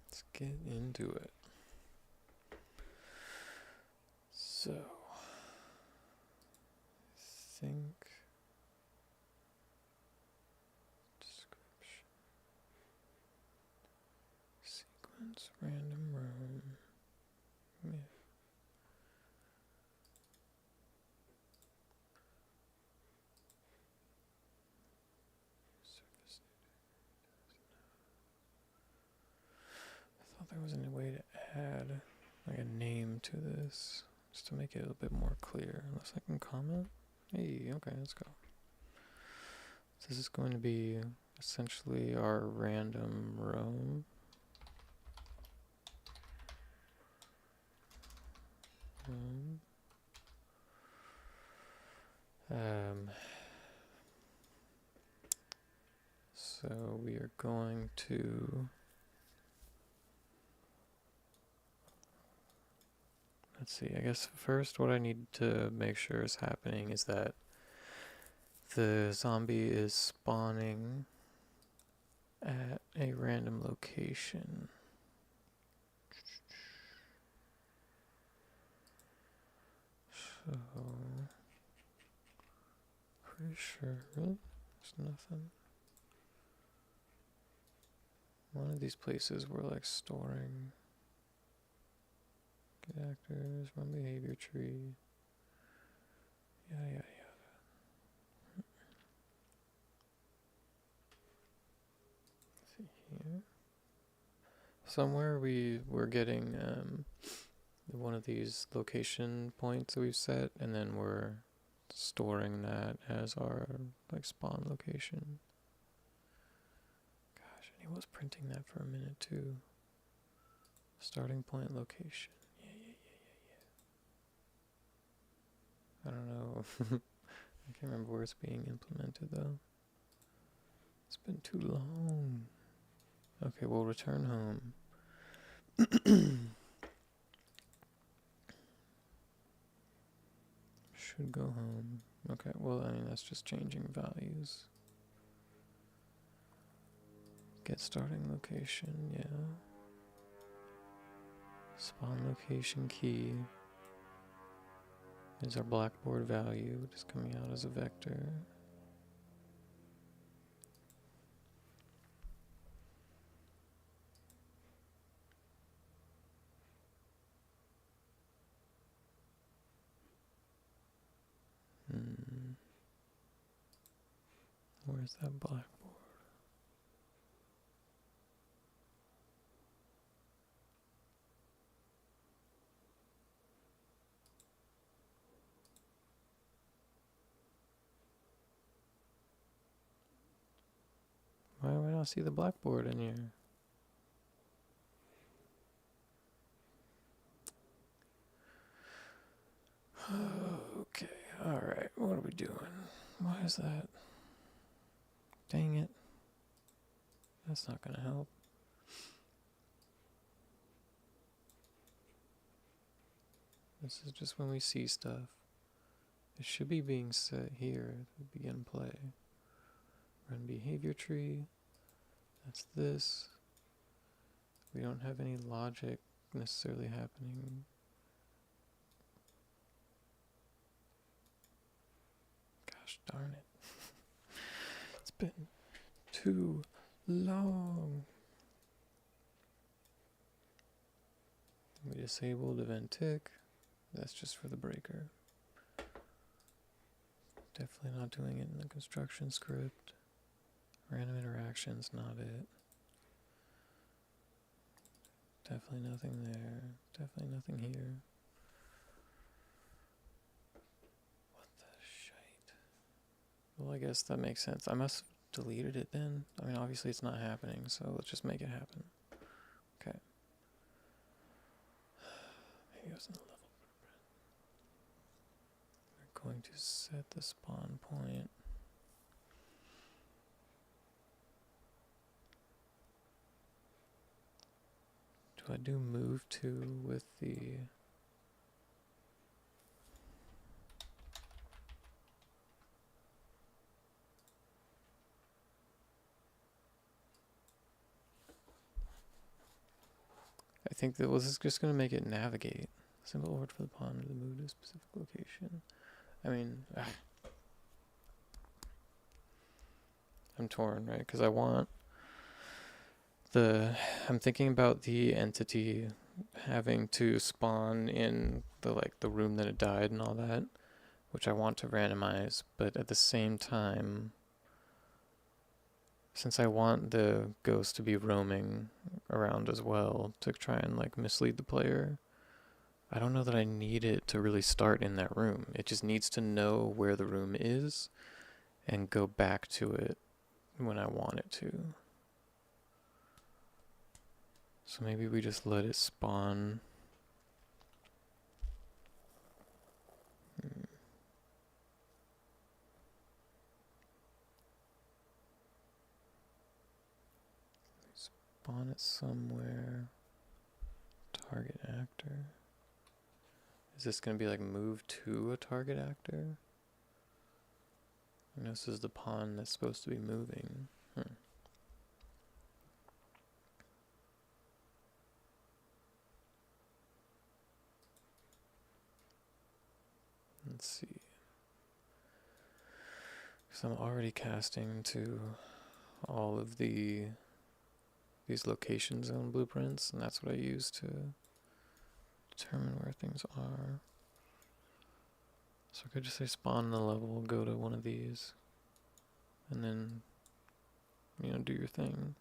Let's get into it. So, I think description, sequence, random room. Yeah. Surface. I thought there was a way to add like a name to this, just to make it a little bit more clear. Unless I can comment. Hey, okay, let's go. So this is going to be essentially our random roam. So we are going to, let's see, I guess first what I need to make sure is happening is that the zombie is spawning at a random location. So, pretty sure, really? There's nothing. One of these places we're like storing. Get actors, run behavior tree. Yeah. Let's see here. Somewhere we're getting one of these location points that we've set, and then we're storing that as our like spawn location. Gosh, and he was printing that for a minute too. Starting point location. Yeah. I don't know. I can't remember where it's being implemented though. It's been too long. Okay, we'll return home. Should go home. Okay, well, I mean, that's just changing values. Get starting location, yeah. Spawn location key is our Blackboard value, just coming out as a vector. Where's that Blackboard? Why do I not see the Blackboard in here? Okay, alright, what are we doing? Why is that? Dang it. That's not gonna help. This is just when we see stuff. It should be being set here to begin play. Run behavior tree. That's this. We don't have any logic necessarily happening. Gosh darn it. It's been too long. We disabled event tick. That's just for the breaker. Definitely not doing it in the construction script. Random interactions, not it. Definitely nothing there. Definitely nothing here. What the shite? Well, I guess that makes sense. I must have deleted it then. I mean, obviously it's not happening, so let's just make it happen. Okay. Maybe it was in the level. We're going to set the spawn point. Do I do move to with the... think that was just going to make it navigate. Simple word for the pond to move to a specific location. I mean, I'm torn, right? Because I'm thinking about the entity having to spawn in the room that it died and all that, which I want to randomize, but at the same time, since I want the ghost to be roaming around as well to try and mislead the player, I don't know that I need it to really start in that room. It just needs to know where the room is and go back to it when I want it to. So maybe we just let it spawn. Spawn it somewhere. Target actor. Is this going to be move to a target actor? I know this is the pawn that's supposed to be moving. Let's see. Because I'm already casting to all of these location zone blueprints, and that's what I use to determine where things are. So I could just say spawn the level, go to one of these, and then, do your thing.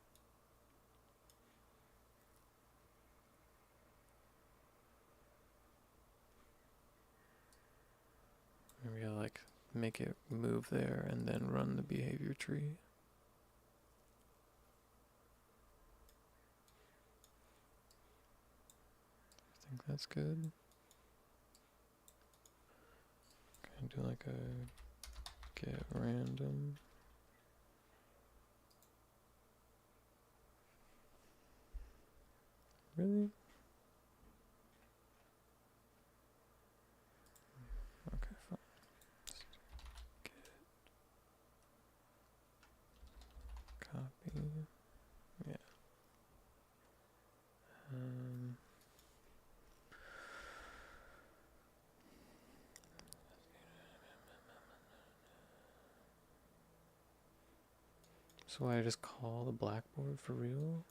Maybe I'll make it move there and then run the behavior tree. I think that's good. Can I do a get random? Really? Okay, fine. Just get copy. Yeah. So I just call the blackboard for real?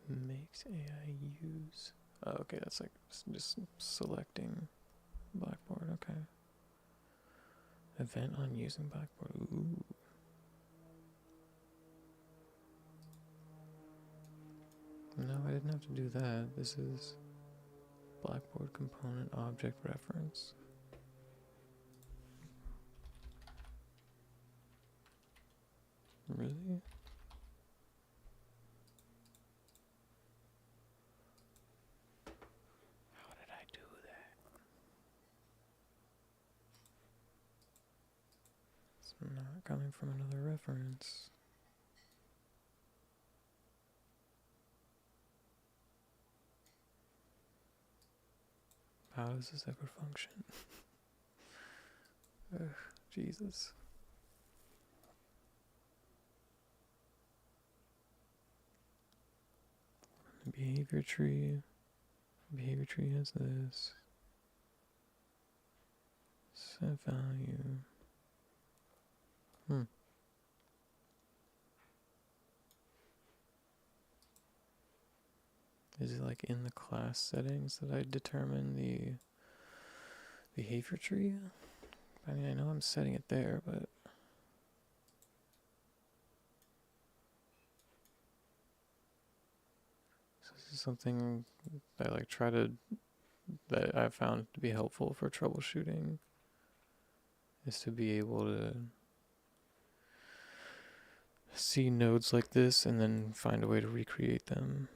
Makes AI use. Oh, okay, that's just selecting Blackboard. Okay. Event on using Blackboard. Ooh. No, I didn't have to do that. This is Blackboard component object reference. Really? How did I do that? It's not coming from another reference. How does this ever function? Ugh, Jesus. Behavior tree. Behavior tree has this. Set value. Is it in the class settings that I determine the behavior tree? I mean, I know I'm setting it there, but so this is something that that I found to be helpful for troubleshooting, is to be able to see nodes like this and then find a way to recreate them.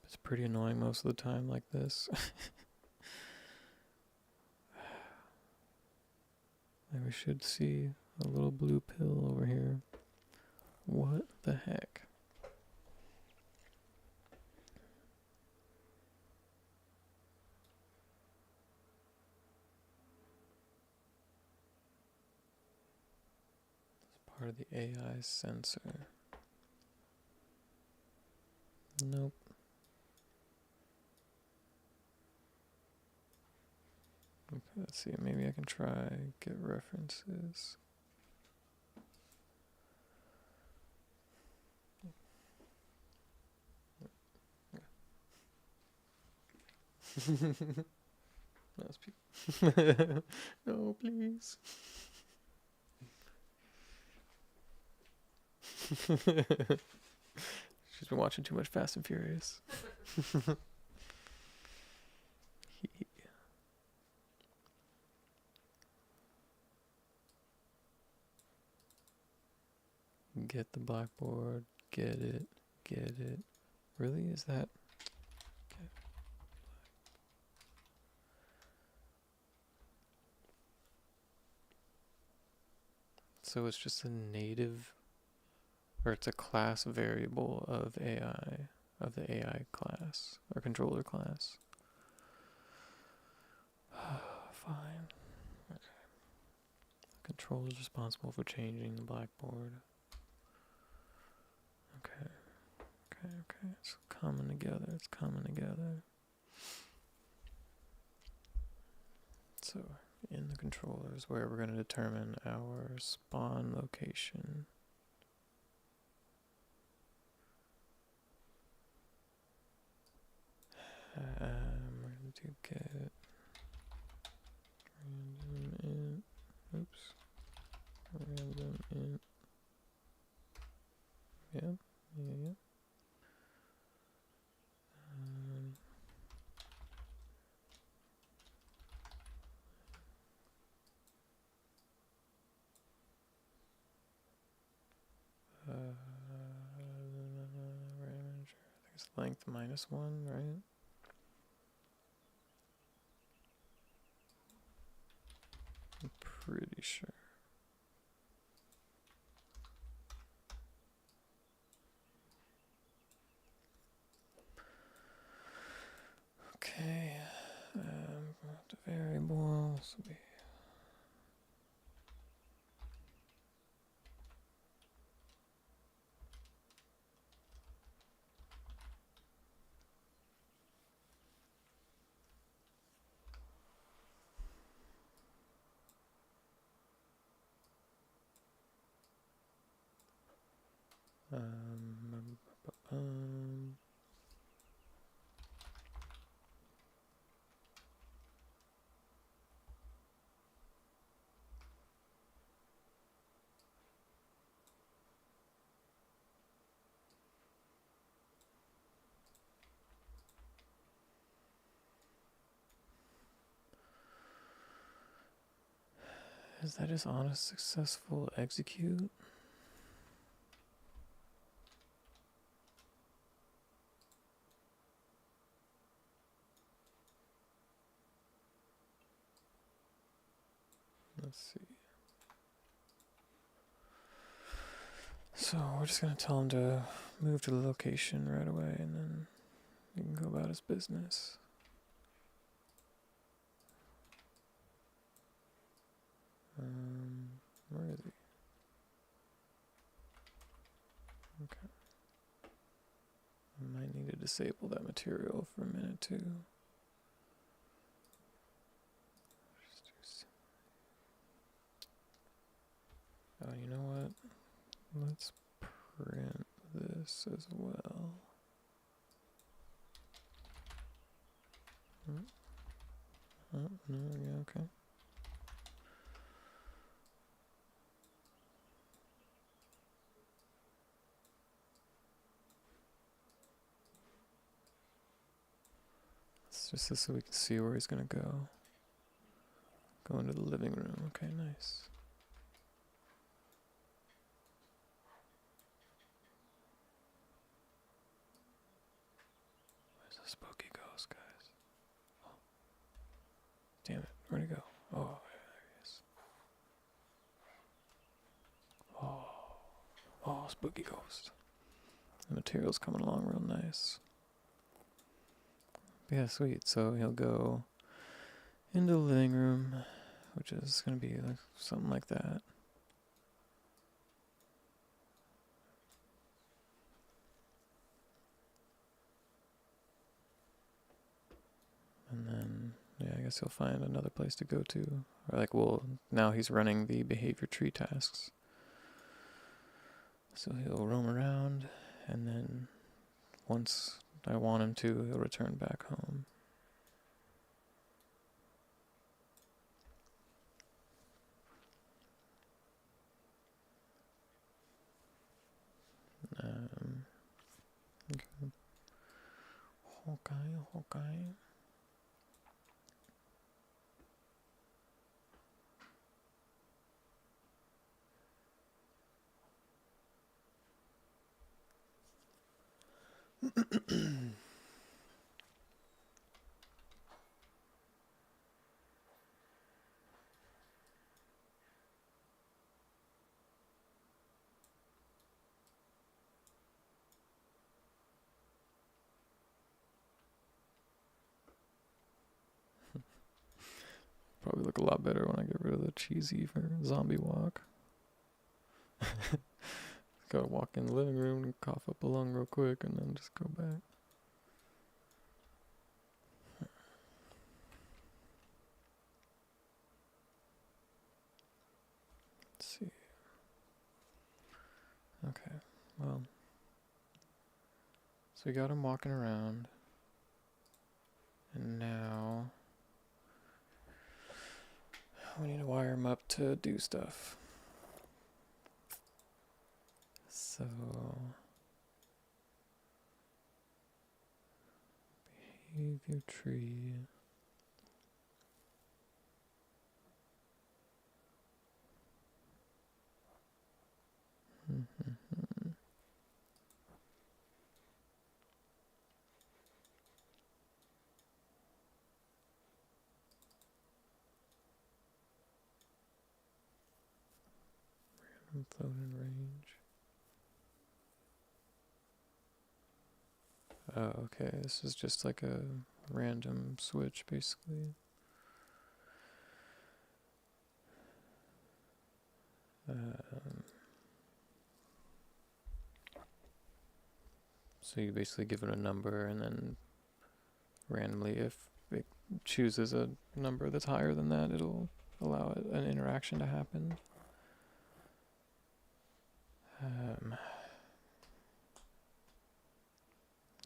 It's pretty annoying most of the time like this. And we should see a little blue pill over here. What the heck? part of the AI sensor. Nope. Okay, let's see. Maybe I can try get references. No, please. She's been watching too much Fast and Furious. Get the blackboard. Get it. Get it. Really? Is that? Okay. So it's just a native, or it's a class variable of AI, of the AI class, or controller class. Fine. Okay. Control is responsible for changing the blackboard. Okay. Okay. It's coming together. It's coming together. So in the controller is where we're going to determine our spawn location. We're going to get random int. Oops. Random int. Yeah. I think it's length -1, right? I'm pretty sure. Okay, the variables will be is that just on a successful execute? Let's see. So we're just going to tell him to move to the location right away, and then he can go about his business. Where is he? Okay. I might need to disable that material for a minute too. Oh, you know what? Let's print this as well. Oh, no, yeah, okay. It's just so we can see where he's gonna go. Go into the living room. Okay, nice. Where's the spooky ghost, guys? Oh. Damn it, where'd he go? Oh, there he is. Oh, spooky ghost. The material's coming along real nice. Yeah, sweet. So he'll go into the living room, which is going to be like something like that. guess he'll find another place to go to. Or like, well, now he's running the behavior tree tasks. So he'll roam around, and then once I want him to, he'll return back home. Okay. Hawkeye. Probably look a lot better when I get rid of the cheesy for zombie walk. Gotta walk in the living room and cough up a lung real quick and then just go back. Let's see. Okay, well. So we got him walking around. And now we need to wire him up to do stuff. So behavior tree. Random floating range. Oh, okay. This is just like a random switch, basically. So you basically give it a number, and then randomly, if it chooses a number that's higher than that, it'll allow an interaction to happen.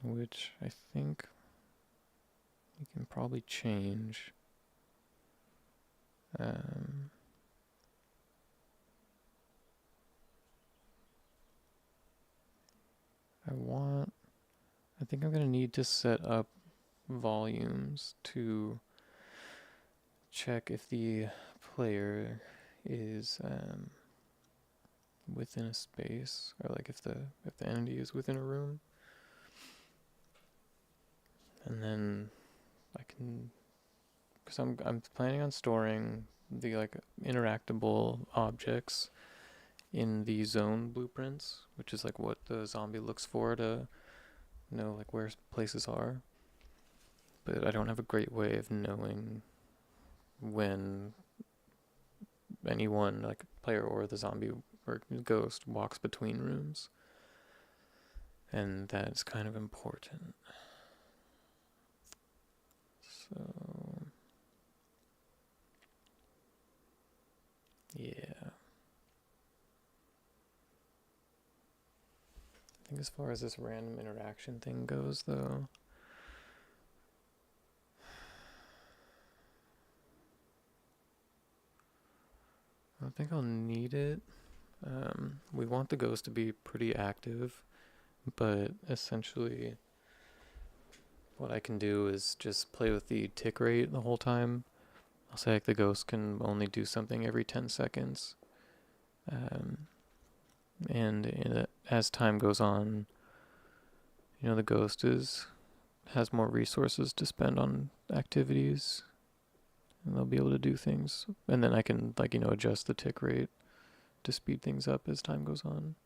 Which I think you can probably change. I think I'm going to need to set up volumes to check if the player is within a space, or like if the entity is within a room. And then I can, because I'm planning on storing the like interactable objects in the zone blueprints, which is like what the zombie looks for to know like where places are. But I don't have a great way of knowing when anyone, like player or the zombie or ghost, walks between rooms. And that's kind of important. So yeah. I think as far as this random interaction thing goes, though, I don't think I'll need it. We want the ghost to be pretty active, but essentially what I can do is just play with the tick rate the whole time. I'll say like the ghost can only do something every 10 seconds. And as time goes on, the ghost has more resources to spend on activities, and they'll be able to do things. And then I can adjust the tick rate to speed things up as time goes on.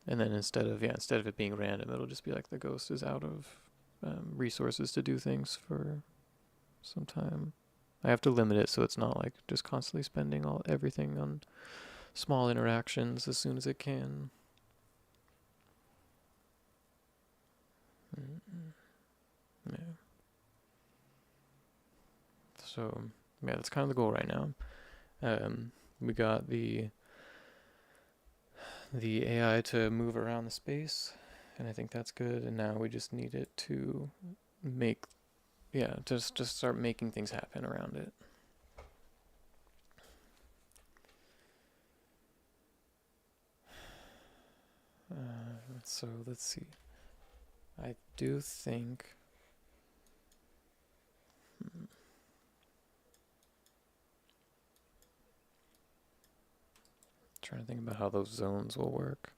And then instead of it being random, it'll just be like the ghost is out of resources to do things for some time. I have to limit it so it's not like just constantly spending everything on small interactions as soon as it can. Yeah. So yeah, that's kind of the goal right now. We got the AI to move around the space, and I think that's good. And now we just need it to make, yeah, just start making things happen around it. So let's see. I do think. Trying to think about how those zones will work.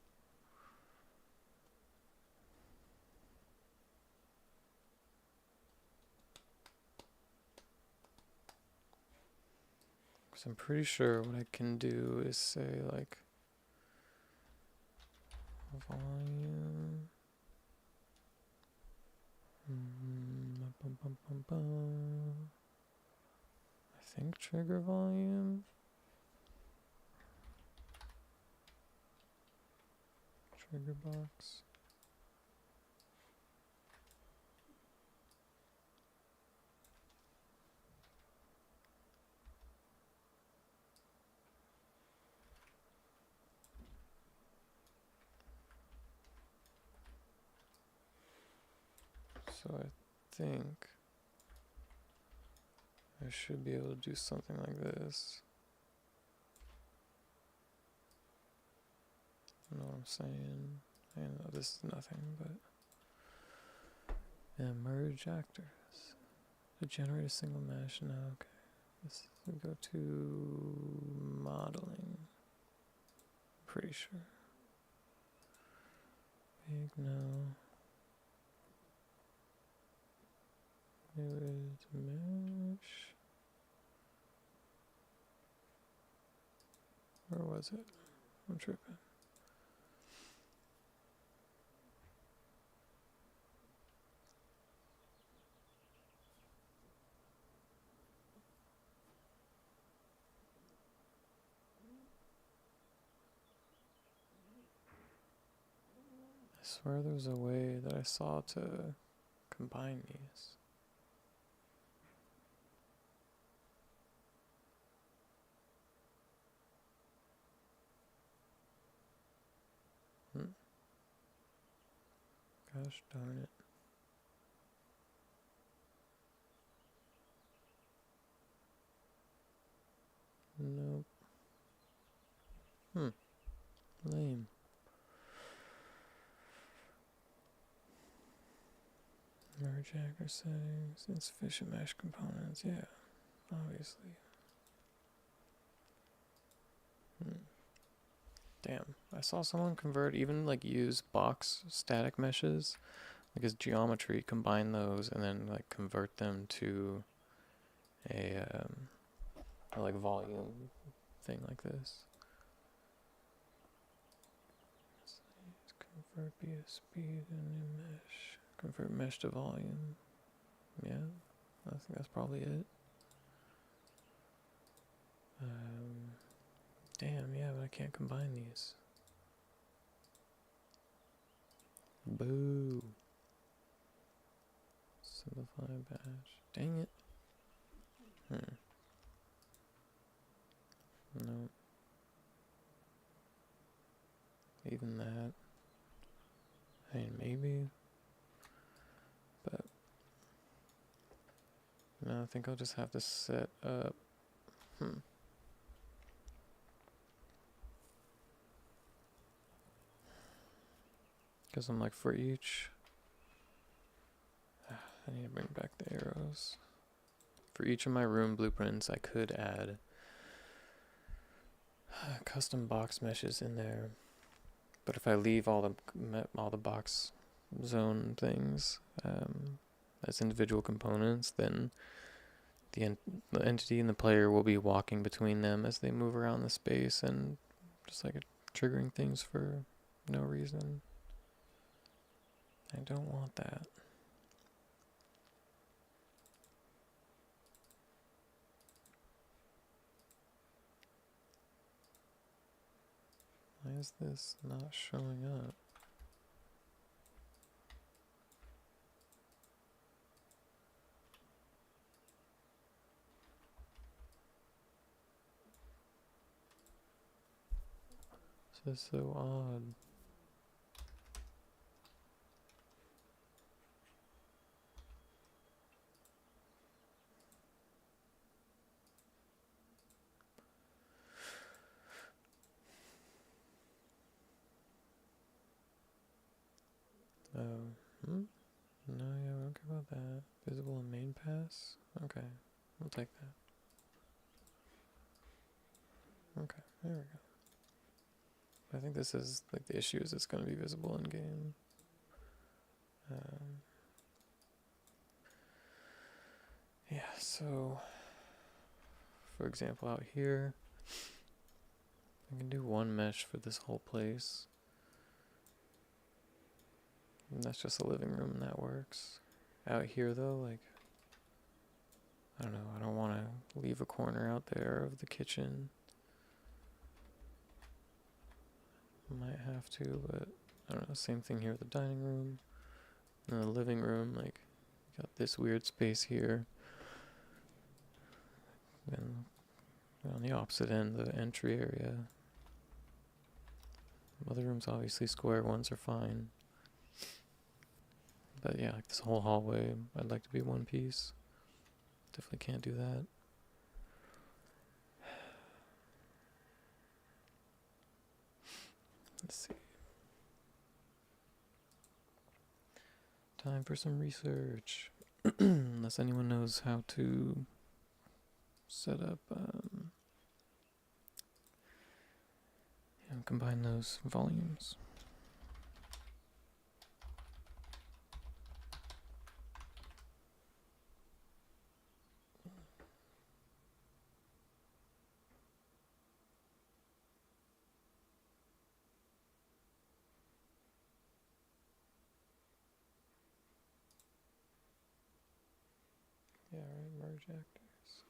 Because I'm pretty sure what I can do is say, like, volume. I think trigger volume. Trigger box. So I think I should be able to do something like this. You know what I'm saying? I know this is nothing, but yeah, merge actors to generate a single mesh. No, okay. Let's go to modeling. Pretty sure. Big no. New is mesh. Where was it? I'm tripping. I swear there was a way that I saw to combine these. Gosh darn it. Nope. Lame. Merge actor settings, insufficient mesh components. Yeah, obviously. Damn. I saw someone convert, even like use box static meshes, like as geometry, combine those, and then like convert them to a like volume thing like this. Convert BSB to new mesh. Convert mesh to volume. Yeah, I think that's probably it. Damn, yeah, but I can't combine these. Boo. Simplify batch. Dang it. No. Even that. I mean, maybe. But no, I think I'll just have to set up. Because I'm like, for each. I need to bring back the arrows. For each of my room blueprints, I could add custom box meshes in there. But if I leave all the box zone things as individual components, then the entity and the player will be walking between them as they move around the space and just like triggering things for no reason. I don't want that. Why is this not showing up? This is so odd. No, yeah, we don't care about that. Visible in main pass? Okay, we'll take that. Okay, there we go. I think this is, like, the issue is it's going to be visible in game. Yeah, so, for example, out here, I can do one mesh for this whole place. And that's just a living room, and that works. Out here, though, like, I don't know, I don't want to leave a corner out there of the kitchen. Might have to, but I don't know, same thing here with the dining room. And the living room, like, got this weird space here. And on the opposite end, the entry area. Other rooms obviously square, ones are fine. But yeah, like this whole hallway, I'd like to be one piece. Definitely can't do that. Let's see. Time for some research. Unless anyone knows how to set up, combine those volumes. Yeah, right, merge actors.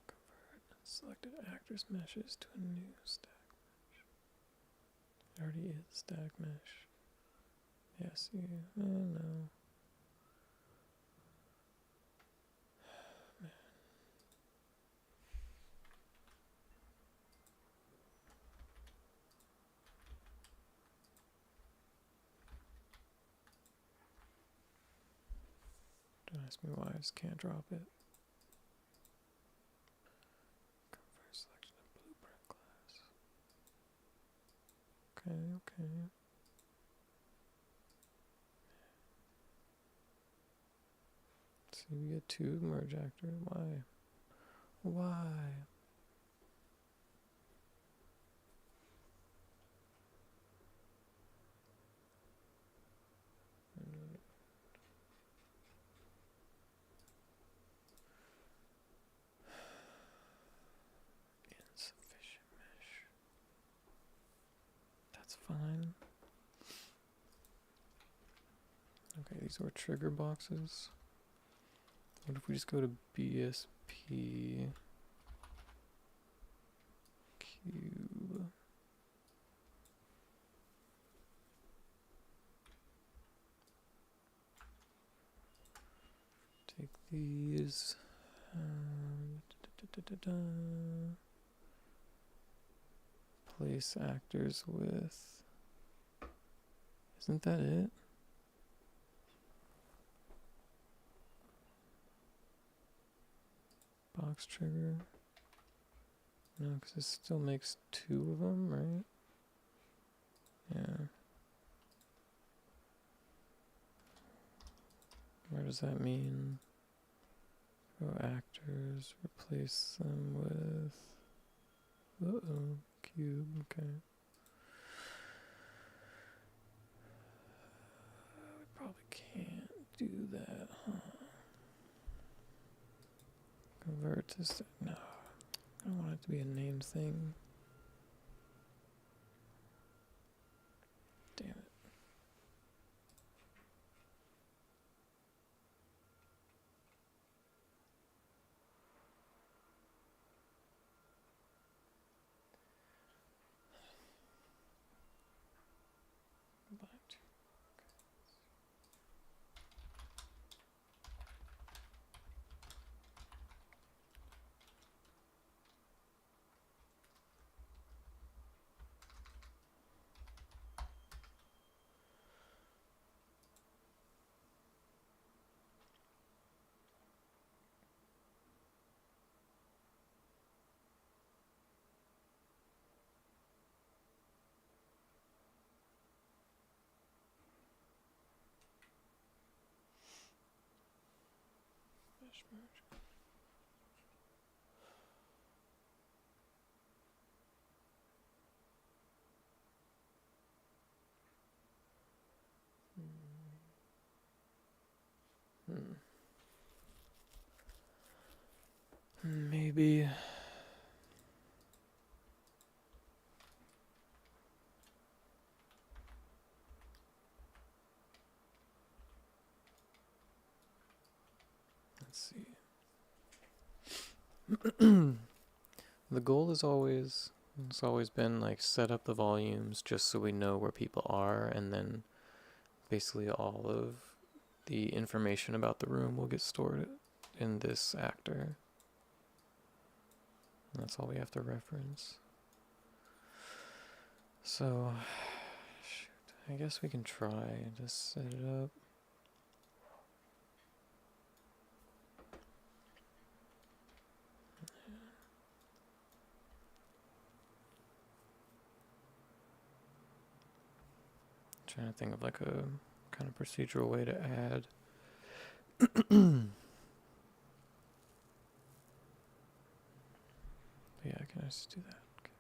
Convert selected actors meshes to a new stack mesh. It already is stack mesh. Yes, yeah, oh no. Don't ask me why I just can't drop it. Convert selection of blueprint class. Okay. See, we get two merge actors. Why? Why? Insufficient mesh. That's fine. Okay, these are trigger boxes. What if we just go to BSP cube? Take these. Place actors with. Isn't that it? Box trigger. No, because it still makes two of them, right? Yeah. Where does that mean? Go actors, replace them with. Uh-oh, cube, okay. We probably can't do that, huh? Convert this. No. I don't want it to be a named thing. Damn it. Maybe. Let's see. The goal is always, it's always been like set up the volumes just so we know where people are, and then basically all of the information about the room will get stored in this actor. And that's all we have to reference. So, shoot, I guess we can try to set it up. Trying to think of like a kind of procedural way to add. Yeah, can I just do that? Okay.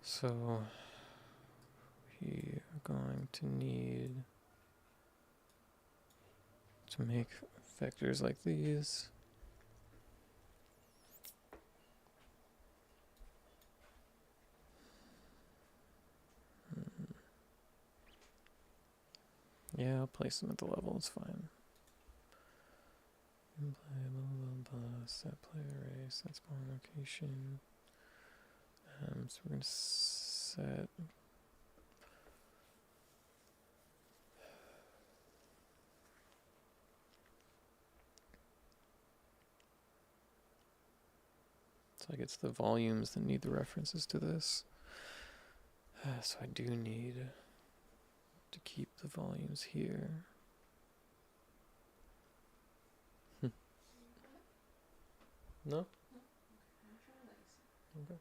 So we are going to need to make vectors like these. Yeah, I'll place them at the level, it's fine. Set player array, set spawn location. So we're going to set so I guess the volumes that need the references to this. So I do need to keep the volumes here. No? Okay.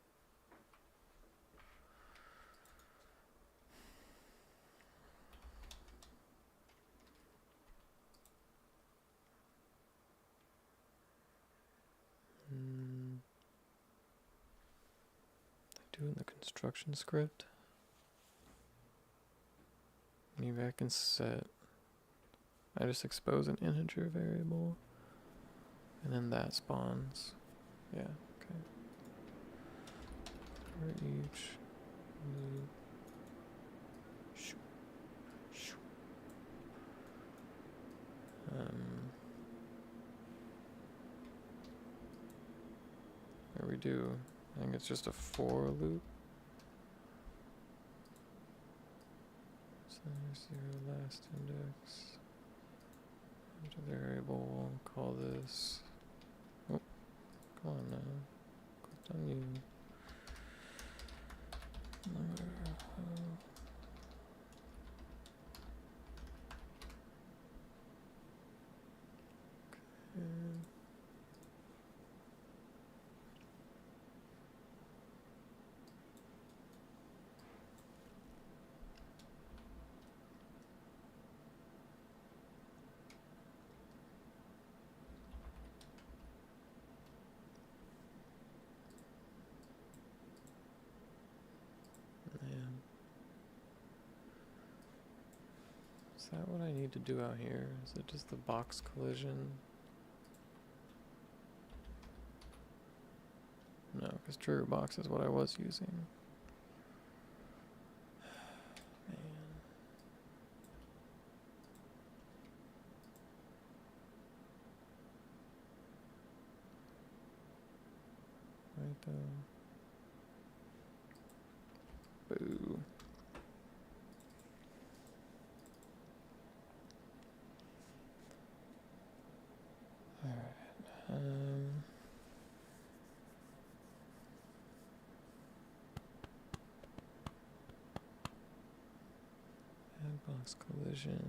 Do in the construction script. Maybe I can set. I just expose an integer variable, and then that spawns. Yeah. Okay. For each loop. There we do. I think it's just a for loop. So there's zero last index. Into variable, call this. Oh, come on now. Clicked on you. Is that what I need to do out here? Is it just the box collision? No, because trigger box is what I was using. Man. Right though. Boo. Alright. Add box collision.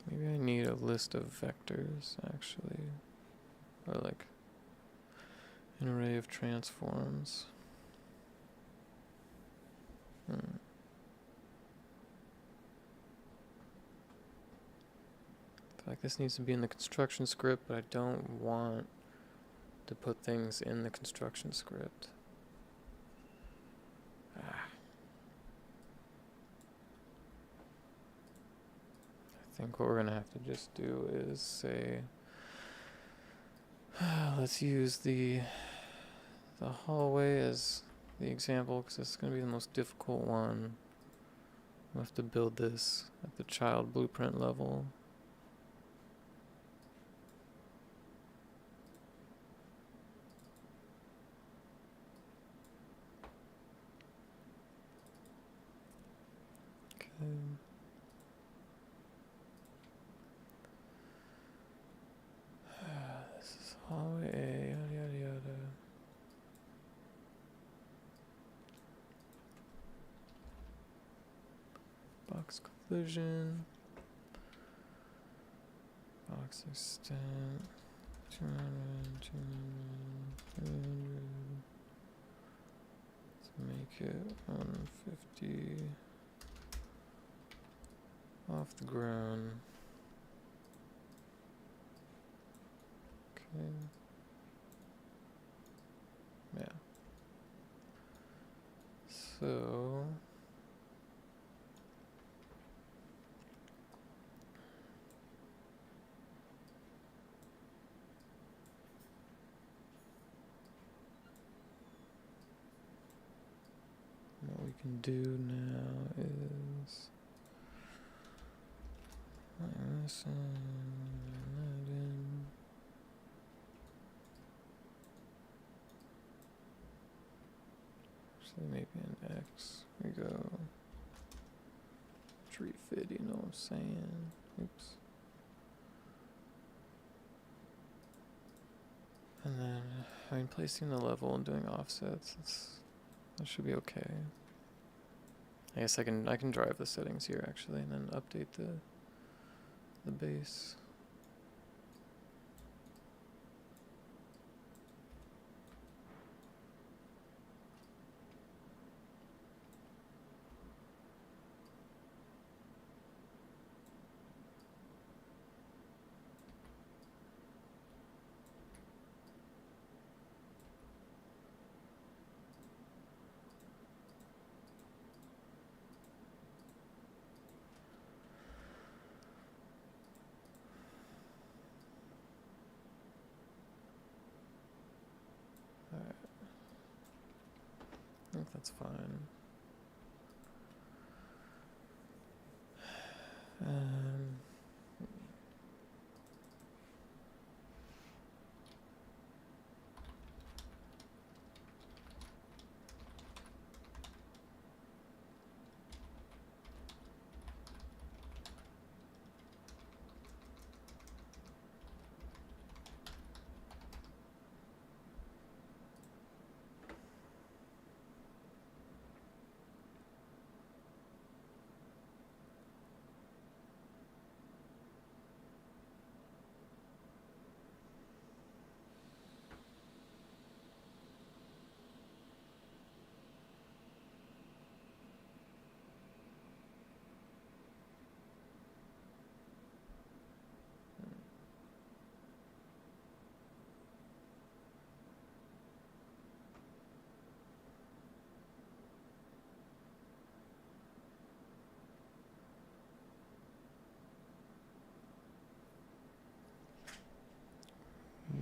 Maybe I need a list of vectors, actually. Or like An array of transforms. I feel like this needs to be in the construction script, but I don't want to put things in the construction script. I think what we're gonna have to just do is say, let's use the hallway as the example, because it's gonna be the most difficult one. We'll have to build this at the child blueprint level. Okay. This is hallway A, yada yada yada. Box collision. Box extent. 200, 200, 300. Let's make it 150 off the ground. Okay. Yeah. So what we can do now is line this in, line that in. Actually, maybe an X. We go tree fit, you know what I'm saying? Oops. And then, I mean, placing the level and doing offsets, that should be okay. I guess I can drive the settings here actually, and then update the base. Alright. I think that's fine.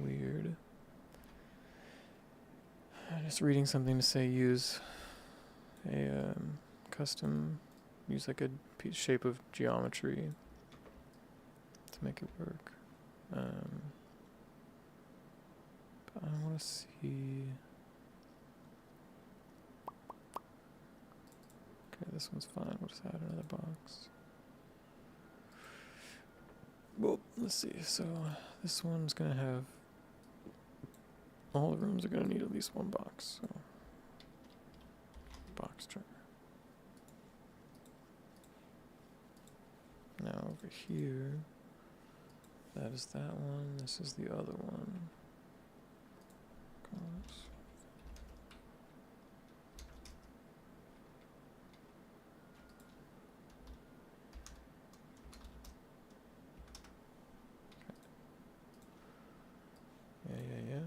Weird. I'm just reading something to say use a custom, use like a shape of geometry to make it work. But I want to see. Okay, this one's fine. We'll just add another box. Well, let's see. So this one's gonna have, all the rooms are gonna need at least one box. So box turner. Now over here, that is that one. This is the other one. Pause. Yeah.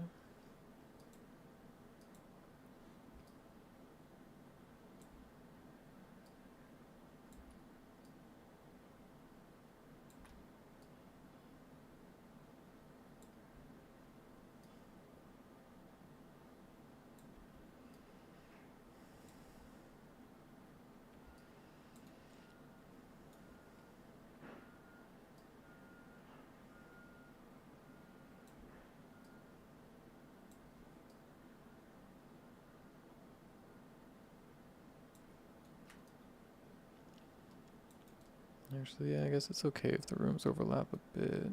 Actually, yeah, I guess it's okay if the rooms overlap a bit.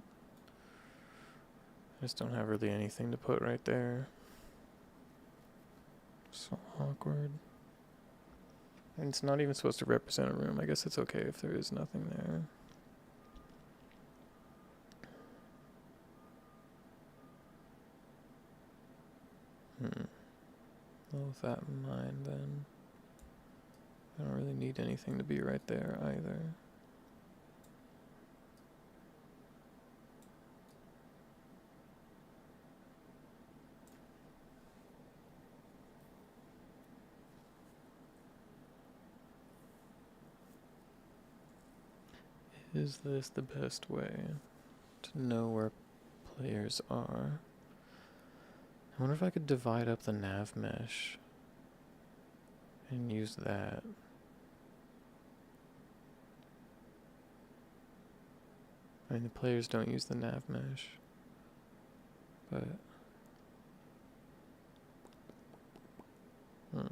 I just don't have really anything to put right there. So awkward. And it's not even supposed to represent a room. I guess it's okay if there is nothing there. Well, with that in mind, then I don't really need anything to be right there either. Is this the best way to know where players are? I wonder if I could divide up the nav mesh and use that. I mean, the players don't use the nav mesh, but no.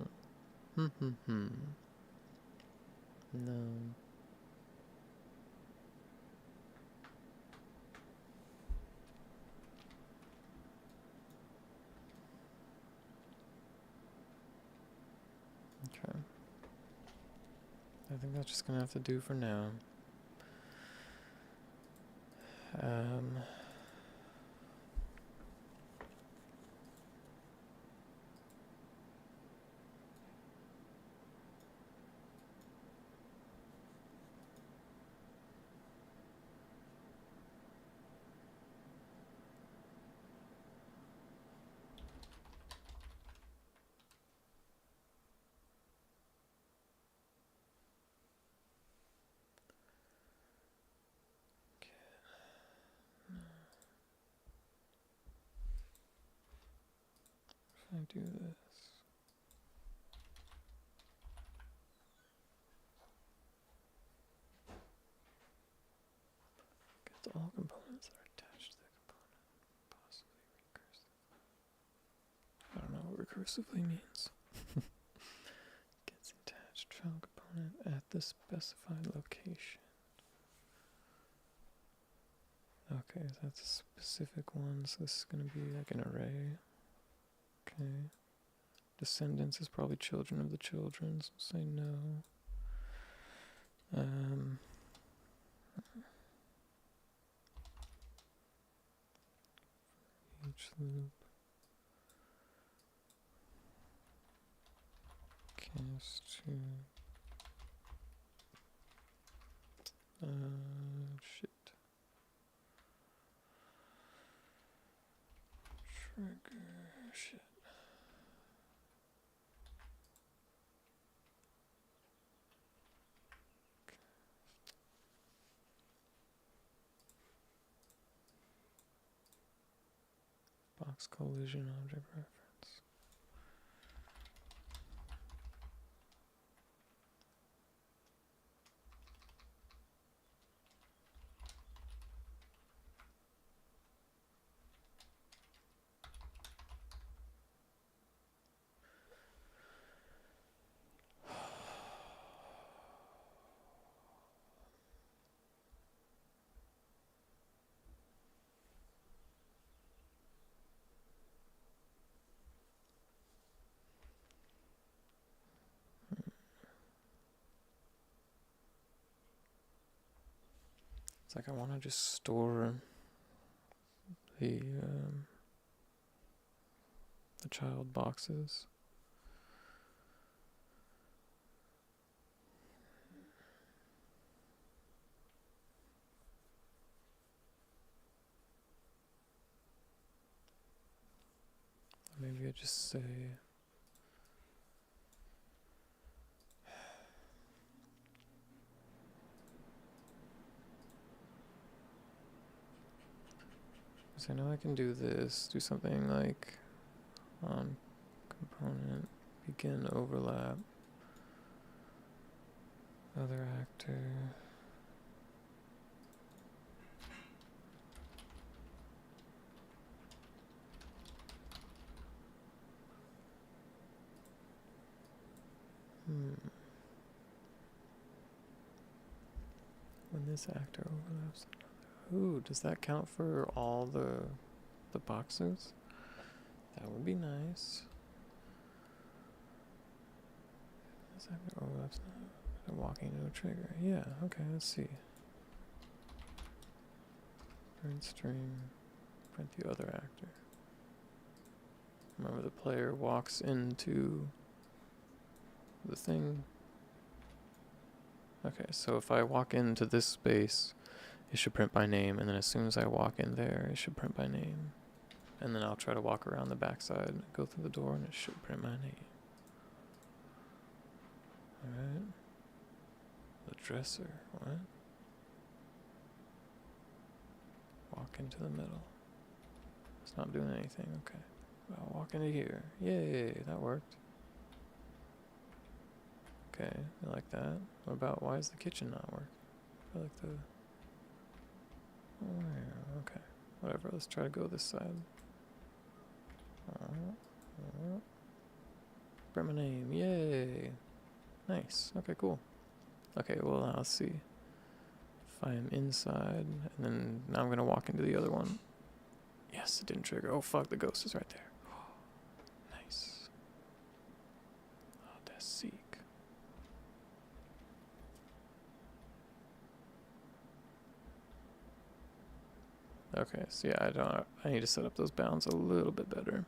Okay. I think that's just gonna have to do for now. If I do this. Get all components that are attached to the component. Possibly recursive. I don't know what recursively means. Gets attached child component at the specified location. Okay, so that's a specific one, so this is going to be like an array. Okay. Descendants is probably children of the children, so say no. Each loop. Cast to shit. Trigger shit. Box collision object reference. It's like I want to just store the the child boxes. Maybe I just say I know I can do this, do something like component, begin overlap, other actor. When this actor overlaps. Ooh, does that count for all the boxes? That would be nice. This actor overlaps. Walking into a trigger. Yeah, okay, let's see. Print stream. Print the other actor. Remember, the player walks into the thing. Okay, so if I walk into this space, it should print by name, and then as soon as I walk in there, it should print by name. And then I'll try to walk around the backside, go through the door, and it should print my name. Alright. The dresser, what? Walk into the middle. It's not doing anything, okay. I'll walk into here. Yay, that worked. Okay, I like that. What about, why is the kitchen not working? I like the... Oh, yeah, okay. Whatever, let's try to go this side. Print my name, yay! Nice, okay, cool. Okay, well now let's see. If I am inside, and then now I'm gonna walk into the other one. Yes, it didn't trigger. Oh fuck, the ghost is right there. Nice. Oh, that's sick. Okay, so yeah, I need to set up those bounds a little bit better.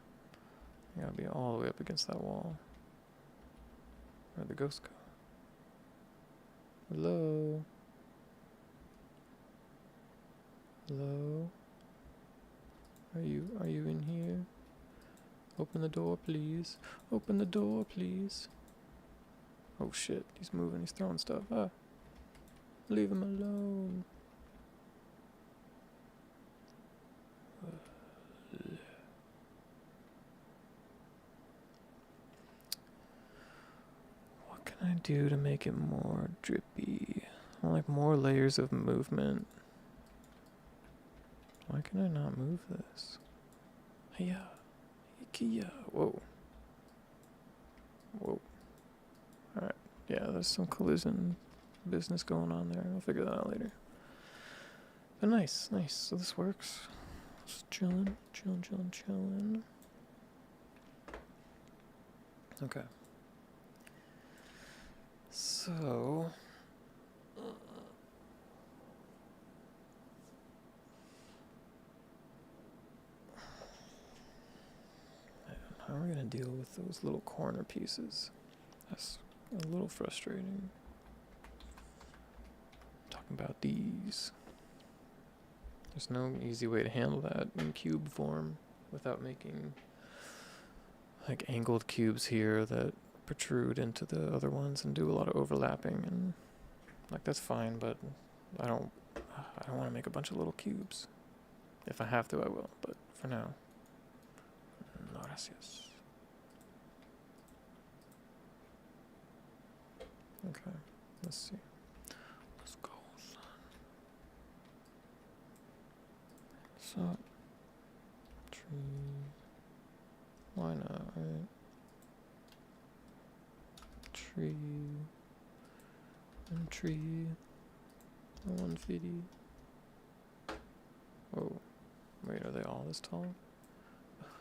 I gotta be all the way up against that wall. Where'd the ghost go? Hello? Hello? Are you in here? Open the door, please. Open the door, please. Oh shit, he's moving, he's throwing stuff. Ah. Leave him alone. What can I do to make it more drippy? I like more layers of movement. Why can I not move this? Hiya. Ikea. Whoa. Whoa. Alright. Yeah, there's some collision business going on there. I'll figure that out later. But nice, nice. So this works. Just chilling. Okay. So... how are we gonna deal with those little corner pieces? That's a little frustrating. Talking about these. There's no easy way to handle that in cube form without making like angled cubes here that protrude into the other ones and do a lot of overlapping, and like that's fine, but I don't want to make a bunch of little cubes. If I have to, I will, but for now, no gracias. Okay, let's see. Let's go, son. So, tree. Why not, right? Tree. And tree. 150. Whoa. Wait, are they all this tall?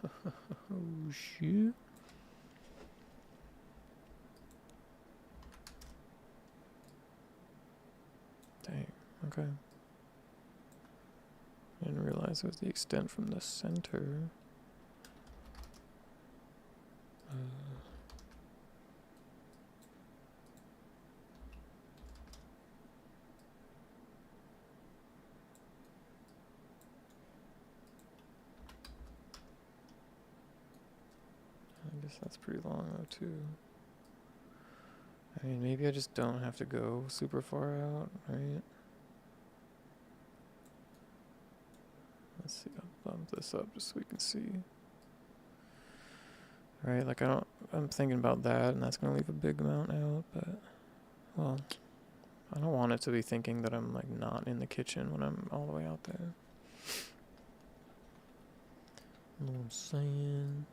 Oh, shit. Dang, okay. I didn't realize it was the extent from the center. I guess that's pretty long though too. I mean, maybe I just don't have to go super far out, right? Let's see, I'll bump this up just so we can see. Right, like I'm thinking about that, and that's gonna leave a big amount out, but, well, I don't want it to be thinking that I'm like not in the kitchen when I'm all the way out there. You know what I'm saying?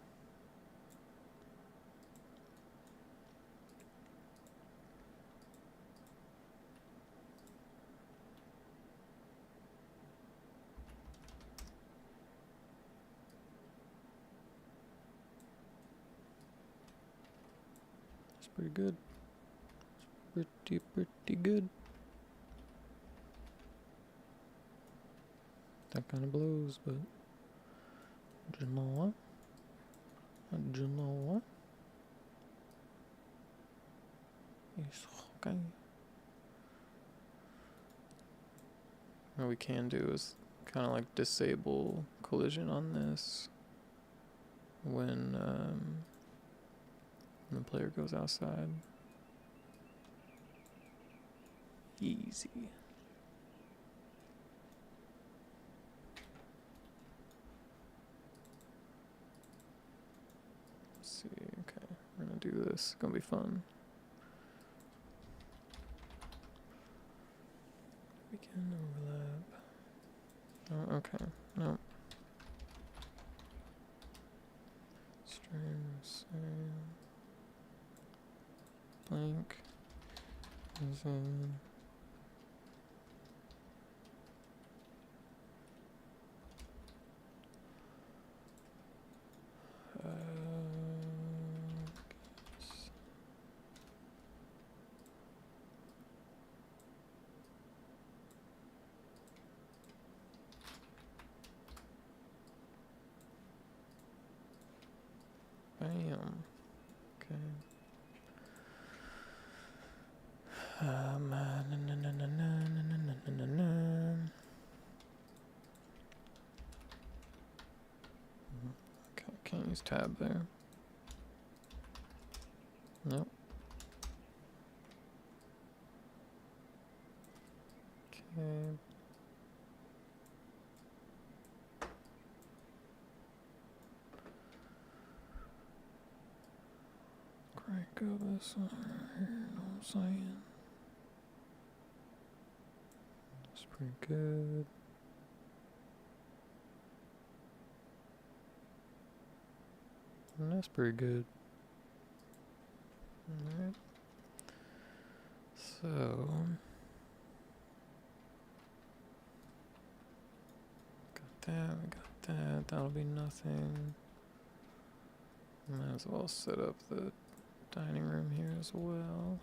It's pretty good. It's pretty good. That kind of blows, but you know what? You know what? It's okay. What we can do is kind of like disable collision on this when the player goes outside. Easy. Let's see, okay, we're gonna do this. It's gonna be fun. We can overlap. Oh, okay, no. Stream, save. Blank. Is in. Bam. Okay. Okay, can't use tab there. Nope. Okay. Crank up this one here, you know what I'm saying? That's pretty good. And that's pretty good. Alright. So got that, we got that, that'll be nothing. Might as well set up the dining room here as well.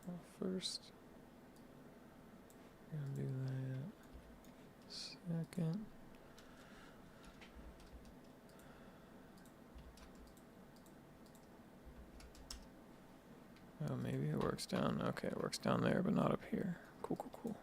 Well, first, we're gonna do that. Second. Oh, maybe it works down. Okay, it works down there, but not up here. Cool, cool, cool.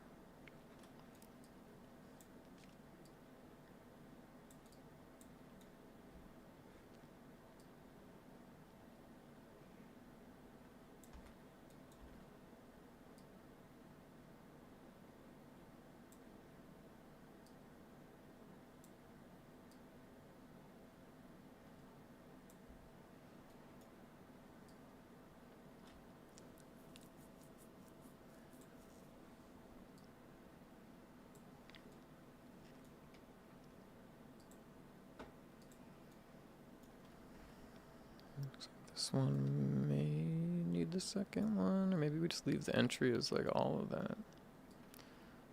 Looks like this one may need the second one, or maybe we just leave the entry as like all of that.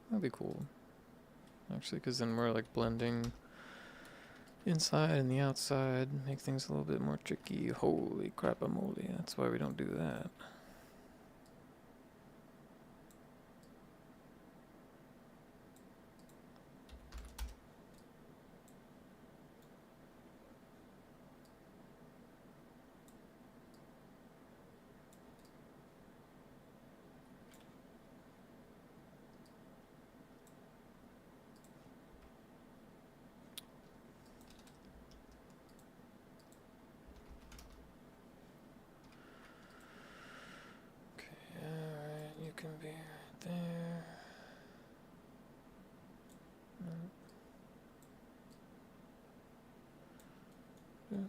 That'd be cool. Actually, because then we're like blending inside and the outside, make things a little bit more tricky. Holy crap-a-moly, that's why we don't do that.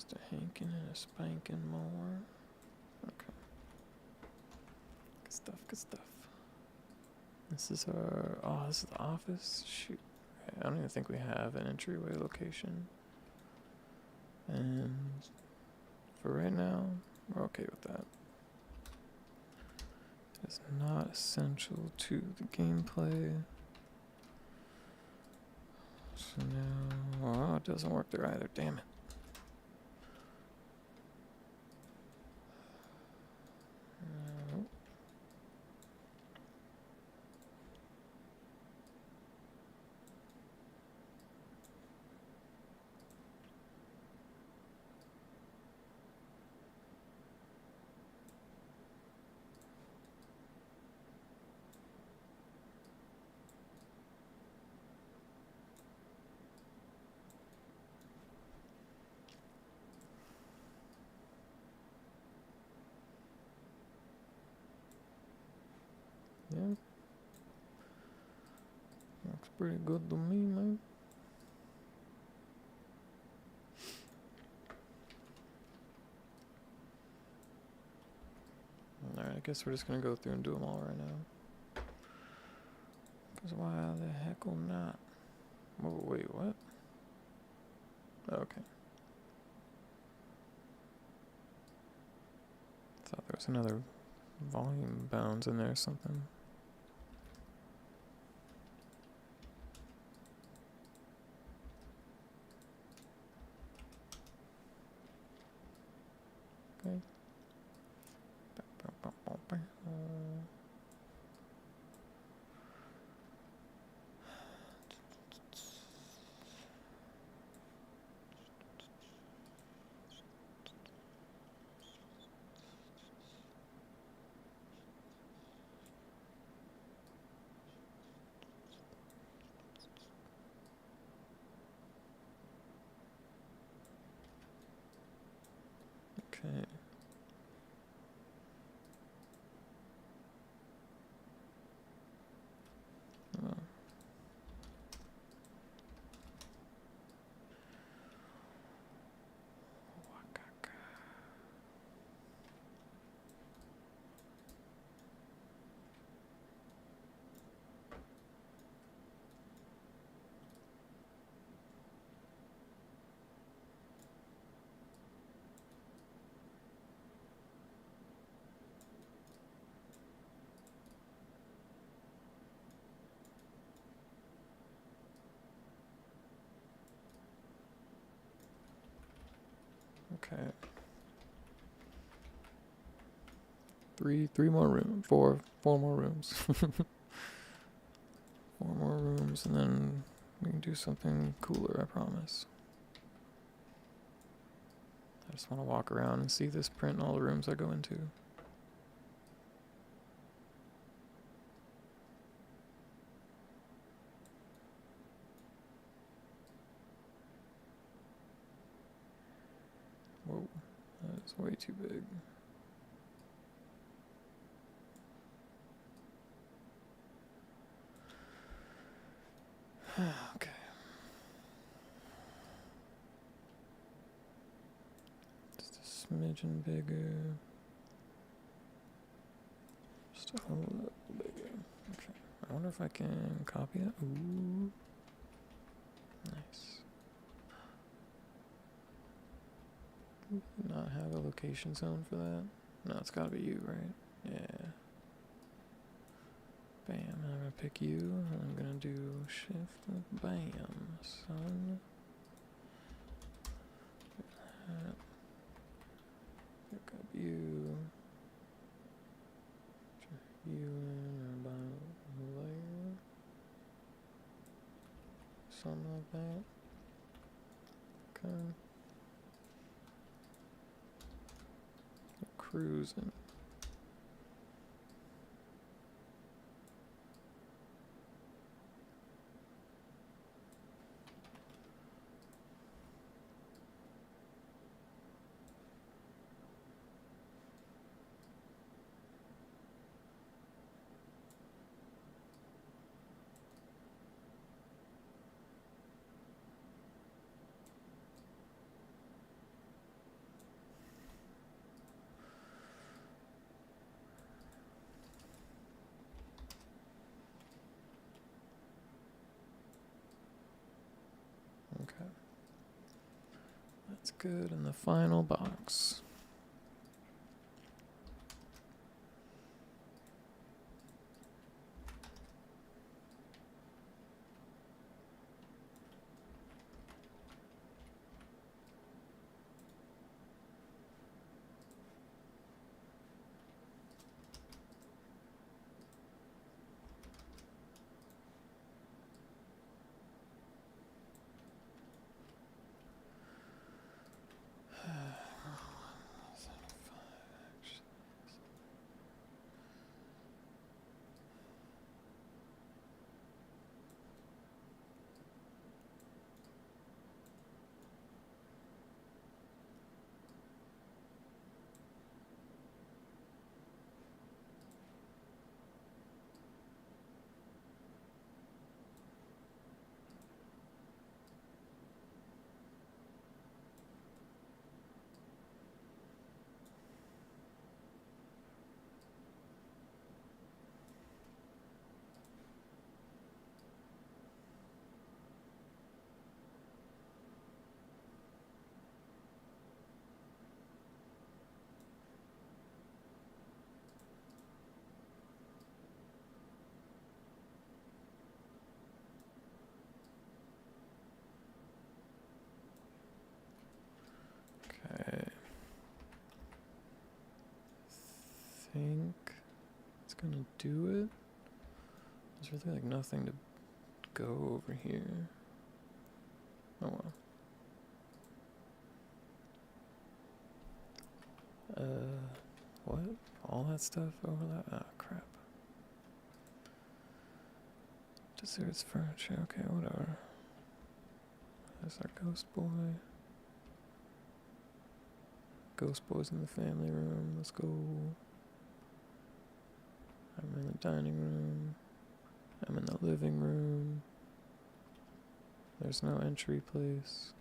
Just a hanking and a spanking more. Okay. Good stuff, good stuff. This is our, oh, this is the office? Shoot. Okay, I don't even think we have an entryway location. And for right now, we're okay with that. It's not essential to the gameplay. So now, oh, it doesn't work there either, damn it. No. Yeah. Looks pretty good to me, man. Alright, I guess we're just gonna go through and do them all right now. Because why the heck will not? Oh, wait, what? Okay. Thought there was another volume bounds in there or something. Okay. Okay. Oh. Okay. Three more rooms. Four more rooms. 4 more rooms, and then we can do something cooler, I promise. I just want to walk around and see this print in all the rooms I go into. Whoa, that is way too big. Okay. Just a smidgen bigger. Just a little bigger. Okay. I wonder if I can copy that. Ooh. Nice. Not have a location zone for that? No, it's gotta be you, right? Yeah. Bam, I'm gonna pick you, and I'm gonna do shift, bam, son. Pick up you. You in about there. Something like that. Okay. Cruising. It's good in the final box. Okay. Think it's gonna do it. There's really like nothing to go over here. Oh well. What? All that stuff overlap? Ah, crap. Desserts, furniture, okay, whatever. That's our ghost boy. Ghost boy's in the family room, let's go. I'm in the dining room. I'm in the living room. There's no entry place.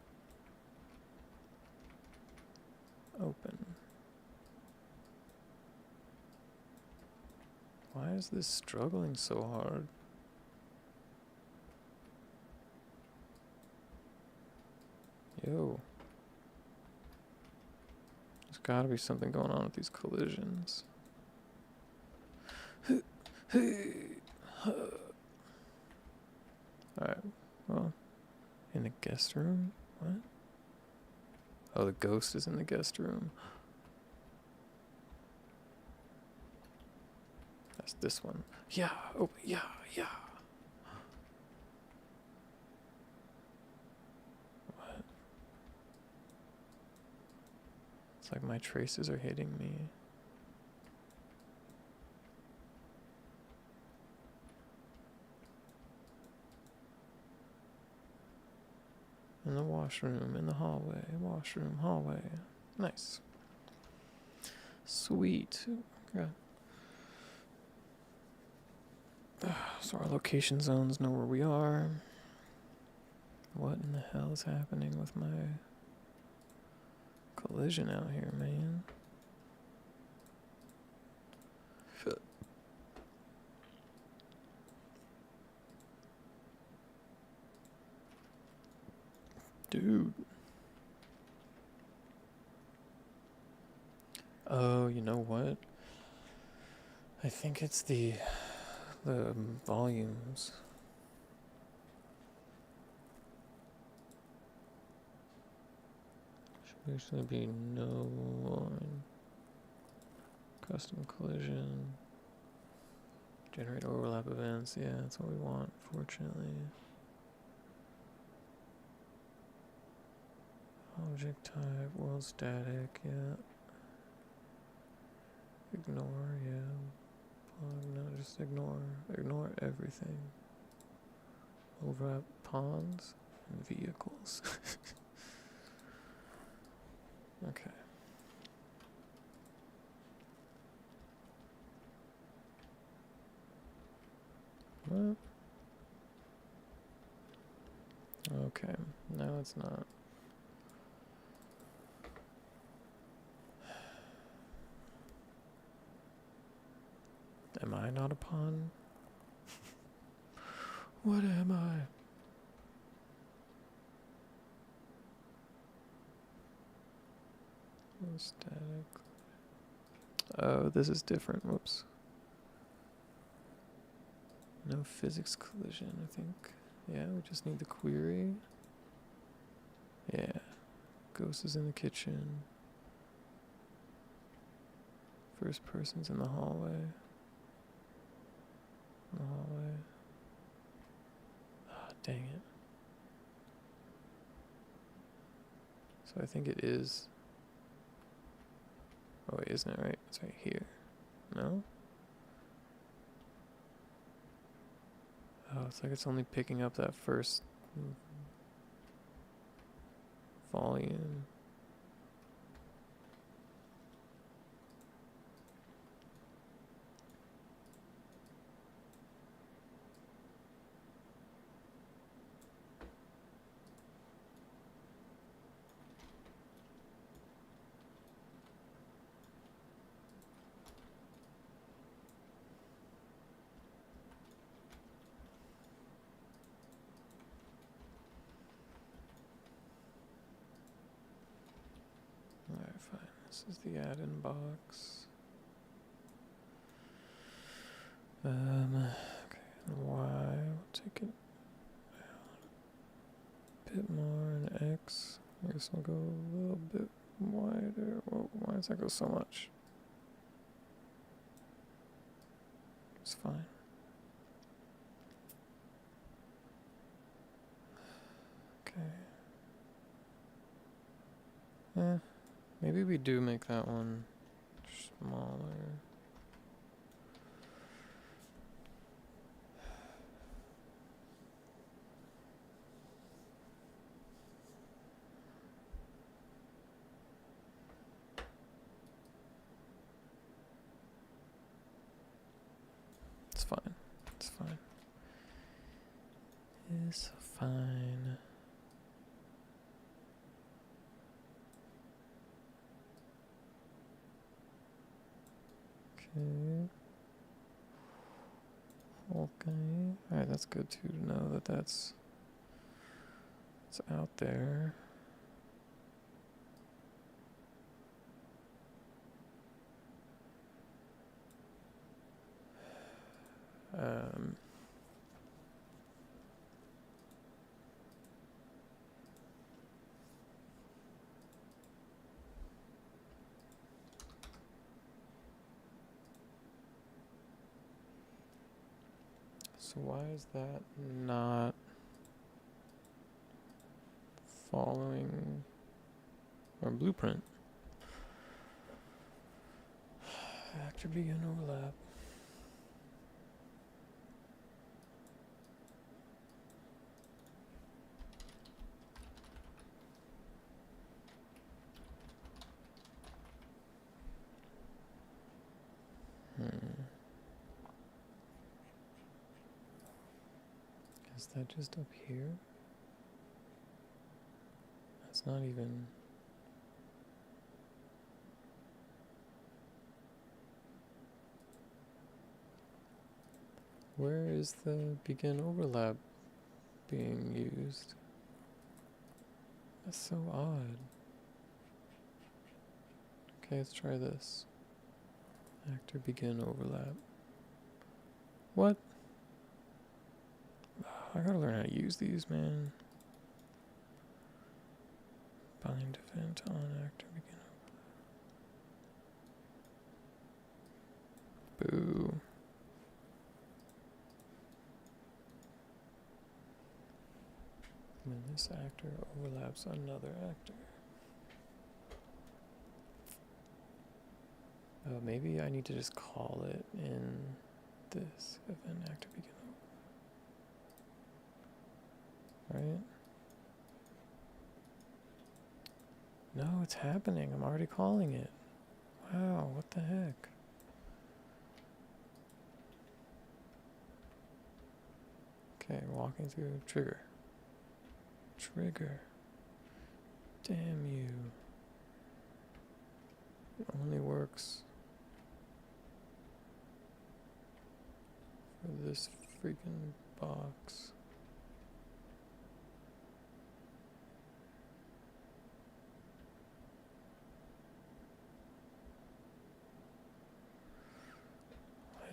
Open. Why is this struggling so hard? Yo. There's gotta be something going on with these collisions. Alright, well, in the guest room? What? Oh, the ghost is in the guest room. That's this one. Yeah, oh, yeah. What? It's like my traces are hitting me. In the washroom, in the hallway, washroom, hallway. Nice. Sweet. Okay. So our location zones know where we are. What in the hell is happening with my collision out here, man? Dude. Oh, you know what? I think it's the volumes. Should usually be no line. Custom collision. Generate overlap events. Yeah, that's what we want, fortunately. Object type, world static, yeah. Ignore, yeah. No, just ignore. Ignore everything. Overlap pawns and vehicles. Okay. What? Okay, no it's not. Am I not a pawn? What am I? Static. Oh, this is different. Whoops. No physics collision, I think. Yeah, we just need the query. Yeah. Ghost is in the kitchen. First person's in the hallway. Ah, dang it. So I think it is. Oh wait, isn't it right? It's right here. No? Oh, it's like it's only picking up that first volume. Alright, fine. This is the add-in box. Okay, and Y, we'll take it a bit more, and X. I guess we'll go a little bit wider. Whoa, why does that go so much? It's fine. Okay. Maybe we do make that one smaller. It's fine. It's fine. It's fine. Okay. Okay. Alright, that's good too to know that it's out there. So why is that not following our blueprint? Actor begin overlap. Is that just up here? That's not even... Where is the begin overlap being used? That's so odd. Okay, let's try this. Actor begin overlap. What? I gotta learn how to use these, man. Bind event on actor begin overlap. Boo. When this actor overlaps another actor. Oh, maybe I need to just call it in this event actor begin. Right? No, it's happening. I'm already calling it. Wow, what the heck? Okay, walking through trigger. Trigger. Damn you. It only works for this freaking box.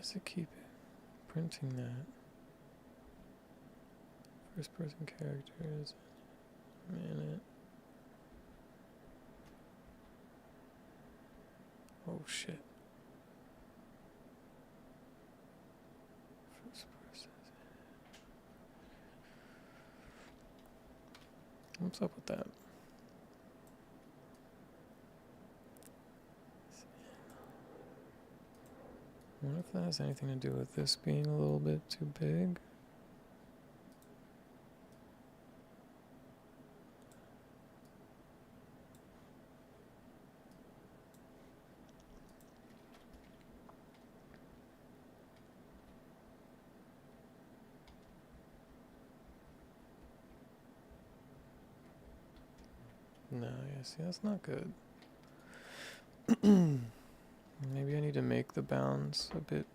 does it keep printing that? First person characters. Minute. Oh shit. First person. What's up with that? I wonder if that has anything to do with this being a little bit too big. No, yeah, see, that's not good. Maybe I need to make the bounds a bit.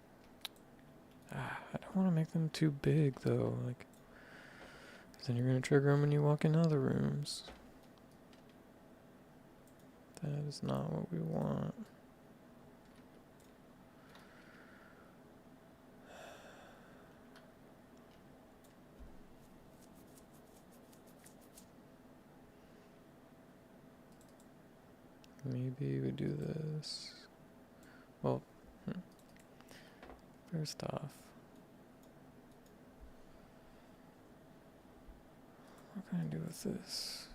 I don't want to make them too big though. Like, 'cause then you're gonna trigger them when you walk in other rooms. That is not what we want. Maybe we do this. Well, first off, what can I do with this?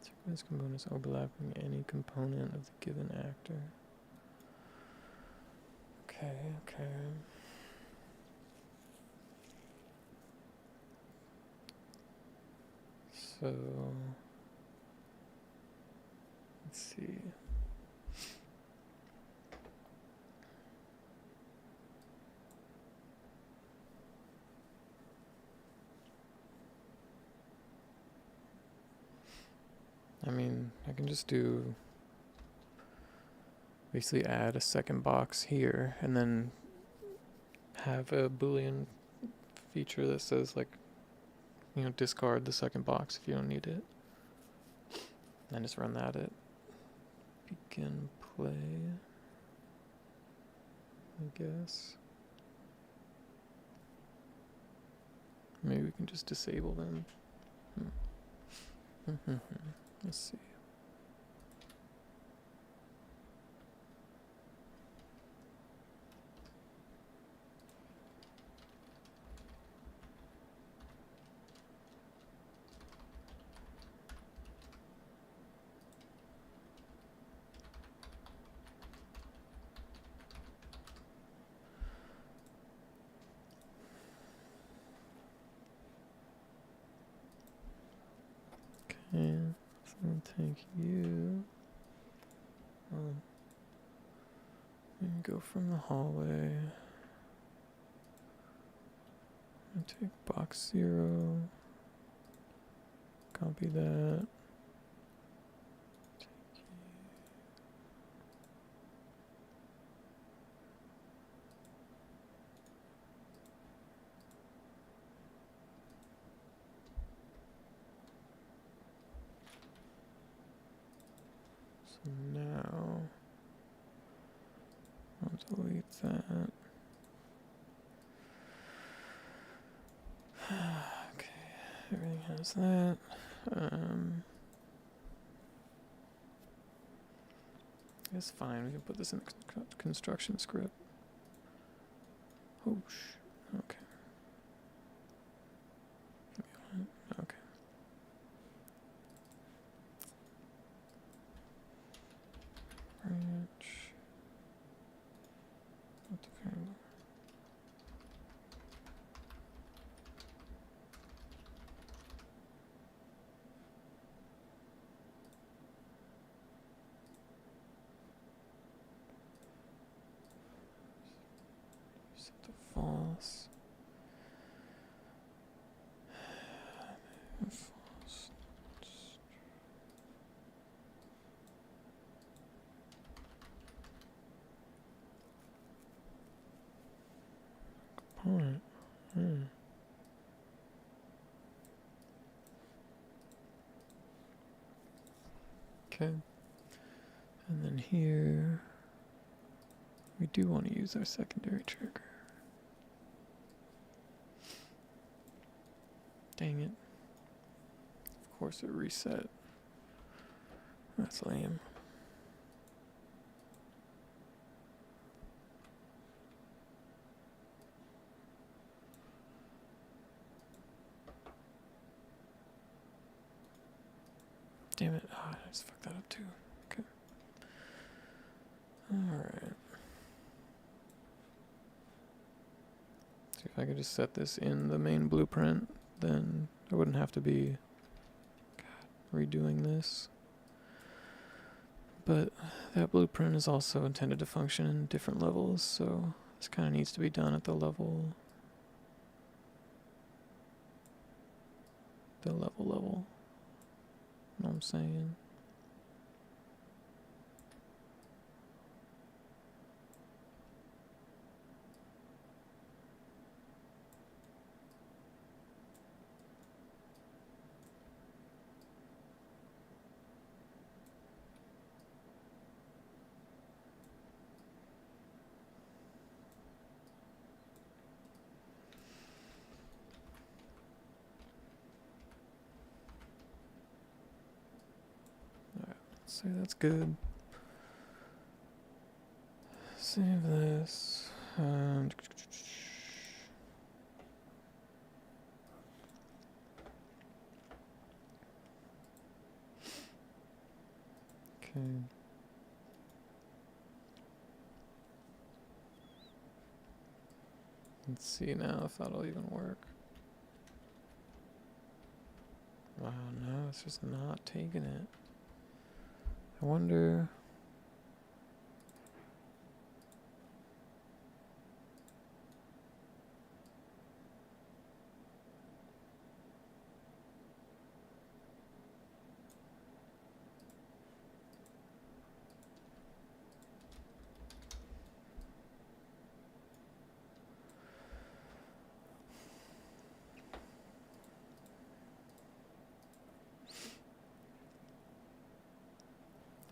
Sequence components overlapping any component of the given actor. Okay. So, let's see. I mean, I can just do basically add a second box here and then have a Boolean feature that says, like, you know, discard the second box if you don't need it. And just run that at begin play, I guess. Maybe we can just disable them. Let's see. Okay, so I'm gonna take you and go from the hallway. And take box 0. Copy that. So now I'll delete that. Okay, everything has that. It's fine, we can put this in the construction script. Oh, okay. Okay. Branch. What the variable? Set the false. False. Okay. And then here, we do want to use our secondary trigger. Dang it. Of course it reset. That's lame. Damn it. Ah, I just fucked that up too. Okay. Alright. See if I could just set this in the main blueprint, then I wouldn't have to be redoing this. But that blueprint is also intended to function in different levels, so this kind of needs to be done at the level. Level. Know what I'm saying? Alright, let's say that's good. Save this. And okay. Let's see now if that'll even work. Wow, no, it's just not taking it. I wonder.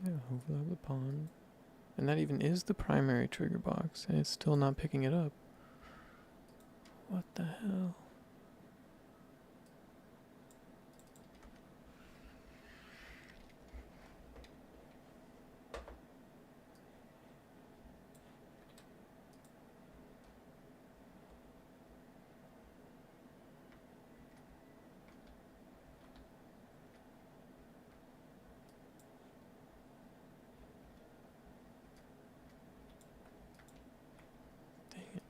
Yeah, overlap the pawn. And that even is the primary trigger box, and it's still not picking it up. What the hell? Dang it.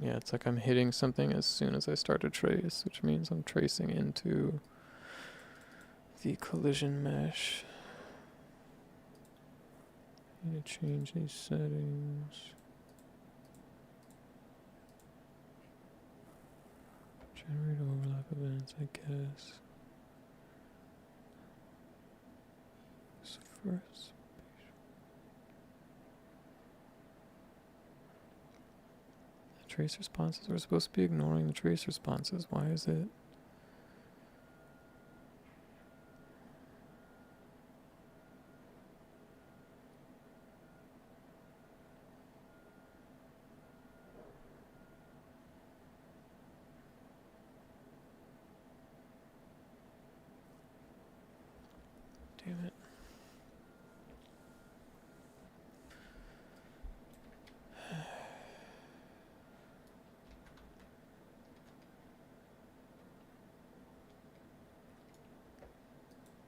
Yeah, it's like I'm hitting something as soon as I start to trace, which means I'm tracing into the collision mesh. Need to change these settings. Generate overlap events, I guess. This first. The trace responses. We're supposed to be ignoring the trace responses. Why is it? Damn it.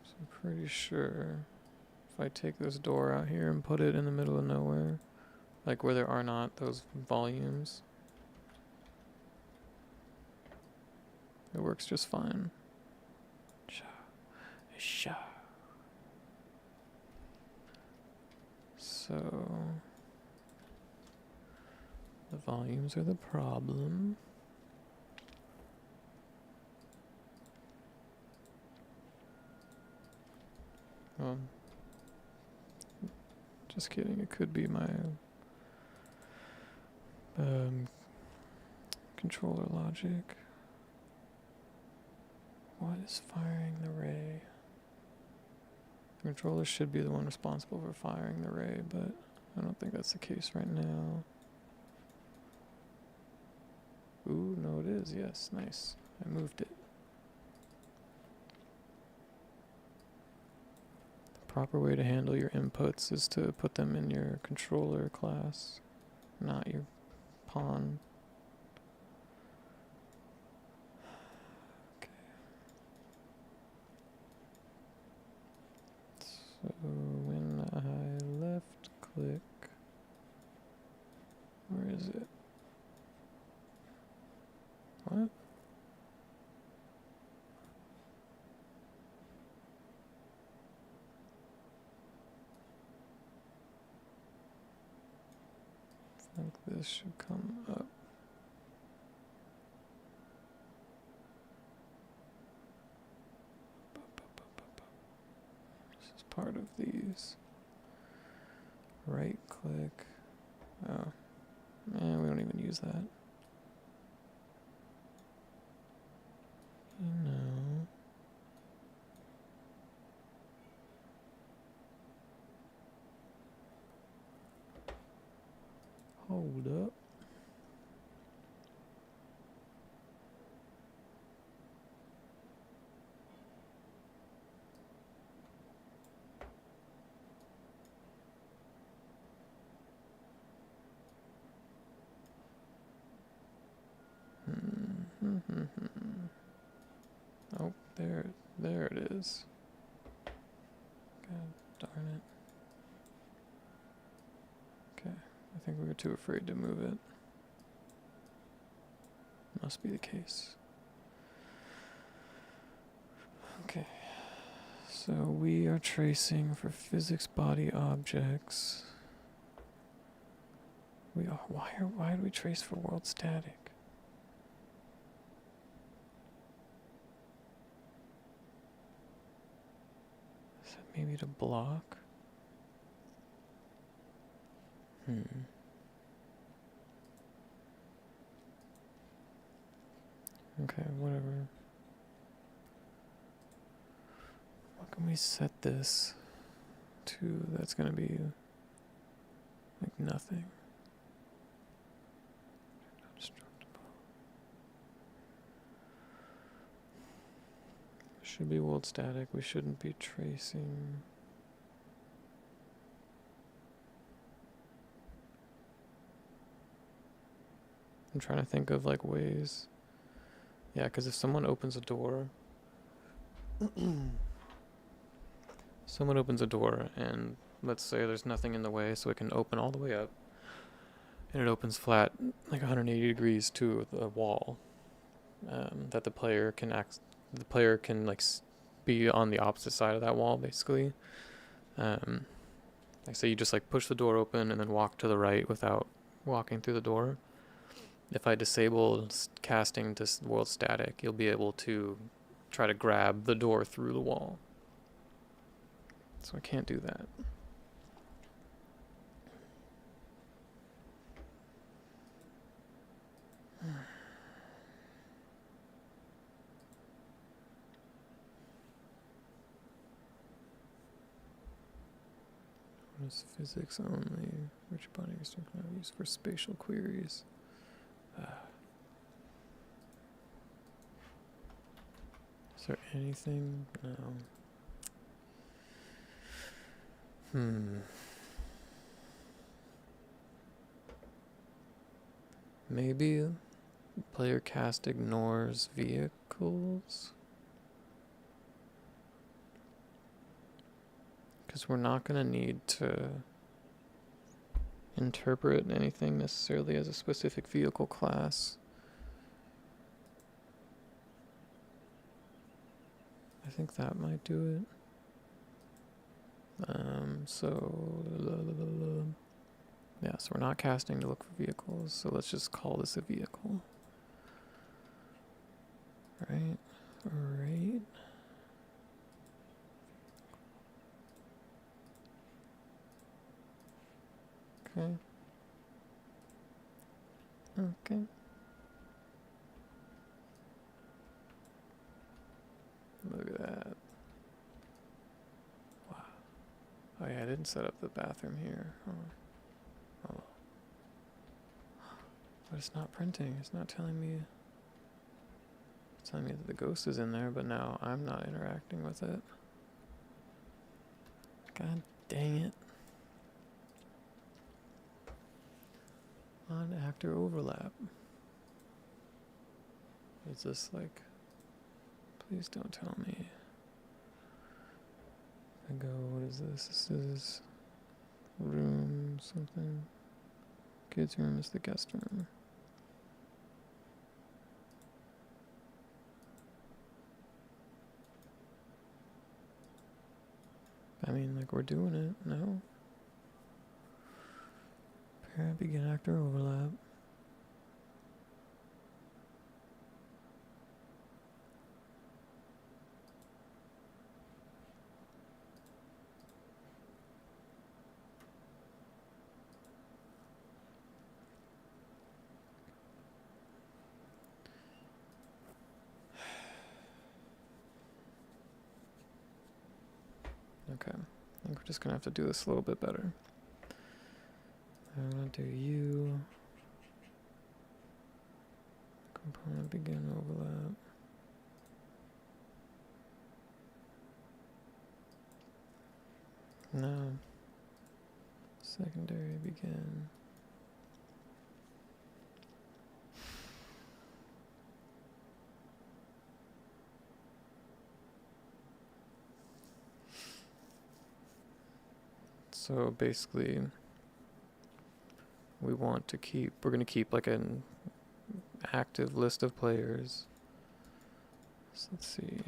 So I'm pretty sure if I take this door out here and put it in the middle of nowhere, like where there are not those volumes, it works just fine. So the volumes are the problem. Just kidding, it could be my controller logic. What is firing the ray? The controller should be the one responsible for firing the ray, but I don't think that's the case right now. Ooh, no it is, yes, nice. I moved it. The proper way to handle your inputs is to put them in your controller class, not your pawn. Okay. So when I left click, where is it? What? I think this should come up. This is part of these. Right click. Oh. Man, we don't even use that. You know. Hold up. Oh, there it is. God darn it. Okay, I think we were too afraid to move it. Must be the case. Okay, so we are tracing for physics body objects. We are, why do we trace for world static? Is that maybe to block? Okay, whatever. What can we set this to that's gonna be like nothing? Should be world static. We shouldn't be tracing. I'm trying to think of like ways. Yeah, because if someone opens a door, and let's say there's nothing in the way, so it can open all the way up, and it opens flat like 180 degrees to the wall, that the player can like be on the opposite side of that wall basically. Like say you just like push the door open and then walk to the right without walking through the door. If I disable casting to world static, you'll be able to try to grab the door through the wall. So I can't do that. What is physics only? Which body restriction can I use for spatial queries? Is there anything? No. Maybe player cast ignores vehicles? Because we're not going to need to interpret anything necessarily as a specific vehicle class. I think that might do it. Yeah, so we're not casting to look for vehicles, so let's just call this a vehicle. Right? Okay. that. Wow. Oh yeah, I didn't set up the bathroom here. Oh. But it's not printing. It's not telling me. It's telling me that the ghost is in there, but now I'm not interacting with it. God dang it. On actor overlap. Is this like... Please don't tell me. I go, what is this? This is room something. Kids' room is the guest room. I mean, like, we're doing it, no? Parent begin actor overlap. Okay, I think we're just gonna have to do this a little bit better. I'm gonna do you. Component begin overlap. No. Secondary begin. So basically, we're going to keep like an active list of players. So let's see.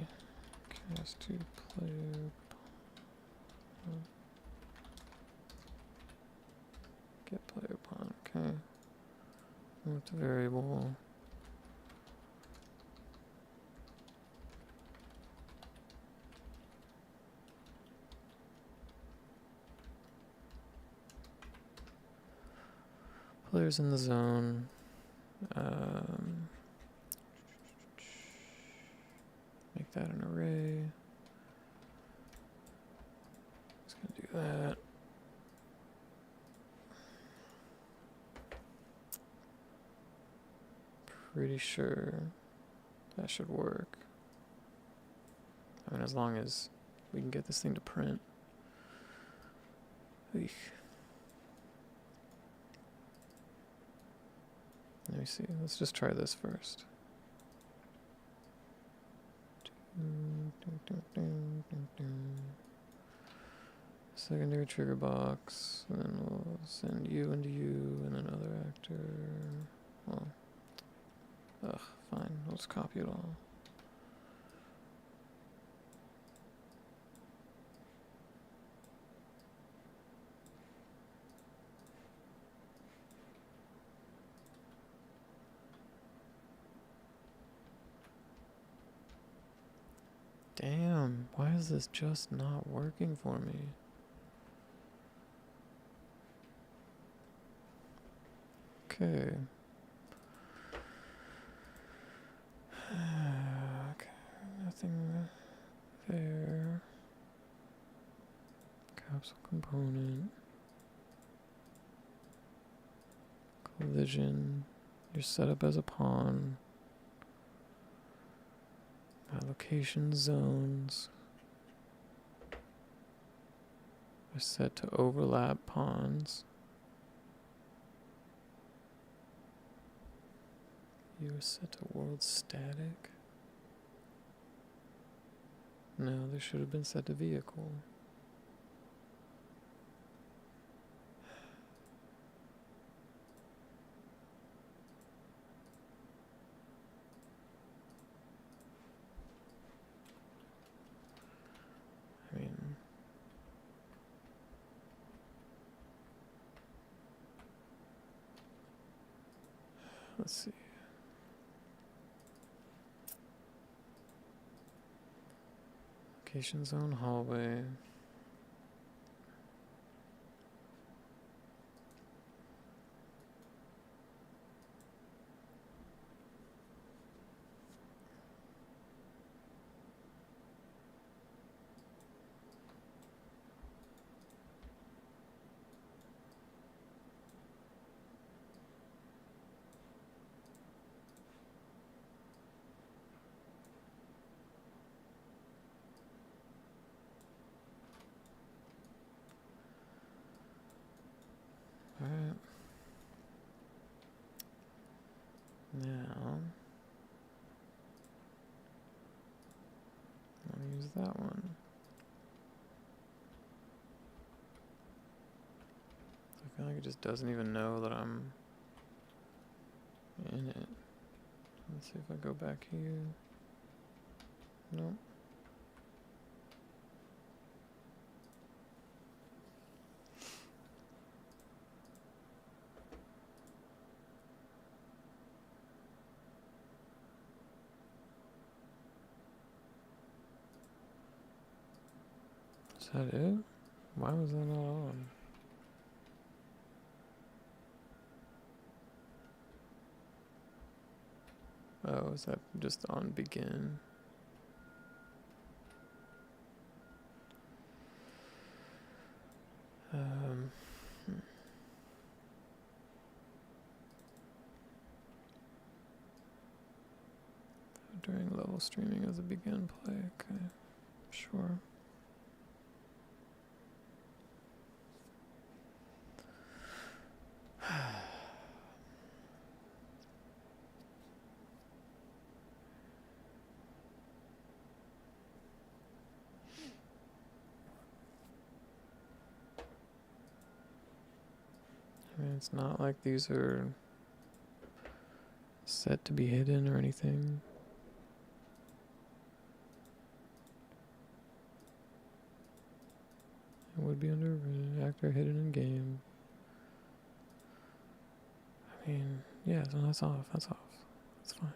Cast to player. Get player pawn. Okay. Move to variable. Players in the zone. Make that an array. Just gonna do that. Pretty sure that should work. I mean, as long as we can get this thing to print. Eek. Let me see. Let's just try this first. Secondary trigger box, and then we'll send you into you, and then other actor. Well, fine. I'll just copy it all. Damn, why is this just not working for me? Okay. Okay, nothing there. Capsule component. Collision. You're set up as a pawn. Allocation zones are set to overlap pawns. You are set to world static. No, they should have been set to vehicle. I mean, let's see. Location zone hallway. that one? I feel like it just doesn't even know that I'm in it. Let's see if I go back here. Nope. Is that it? Why was that not on? Oh, is that just on begin? Um, During level streaming of the begin play. Okay, sure. I mean, it's not like these are set to be hidden or anything. It would be under an actor hidden in game. I mean, yeah, so that's off. That's off. That's fine.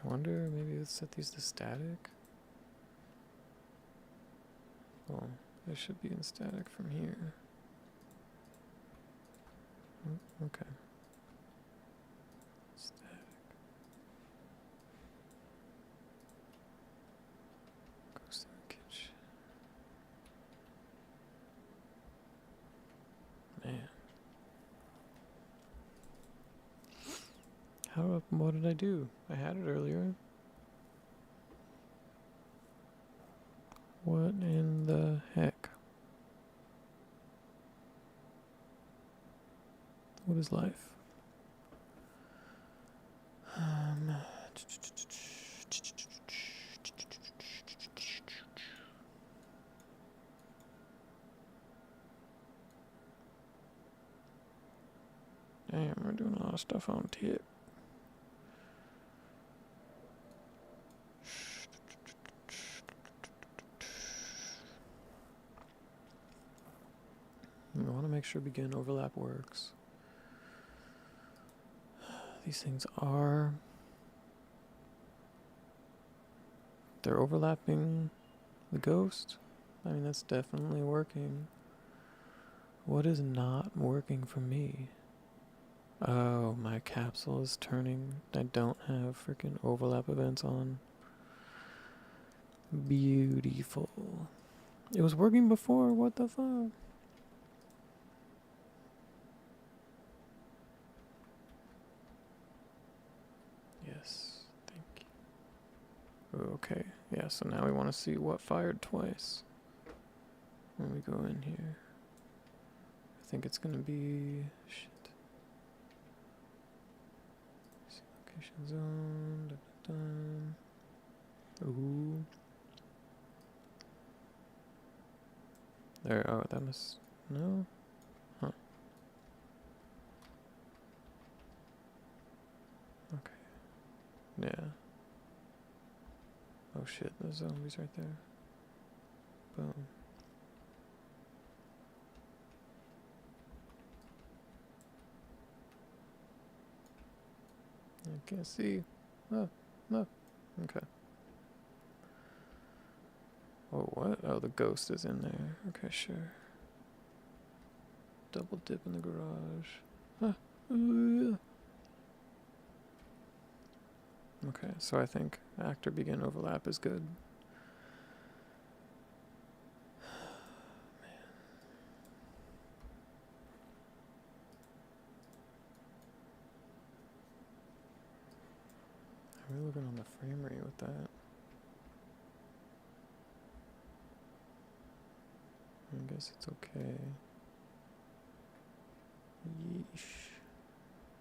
I wonder, maybe let's set these to static. Well, they should be in static from here. Okay. Static. Ghost in the kitchen. Man. What did I do? I had it earlier. What in the heck? What is life? Damn, we're doing a lot of stuff on tip. We want to make sure begin overlap works. These things are... They're overlapping the ghost. I mean, that's definitely working. What is not working for me? Oh, my capsule is turning. I don't have freaking overlap events on. Beautiful. It was working before. What the fuck? Yes, thank you. Okay, yeah, so now we want to see what fired twice when we go in here. I think it's gonna be... Shit. Location zone. Da, da, da. Ooh. There, oh, that must... No? Huh. Okay. Yeah. Oh shit, there's zombies right there. Boom. I can't see. Oh, no. Okay. Oh, what? Oh, the ghost is in there. Okay, sure. Double dip in the garage. Ah. Okay, so I think actor begin overlap is good. I'm really looking on the frame rate with that. I guess it's okay. Yeesh.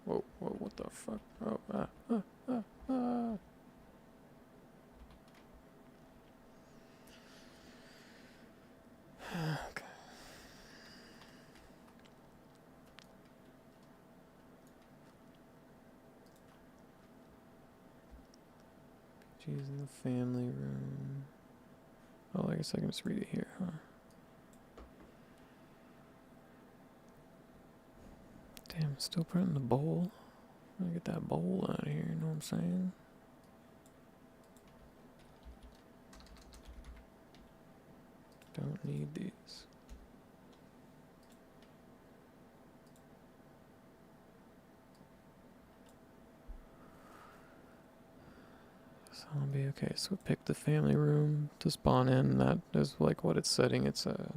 Whoa, whoa, what the fuck? Oh, ah. She's in the family room. Oh, I guess I can just read it here, huh? Damn, still printing the bowl. I'm gonna get that bowl out of here, you know what I'm saying? Don't need these. Zombie, okay, so pick the family room to spawn in. That is like what it's setting. It's a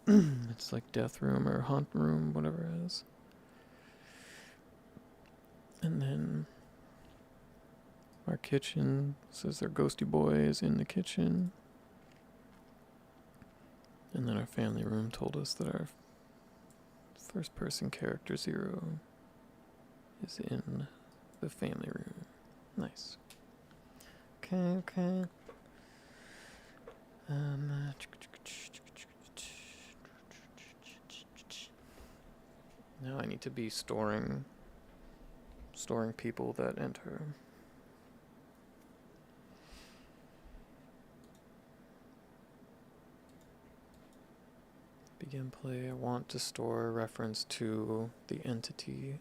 it's like death room or hunt room, whatever it is. And then our kitchen says their ghosty boy is in the kitchen. And then our family room told us that our first person character 0 is in the family room. Nice. Okay. Now I need to be storing people that enter. Begin play. I want to store a reference to the entity.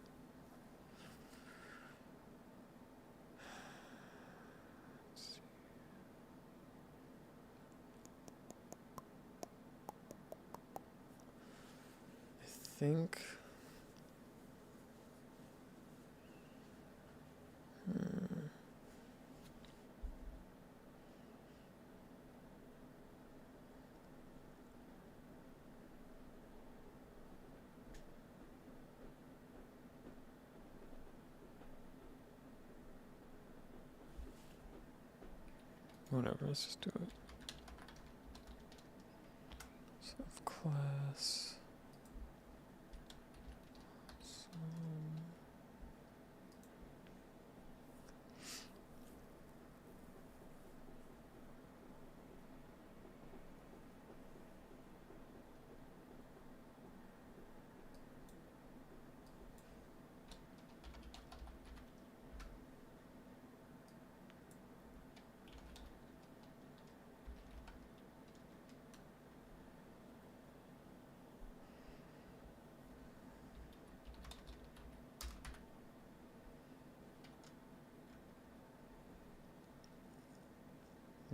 I think. Whatever, let's just do it. Self-class.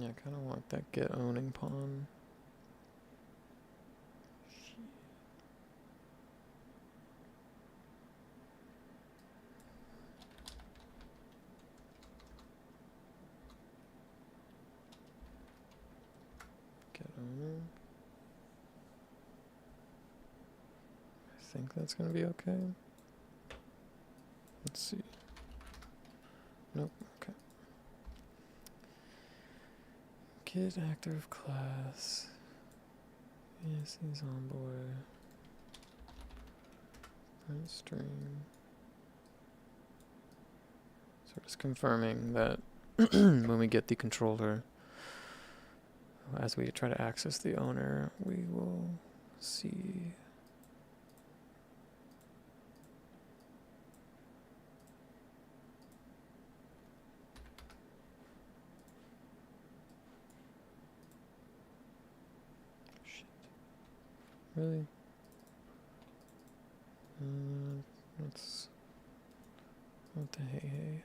Yeah, I kind of want that get owning pawn. Get owner. I think that's gonna be okay. Let's see. Nope, okay. Kid actor of class. Yes, he's on board. Print stream. So we're just confirming that when we get the controller, as we try to access the owner, we will see. Shit. Really? Let's. What the hey.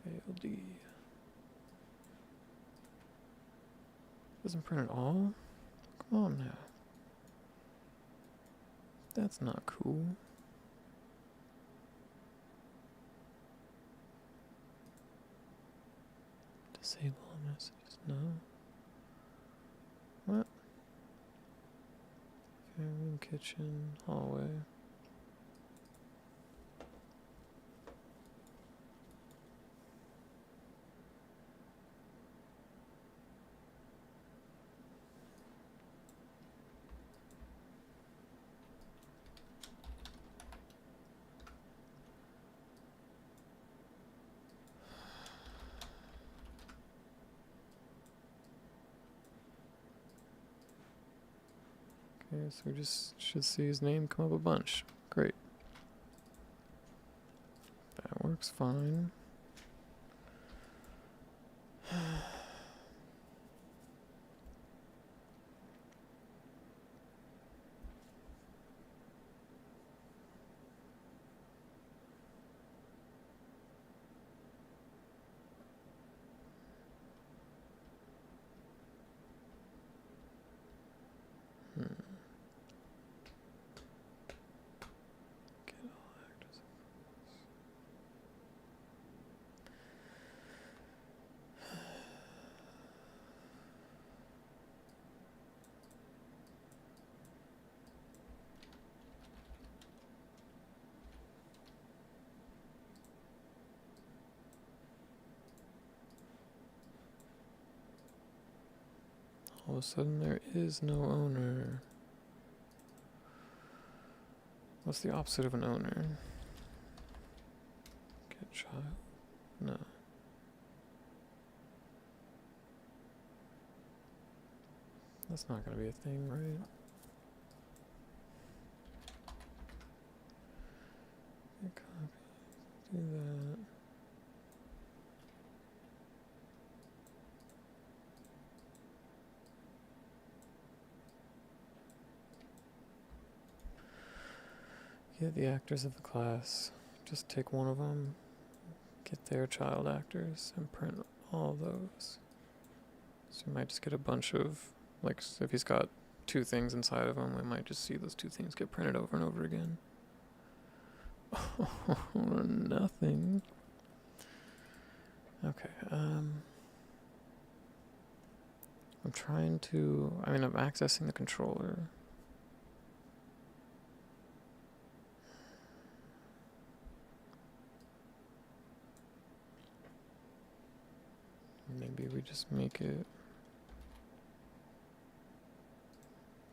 Failed. Doesn't print at all? Come on now. That's not cool. Disable all messages. No. What? Room, kitchen, hallway. Okay, so we just should see his name come up a bunch. Great. That works fine. Get all actors. All of a sudden, there is no owner. What's the opposite of an owner? Get child? No. That's not gonna be a thing, right? Get copy. Do that. Get the actors of the class. Just take one of them, get their child actors, and print all those. So you might just get a bunch of, like, if he's got 2 things inside of him, we might just see those 2 things get printed over and over again. Nothing. Okay, I'm trying to, I'm accessing the controller. Maybe we just make it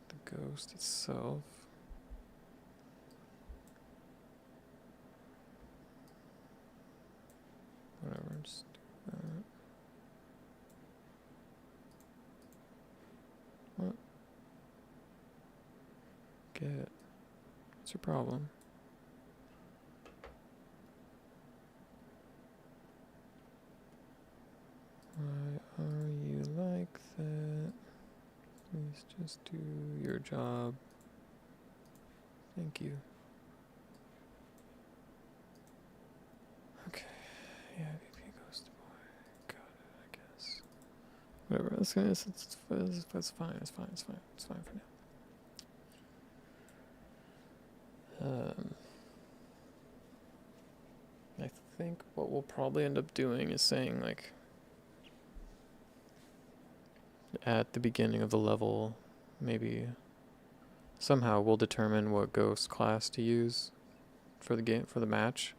the ghost itself. Whatever, just do that. What? Get. What's your problem? Why are you like that? Please just do your job. Thank you. Okay. Yeah, VP Ghost Boy. Got it, I guess. Whatever. That's fine. It's fine. It's fine for now. I think what we'll probably end up doing is saying, like, at the beginning of the level, maybe somehow we'll determine what ghost class to use for the game, for the match,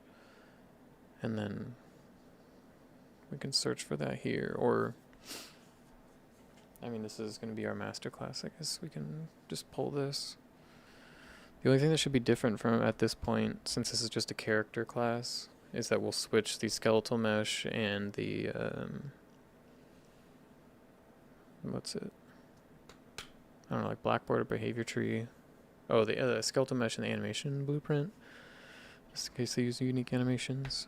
and then we can search for that here. Or this is going to be our master class. I guess we can just pull this. The only thing that should be different from at this point, since this is just a character class, is that we'll switch the skeletal mesh and the what's it? I don't know, like Blackboard or behavior tree. Oh, the skeletal mesh and the animation blueprint, just in case they use unique animations.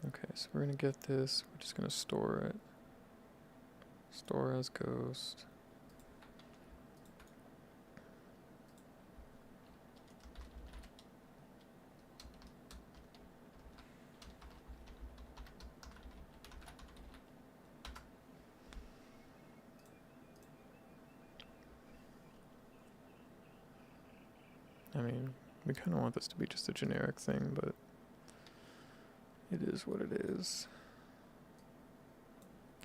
Okay, so we're gonna get this. We're just gonna store it. Store as ghost. I mean, we kind of want this to be just a generic thing, but it is what it is.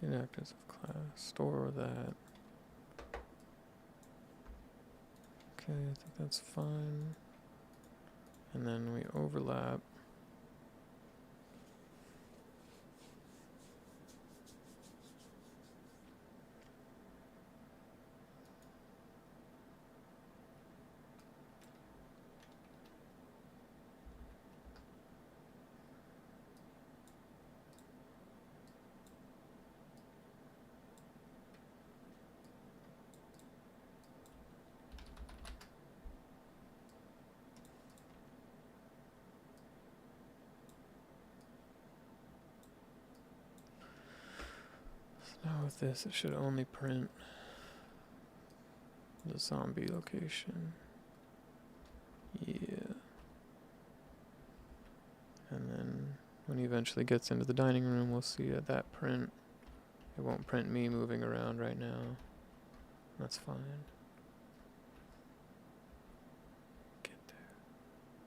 Get actors of class, store that. Okay, I think that's fine. And then we overlap. Now with this, it should only print the zombie location. Yeah. And then when he eventually gets into the dining room, we'll see that print. It won't print me moving around right now. That's fine. Get there.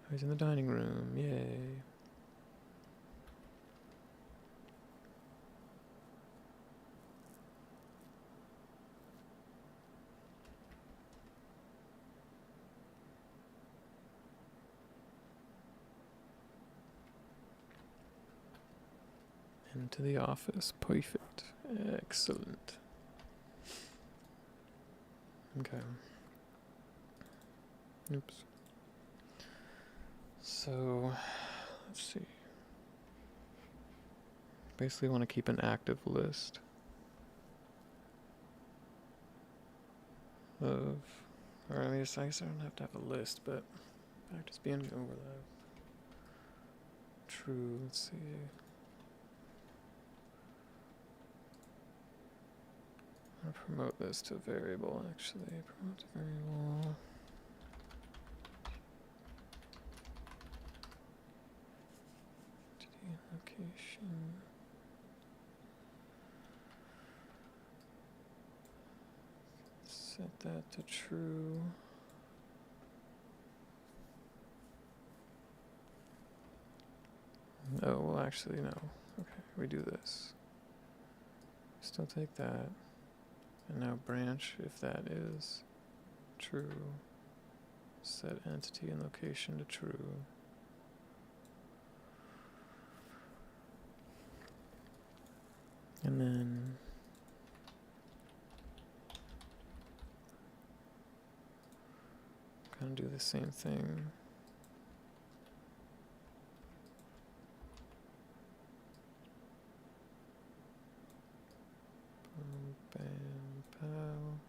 Oh, he's in the dining room. Yay. Into the office. Perfect. Excellent. Okay. Oops. So, let's see. Basically want to keep an active list of, or I guess I don't have to have a list, but practice being overlap. True, let's see. I'll promote this to variable actually. Promote to variable. Location. Set that to true. Oh, well actually no. Okay, we do this. Still take that. And now branch if that is true. Set entity and location to true. And then kind of do the same thing. Boom, bam, pow.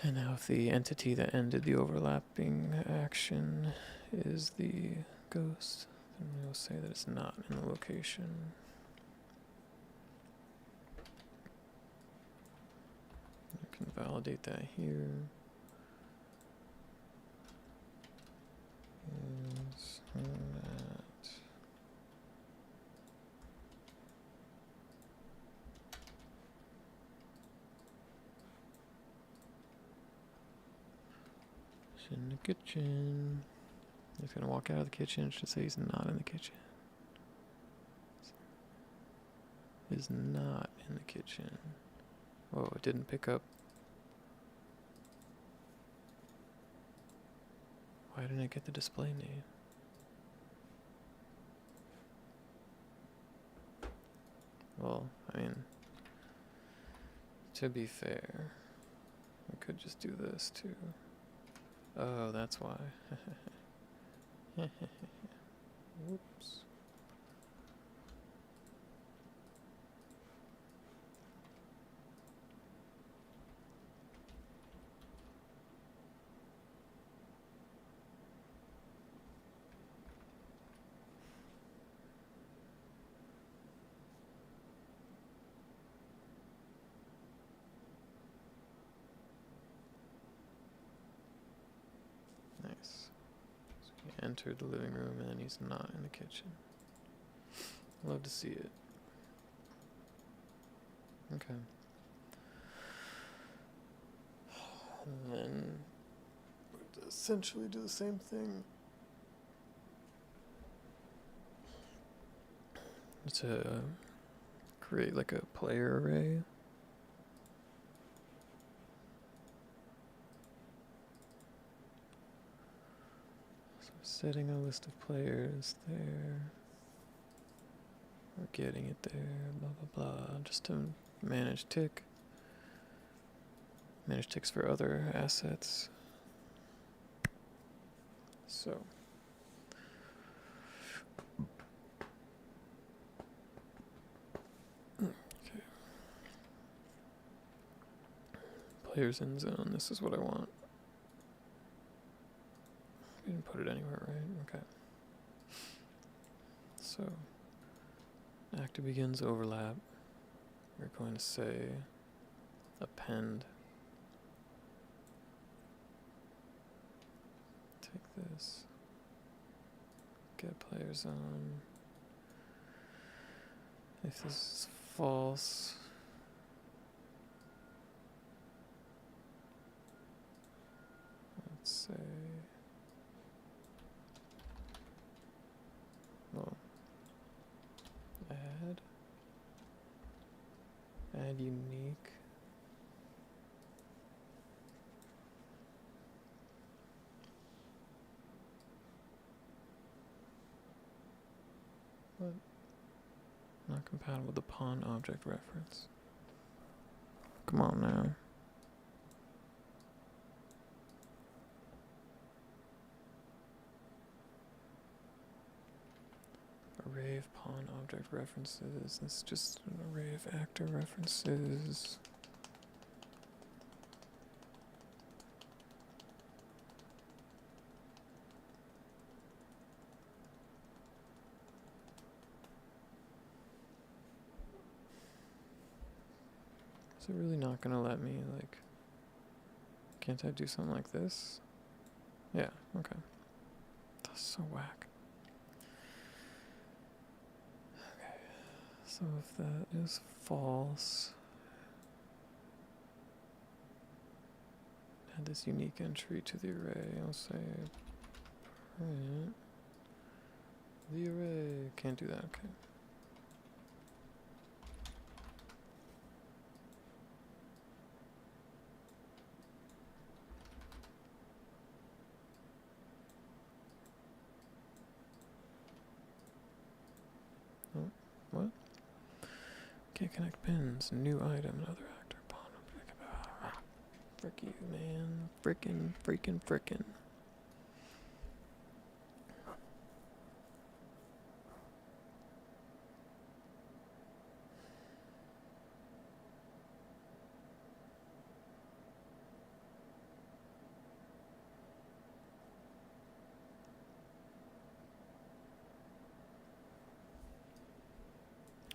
And now if the entity that ended the overlapping action is the ghost, then we'll say that it's not in the location. You can validate that here. Is that it's in the kitchen. He's gonna walk out of the kitchen. It should say he's not in the kitchen. Is not in the kitchen. Oh, it didn't pick up. Why didn't I get the display name? Well, I mean, to be fair, I could just do this too. Oh, that's why. Whoops. Nice. So he entered the living room and then he's not in the kitchen. Love to see it. Okay. And then essentially do the same thing. To create like a player array. So setting a list of players there. We're getting it there, blah blah blah, just to manage tick. Manage ticks for other assets. So okay. Players in zone, this is what I want. We didn't put it anywhere, right? Okay. So active begins overlap. We're going to say append. Take this. Get players on. If this is false, let's say, well, add unique. What? Not compatible with the pawn object reference. Come on now. Array of pawn object references. This is just an array of actor references. Is it really not gonna let me, like, can't I do something like this? Yeah, okay. That's so whack. Okay, so if that is false, add this unique entry to the array. I'll say print the array. Can't do that, okay. What? Can't connect pins. New item. Another actor. Pawn. Frick you, man. Frickin'.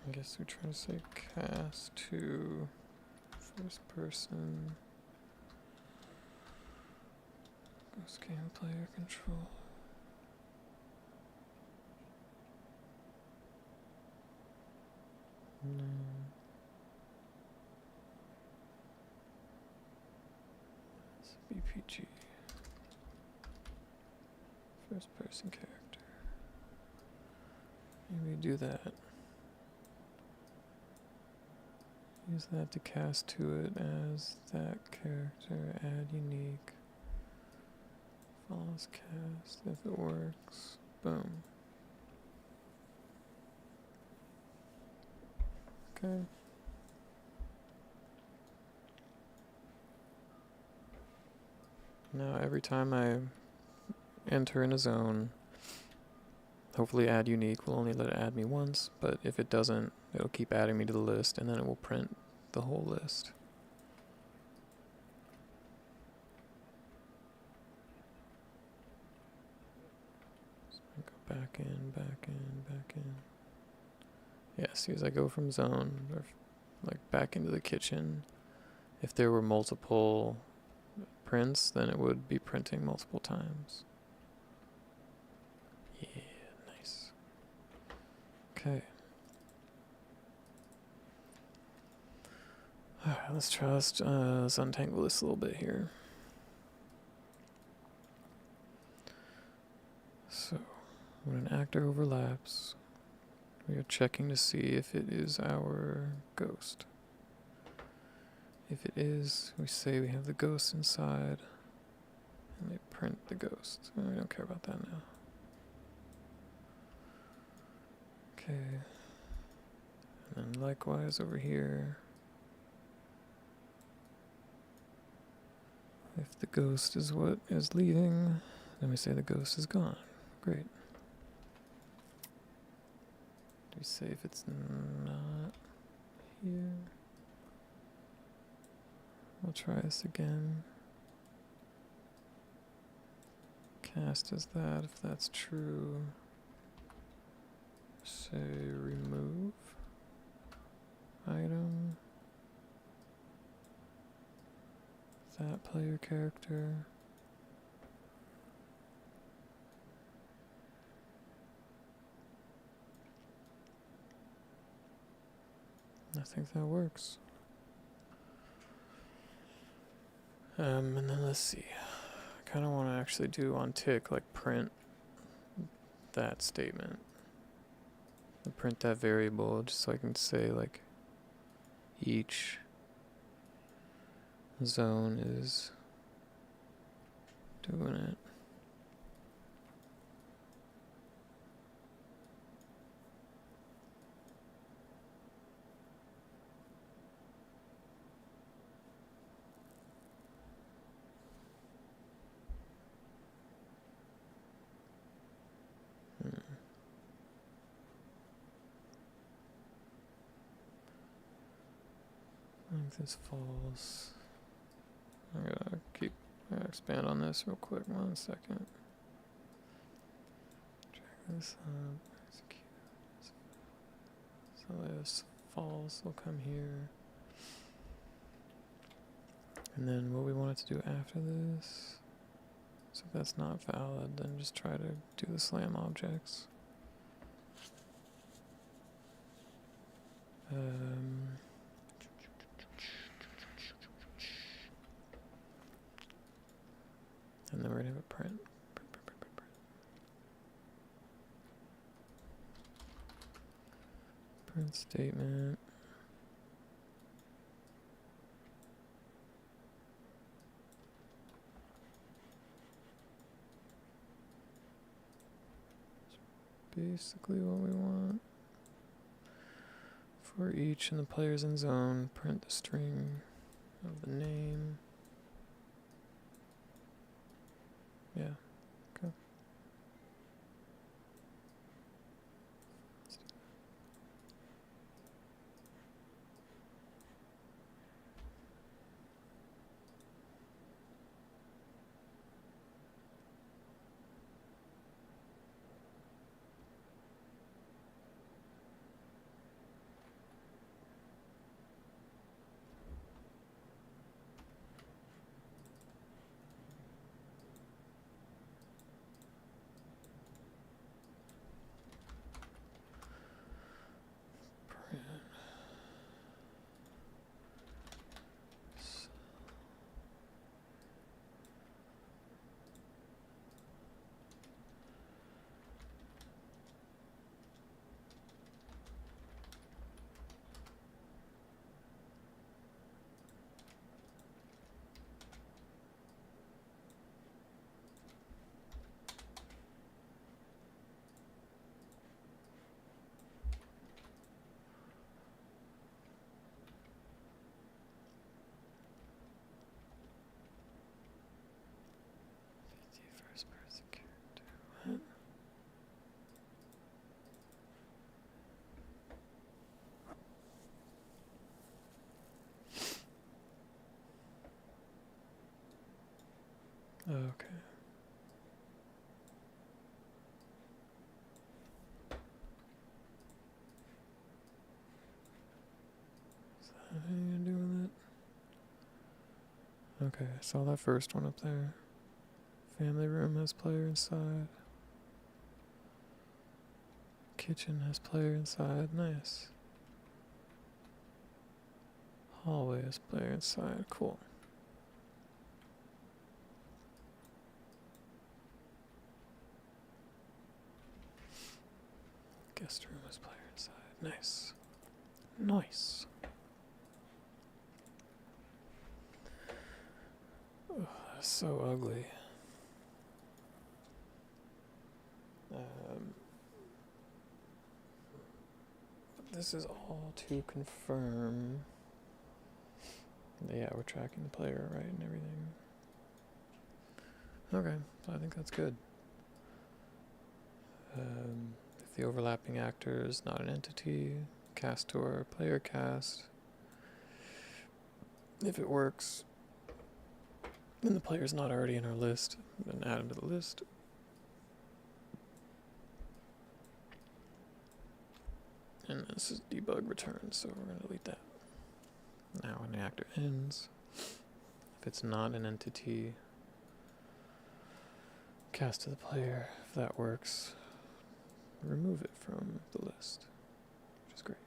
I guess we're trying to say cast to first person. Ghost game player control. No. It's BPG. First person character. Maybe do that. Use that to cast to it as that character. Add unique. Follows cast if it works. Boom. Okay. Now every time I enter in a zone, hopefully add unique will only let it add me once, but if it doesn't, it'll keep adding me to the list and then it will print the whole list. So I go back in. Yeah, see, as I go from zone, or like back into the kitchen, if there were multiple prints, then it would be printing multiple times. Yeah, nice. Okay. Alright, let's untangle this a little bit here. When an actor overlaps, we are checking to see if it is our ghost. If it is, we say we have the ghost inside, and they print the ghost. Oh, we don't care about that now. Okay. And then likewise over here, if the ghost is what is leaving, then we say the ghost is gone. Great. Do we say if it's not here? We'll try this again. Cast as that, if that's true. Say remove item. That player character. I think that works. And then let's see. I kind of want to actually do on tick, like print that statement. Print that variable just so I can say like each zone is doing it. I think this falls. I gotta expand on this real quick. 1 second. Drag this up. Execute. So this false will come here. And then what we want it to do after this. So if that's not valid, then just try to do the slam objects. And then we're gonna have a print. Print statement. Basically what we want. For each in the players in zone, print the string of the name. Yeah, okay. First person character. Okay. Is that how you do with it? Okay, I saw that first one up there. Family room has player inside. Kitchen has player inside. Nice. Hallway has player inside. Cool. Guest room is player inside. Nice. Nice. Oh, that's so ugly. This is all to confirm. Yeah, we're tracking the player right and everything. Okay, so I think that's good. If the overlapping actor is not an entity, cast to our player cast. If it works, then the player's not already in our list, then add him to the list. And this is debug return, so we're going to delete that. Now when the actor ends, if it's not an entity, cast to the player. If that works, remove it from the list, which is great.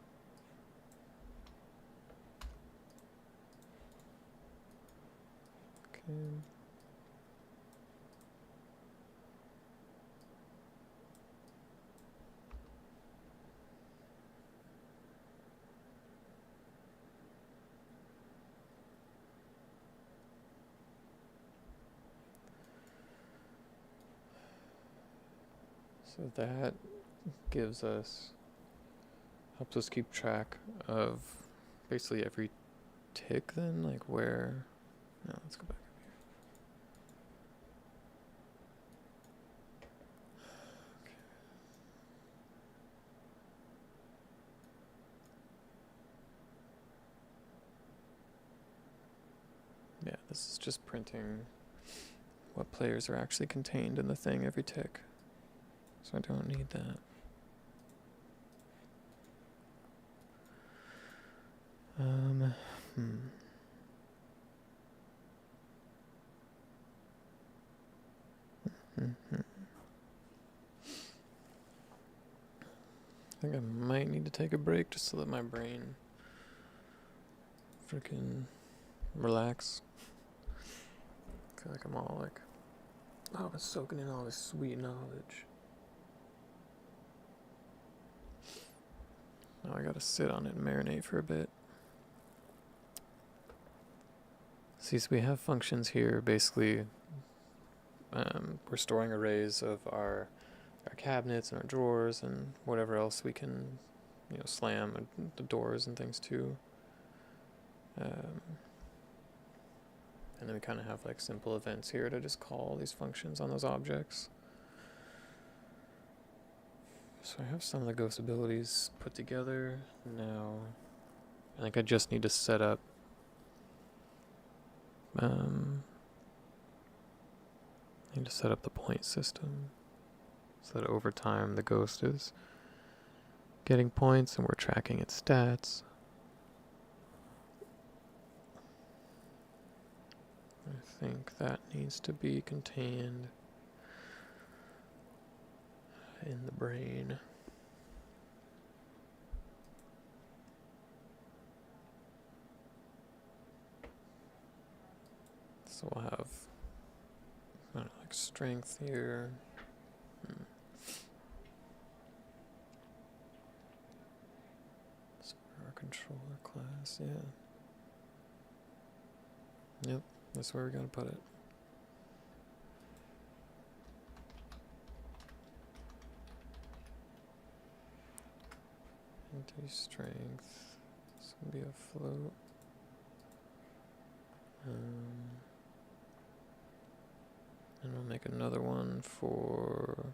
Okay. So that helps us keep track of basically every tick then, like where, no, let's go back up here. Yeah, this is just printing what players are actually contained in the thing every tick. So I don't need that. I think I might need to take a break just to let my brain freaking relax. I feel like I'm all like, oh, I've been soaking in all this sweet knowledge. Now I gotta sit on it and marinate for a bit. See, so we have functions here. Basically, we're storing arrays of our cabinets and our drawers and whatever else we can, slam the doors and things to. And then we kind of have like simple events here to just call these functions on those objects. So I have some of the ghost abilities put together now. I think I just need to set up the point system so that over time the ghost is getting points and we're tracking its stats. I think that needs to be contained in the brain. So we'll have like strength here. So our controller class, yeah. Yep, that's where we gotta put it. Anti-strength. This will be a float. And we'll make another one for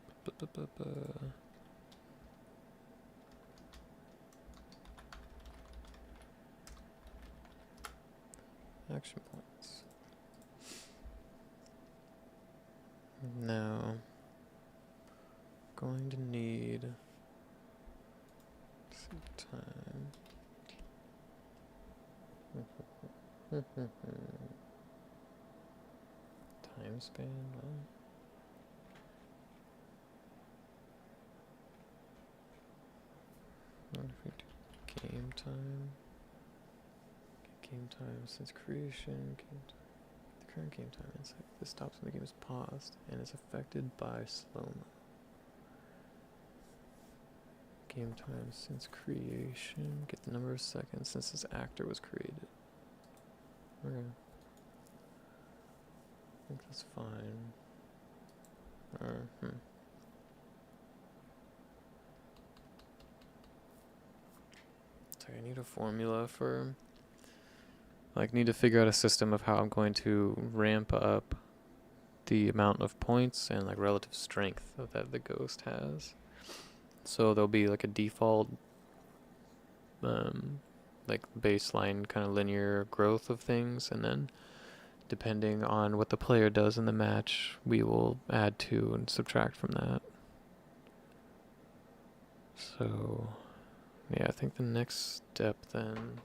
action points. Now, going to need some time. Time span, right? What if we do game time? Game time since creation. The current game time is like this stops when the game is paused and is affected by slow-mo. game time since creation. Get the number of seconds since this actor was created. Okay. I think that's fine. So I need a formula for, like, need to figure out a system of how I'm going to ramp up the amount of points and like relative strength that the ghost has. So there'll be like a default like baseline kind of linear growth of things, and then depending on what the player does in the match, we will add to and subtract from that. So yeah, I think the next step then, I'm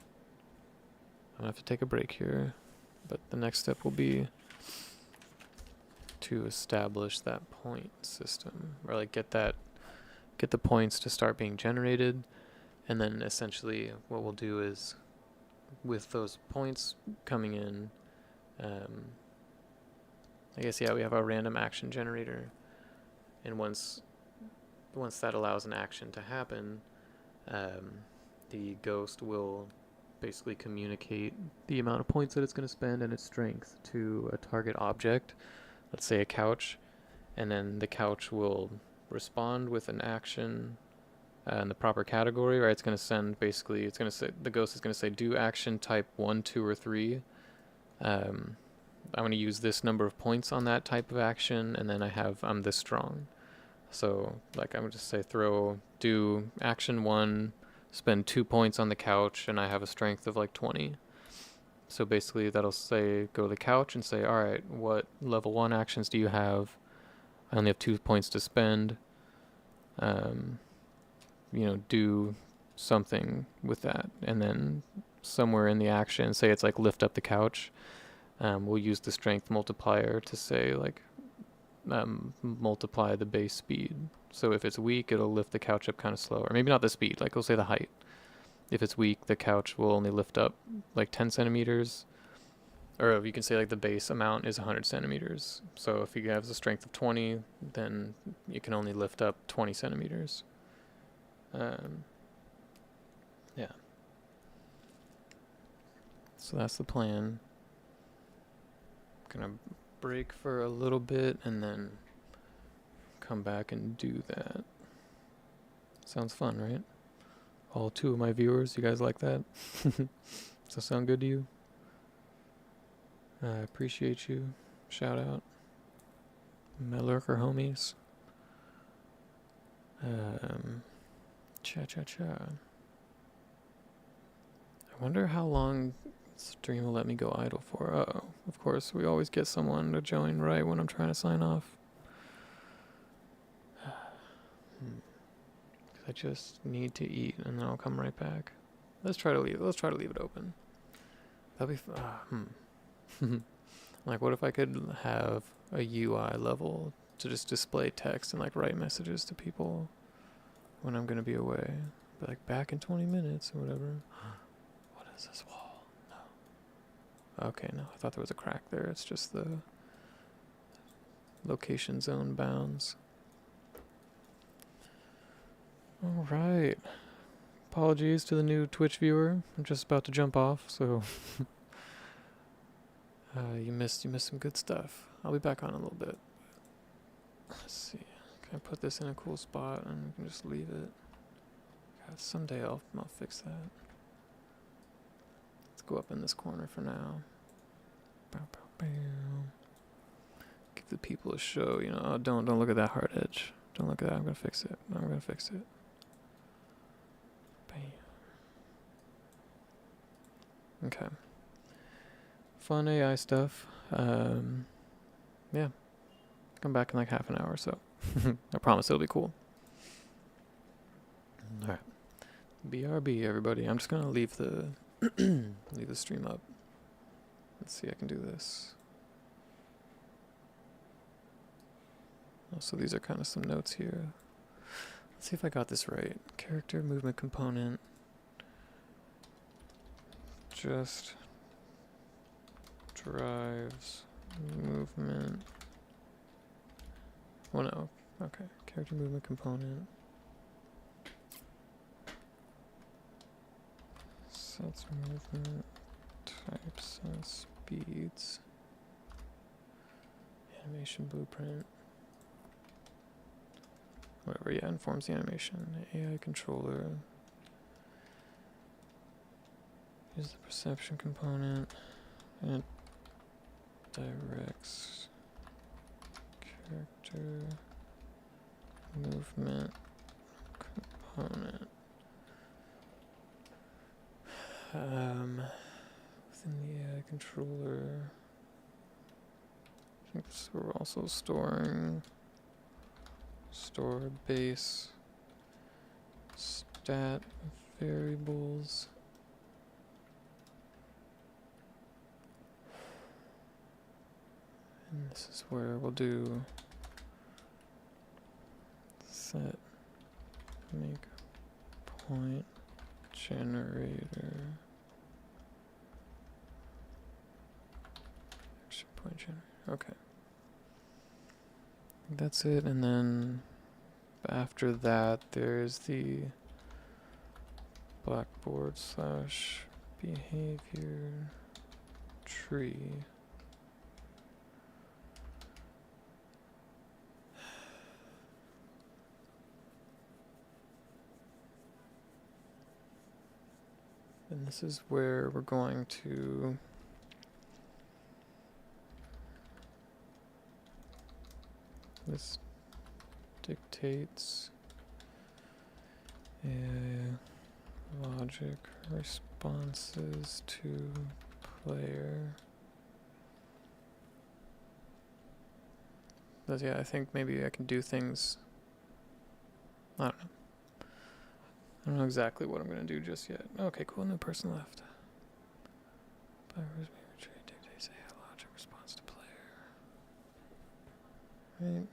gonna have to take a break here, but the next step will be to establish that point system, or like get the points to start being generated, and then essentially what we'll do is, with those points coming in, I guess, yeah, we have our random action generator, and once that allows an action to happen, the ghost will basically communicate the amount of points that it's going to spend and its strength to a target object, let's say a couch, and then the couch will respond with an action in the proper category, right? It's going to send, basically, it's going to say, the ghost is going to say, do action type 1, 2, or 3. I'm going to use this number of points on that type of action, and then I'm this strong. So, like, I'm going to just say do action 1, spend 2 points on the couch, and I have a strength of like 20. So basically that'll say, go to the couch and say, alright, what level 1 actions do you have? I only have 2 points to spend. Do something with that. And then somewhere in the action, say it's like lift up the couch, we'll use the strength multiplier to say, like, multiply the base speed. So if it's weak, it'll lift the couch up kind of slow. Or maybe not the speed, like we'll say the height. If it's weak, the couch will only lift up like 10 centimeters. Or you can say like the base amount is 100 centimeters. So if you have a strength of 20, then you can only lift up 20 centimeters. Yeah. So that's the plan. Gonna break for a little bit and then come back and do that. Sounds fun, right? All 2 of my viewers, you guys like that? Does that sound good to you? I appreciate you. Shout out. My lurker homies. Cha. I wonder how long stream will let me go idle for. Uh-oh. Of course, we always get someone to join right when I'm trying to sign off. I just need to eat and then I'll come right back. Let's try to leave it open. That'd be like, what if I could have a UI level to just display text and like write messages to people when I'm gonna be away? But like back in 20 minutes or whatever. What is this wall? No. Okay, no, I thought there was a crack there. It's just the location zone bounds. Alright. Apologies to the new Twitch viewer. I'm just about to jump off, so you missed some good stuff. I'll be back on in a little bit. Let's see. Can I put this in a cool spot and we can just leave it? God, someday I'll fix that. Let's go up in this corner for now. Bow, bow, bow. Give the people a show, Oh, don't look at that hard edge. Don't look at that. I'm gonna fix it. Bam. Okay. Fun AI stuff. Yeah. Come back in like half an hour or so. I promise it'll be cool. Alright. BRB, everybody. I'm just gonna leave the leave the stream up. Let's see, I can do this. So these are kind of some notes here. Let's see if I got this right. Character movement component. Just drives movement. Oh no. Okay. Character movement component. Sets movement, types, and speeds. Animation blueprint. Whatever, yeah, informs the animation. AI controller. Use the perception component. And it directs character movement component. Within the AI controller. I think this, we're also storing store base stat variables. And this is where we'll do set make point generator action point generator. Okay, that's it. And then after that there's the Blackboard slash behavior tree. And this is where we're going to this dictates logic responses to player. But yeah, I think maybe I can do things. I don't know. I don't know exactly what I'm gonna do just yet. Okay, cool. New person left. Dictates a logic response to player. Right.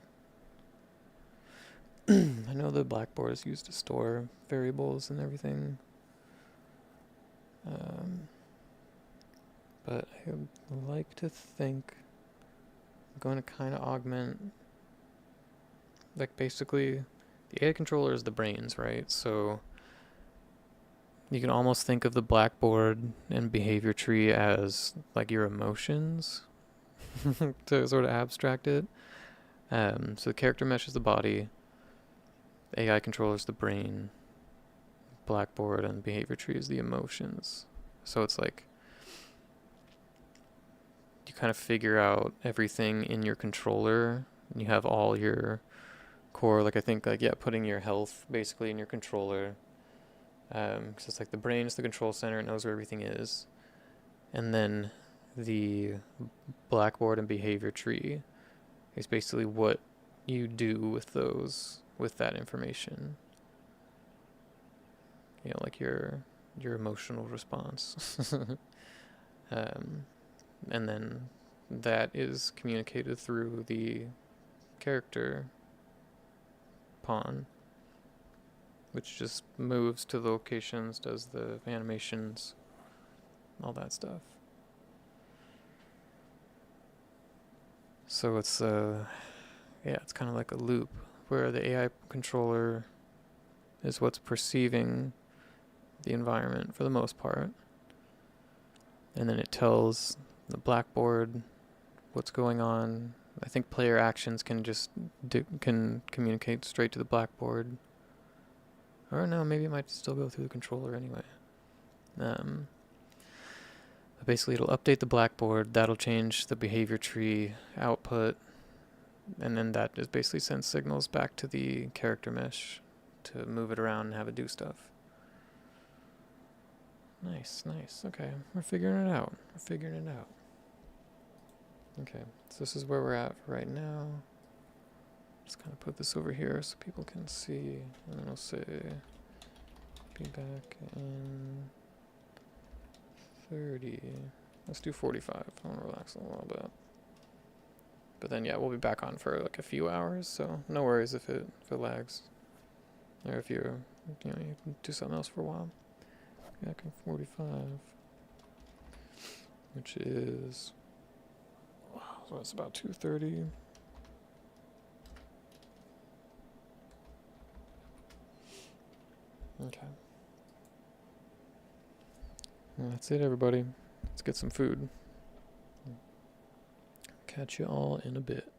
I know the Blackboard is used to store variables and everything. But I would like to think I'm going to kind of augment, like basically the AI controller is the brains, right? So you can almost think of the Blackboard and behavior tree as like your emotions to sort of abstract it. So the character mesh is the body, AI controller is the brain, Blackboard and behavior tree is the emotions. So it's like you kind of figure out everything in your controller. And you have all your core, like I think like, yeah, putting your health basically in your controller. Because it's like the brain is the control center, it knows where everything is. And then the Blackboard and behavior tree is basically what you do with those, with that information. You know, like your emotional response. And then that is communicated through the character pawn, which just moves to the locations, does the animations, all that stuff. So it's it's kind of like a loop where the AI controller is what's perceiving the environment for the most part, and then it tells the Blackboard what's going on. I think player actions can just can communicate straight to the Blackboard. Or no, maybe it might still go through the controller anyway. Basically, it'll update the Blackboard. That'll change the behavior tree output. And then that just basically sends signals back to the character mesh to move it around and have it do stuff. Nice, nice. Okay, we're figuring it out. Okay, so this is where we're at right now. Just kind of put this over here so people can see. And then I'll say, be back in 30. Let's do 45. I want to relax a little bit. But then, yeah, we'll be back on for like a few hours, so no worries if it lags. Or if you can do something else for a while. Back in 45. Which is, wow, so it's about 2:30. Okay. Well, that's it, everybody. Let's get some food. Catch you all in a bit.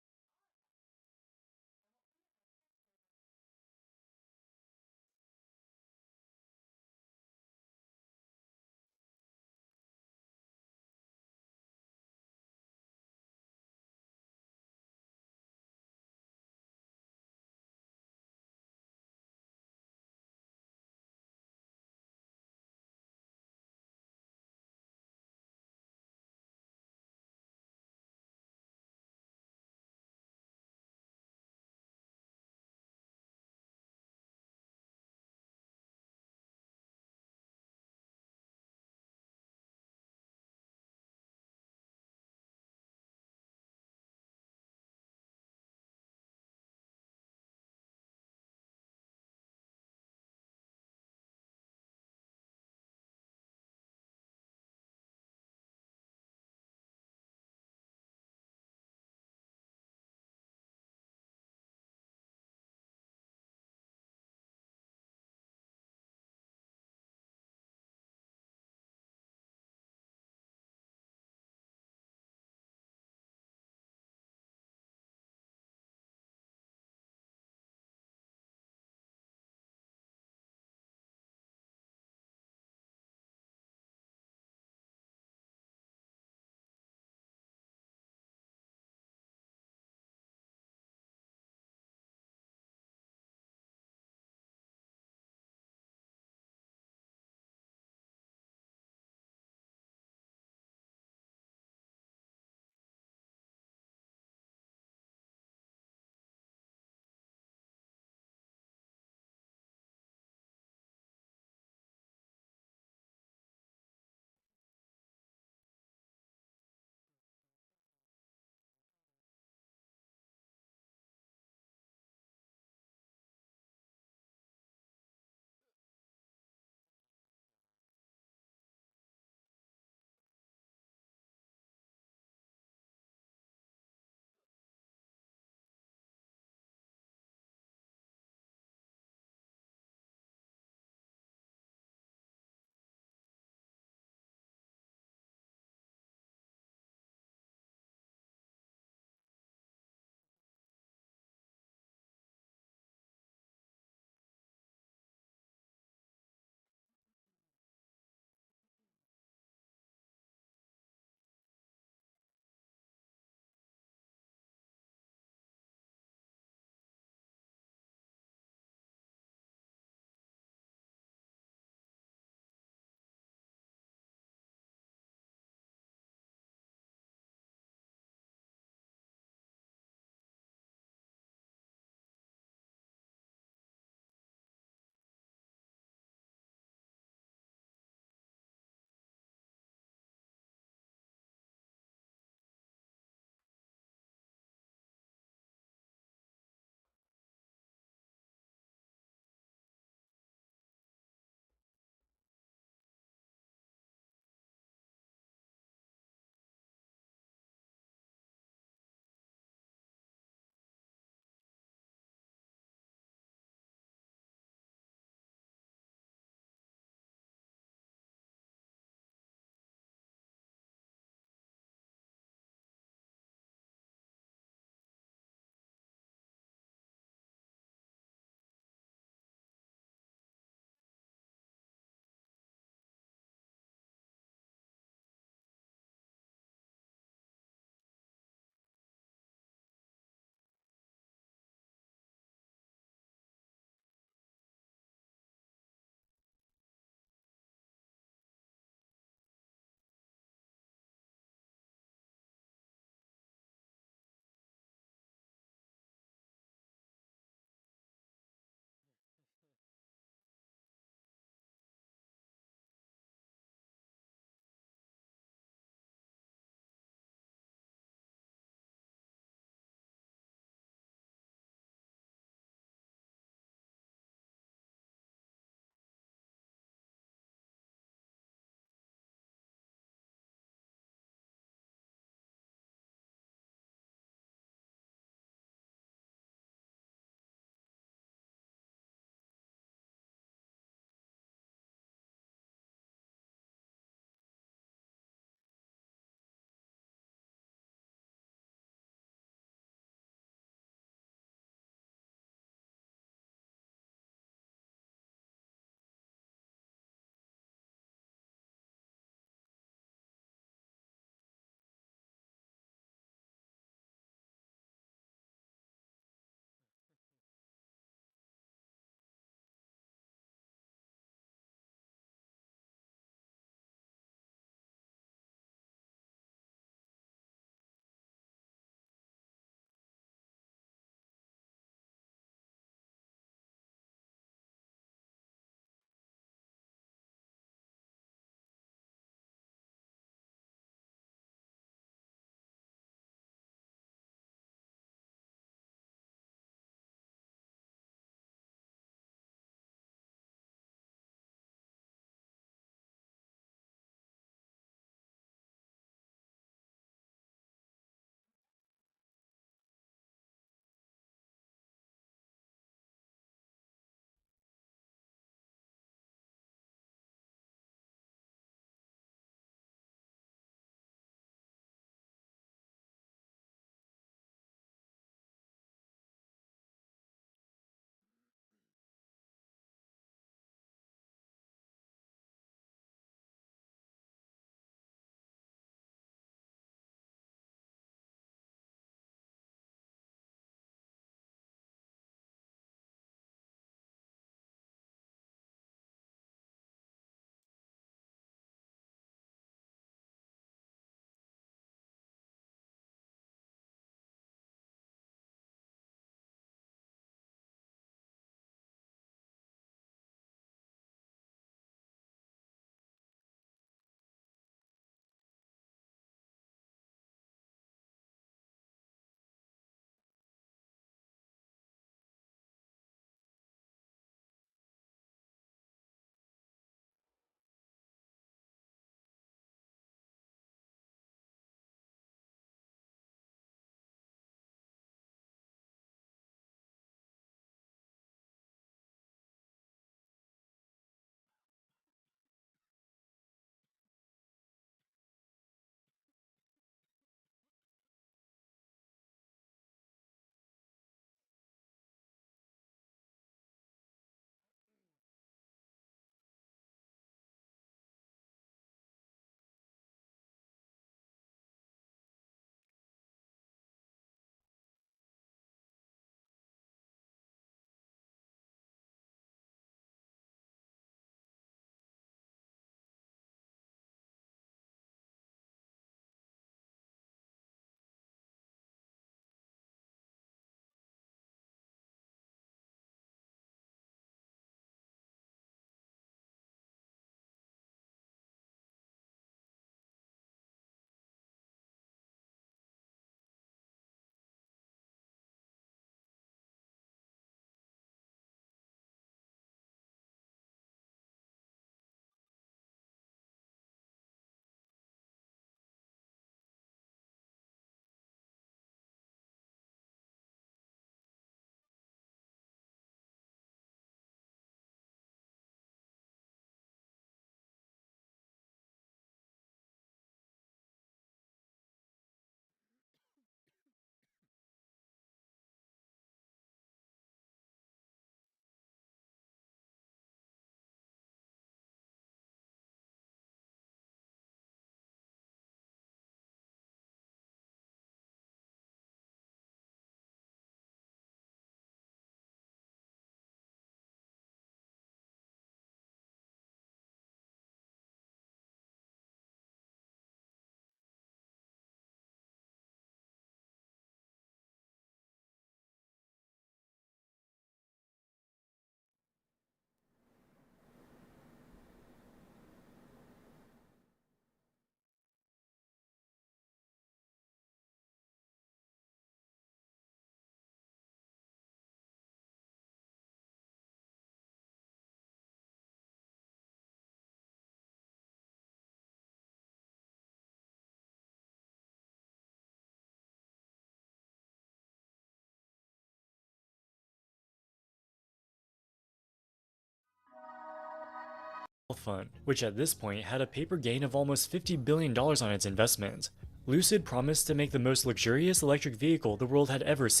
Wealth Fund, which at this point had a paper gain of almost $50 billion on its investment. Lucid promised to make the most luxurious electric vehicle the world had ever seen.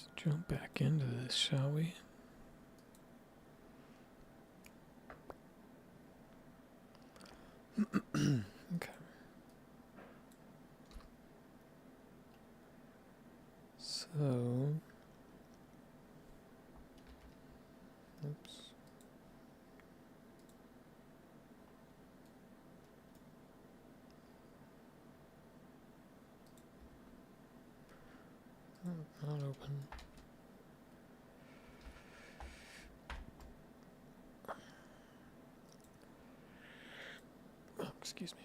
Let's jump back into this, shall we? Okay. So, oops. Oh, not open. Oh, excuse me.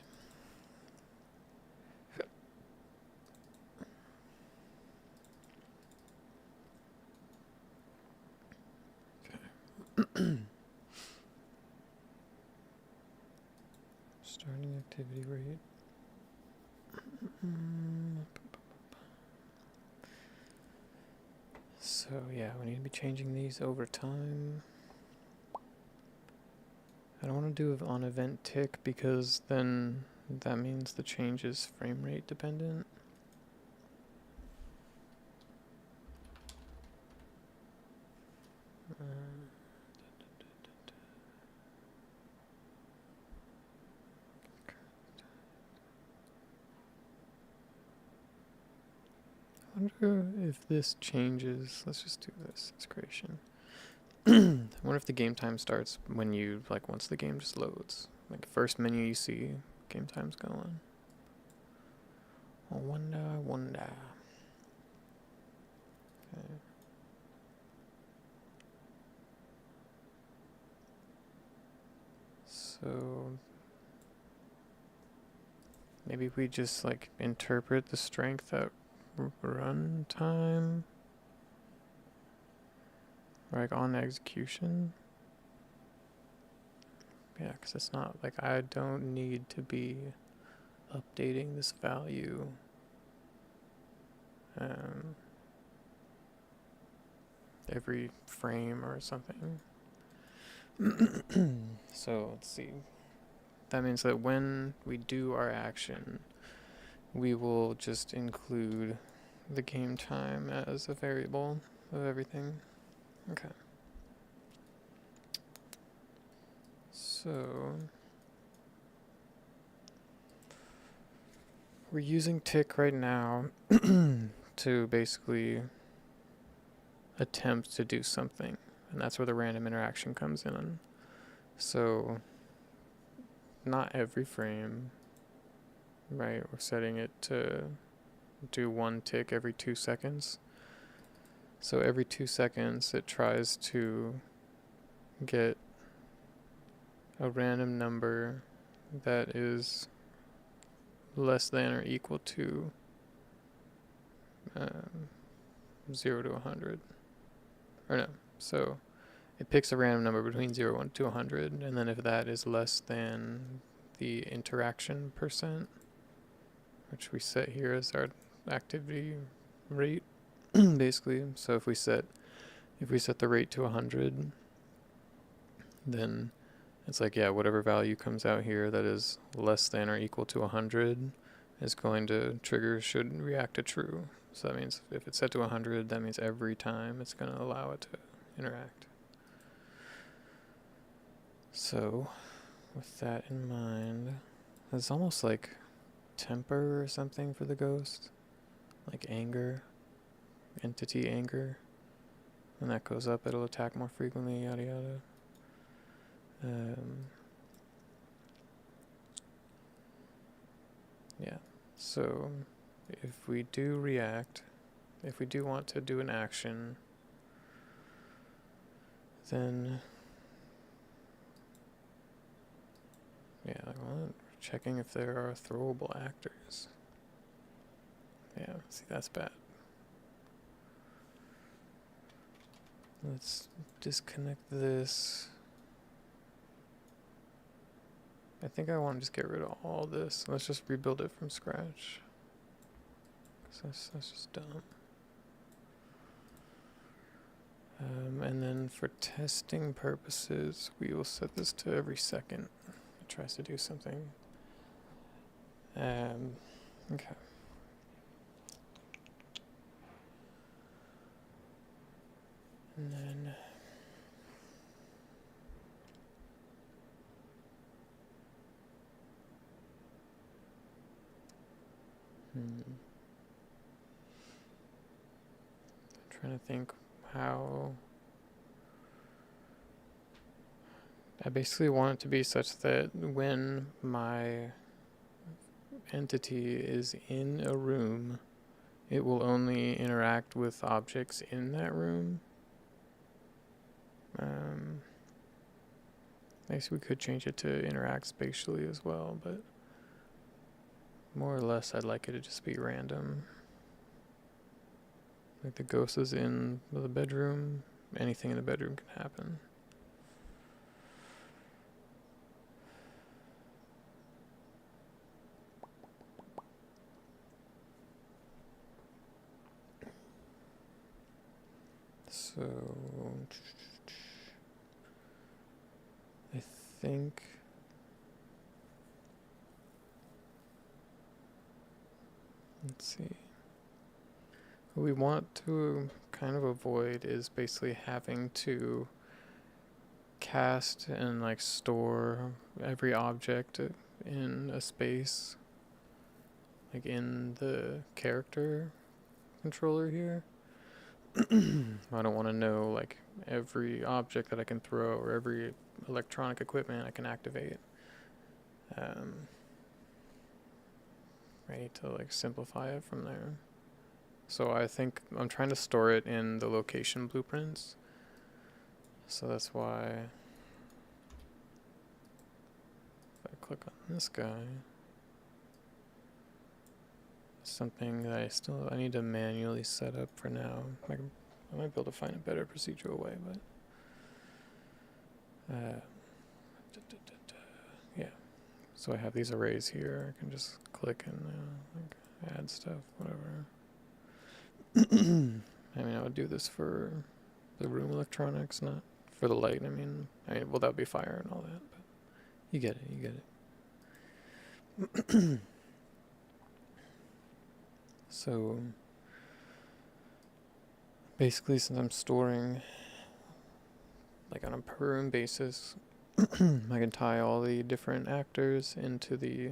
Starting activity rate. So yeah, we need to be changing these over time. I don't want to do it on event tick because then that means the change is frame rate dependent. I wonder if this changes. Let's just do this as creation. I wonder if the game time starts when you, like, once the game just loads. Like, first menu you see, game time's going. I wonder. Okay. So, maybe we just, like, interpret the strength at runtime? Like, on execution? Yeah, because it's not, like, I don't need to be updating this value every frame or something. So, let's see. That means that when we do our action, we will just include the game time as a variable of everything. Okay. So, we're using tick right now to basically attempt to do something, and that's where the random interaction comes in. So, not every frame, right? We're setting it to do one tick every 2 seconds. So every 2 seconds it tries to get a random number that is less than or equal to 0 to 100. Or no, so it picks a random number between 0 to 100, and then if that is less than the interaction percent, which we set here as our activity rate, basically. So if we set the rate to 100, then it's like, yeah, whatever value comes out here that is less than or equal to 100 is going to trigger should react to true. So that means if it's set to 100, that means every time it's going to allow it to interact. So with that in mind, it's almost like temper or something for the ghost, like anger, entity anger. When that goes up, it'll attack more frequently, yada yada. Yeah, so if we do react, if we do want to do an action, then yeah, well, checking if there are throwable actors. Yeah, see, that's bad. Let's disconnect this. I think I want to just get rid of all this. Let's just rebuild it from scratch. Because that's just dumb. And then for testing purposes, we will set this to every second. It tries to do something. Okay. And then I'm trying to think how I basically want it to be such that when my entity is in a room, it will only interact with objects in that room. I guess we could change it to interact spatially as well, but more or less I'd like it to just be random. Like the ghost is in the bedroom, anything in the bedroom can happen. So I think let's see. What we want to kind of avoid is basically having to cast and like store every object in a space, like in the character controller here. I don't want to know like every object that I can throw or every electronic equipment I can activate. I need to like simplify it from there. So I think I'm trying to store it in the location blueprints. So that's why if I click on this guy, something that I need to manually set up for now. I might be able to find a better procedural way, but yeah. So I have these arrays here. I can just click and like add stuff, whatever. I mean, I would do this for the room electronics, not for the light. I mean, well, that would be fire and all that, but you get it. So basically, since I'm storing like on a per room basis, I can tie all the different actors into the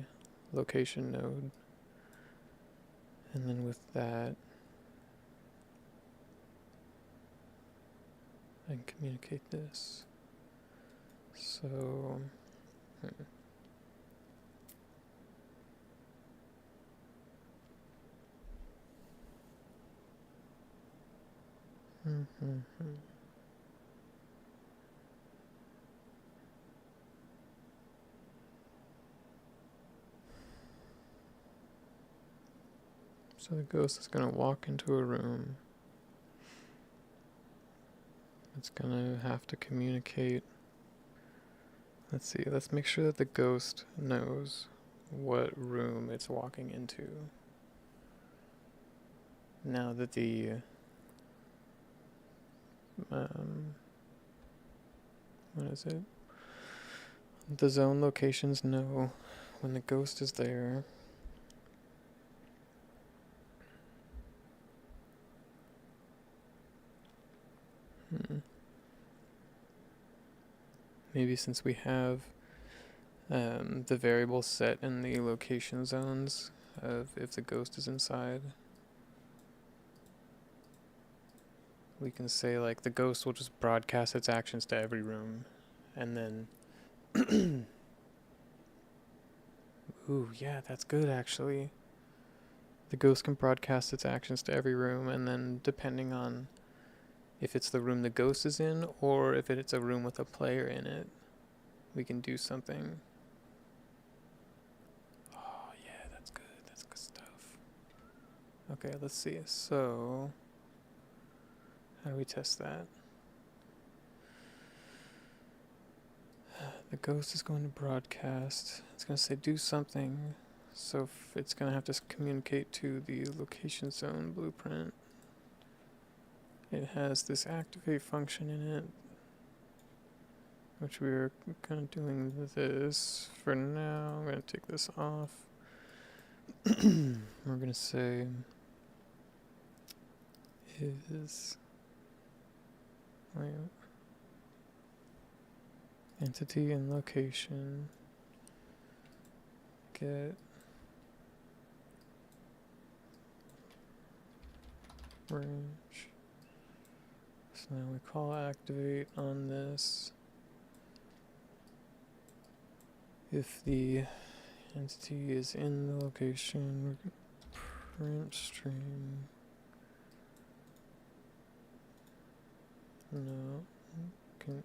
location node. And then with that, I can communicate this. So, So the ghost is going to walk into a room. It's going to have to communicate. Let's see, let's make sure that the ghost knows what room it's walking into. Now that the what is it? The zone locations know when the ghost is there. Maybe since we have the variable set in the location zones of if the ghost is inside, we can say like the ghost will just broadcast its actions to every room, and then ooh, yeah, that's good actually. The ghost can broadcast its actions to every room, and then depending on if it's the room the ghost is in or if it's a room with a player in it, we can do something. Oh yeah, that's good. That's good stuff. Okay, let's see. So how do we test that? The ghost is going to broadcast. It's going to say do something. So it's going to have to communicate to the location zone blueprint. It has this activate function in it, which we're kind of doing this for now. I'm going to take this off. We're going to say is Wait. Entity and location. Get range. So now we call activate on this. If the entity is in the location, print stream. No. Can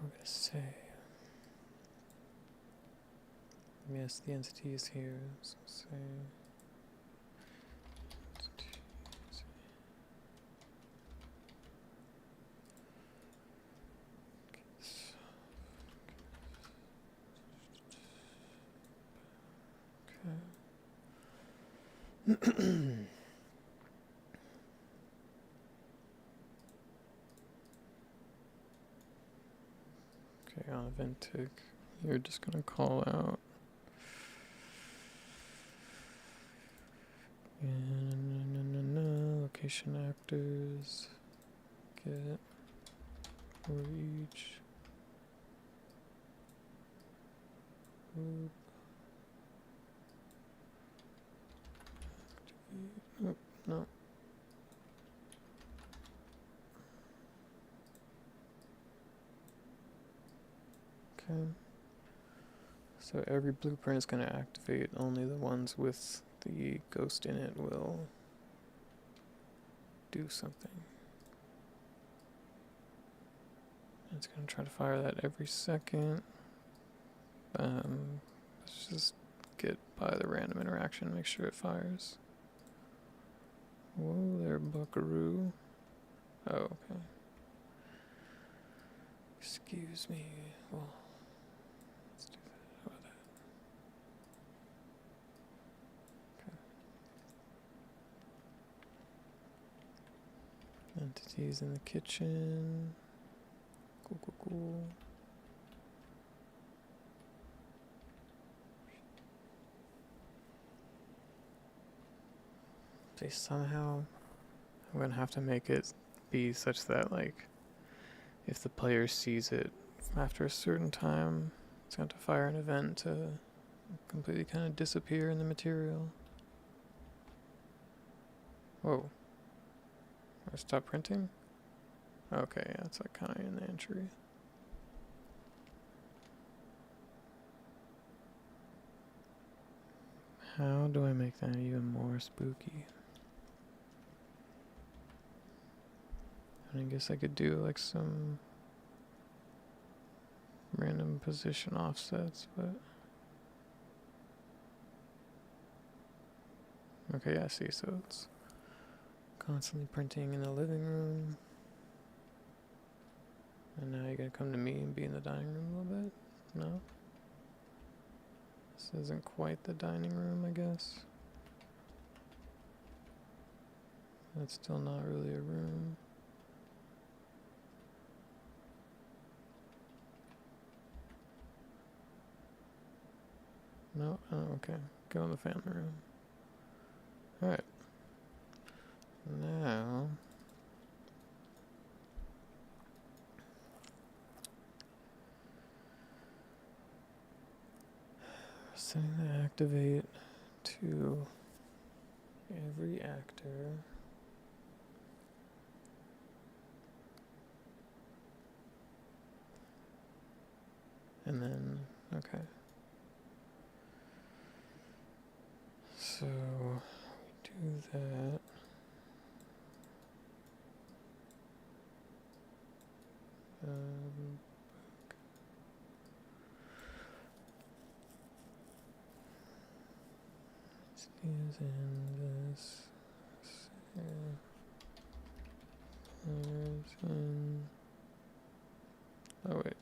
we're gonna say yes, the entity is here. So say entity is okay. Okay, on event tick, you're just gonna call out location actors, get reach, group, activate, oh, no. Okay. So every blueprint is going to activate, only the ones with the ghost in it will do something. It's going to try to fire that every second. Let's just get by the random interaction, make sure it fires. Whoa there, buckaroo. Oh, okay. Excuse me. Well, let's do that. How about that? Okay. Entities in the kitchen. Cool. See, somehow I'm gonna have to make it be such that, like, if the player sees it after a certain time, it's going to fire an event to completely kind of disappear in the material. Whoa. Or stop printing? Okay, yeah, it's like kind of in the entry. How do I make that even more spooky? I guess I could do like some random position offsets, but okay, I see. So it's constantly printing in the living room, and now you're gonna come to me and be in the dining room a little bit. No, this isn't quite the dining room, I guess. That's still not really a room. No? Oh, okay. Go in the family room. Alright. Now... setting the activate to every actor. And then, okay. So, we do that. Is in this. In, oh wait.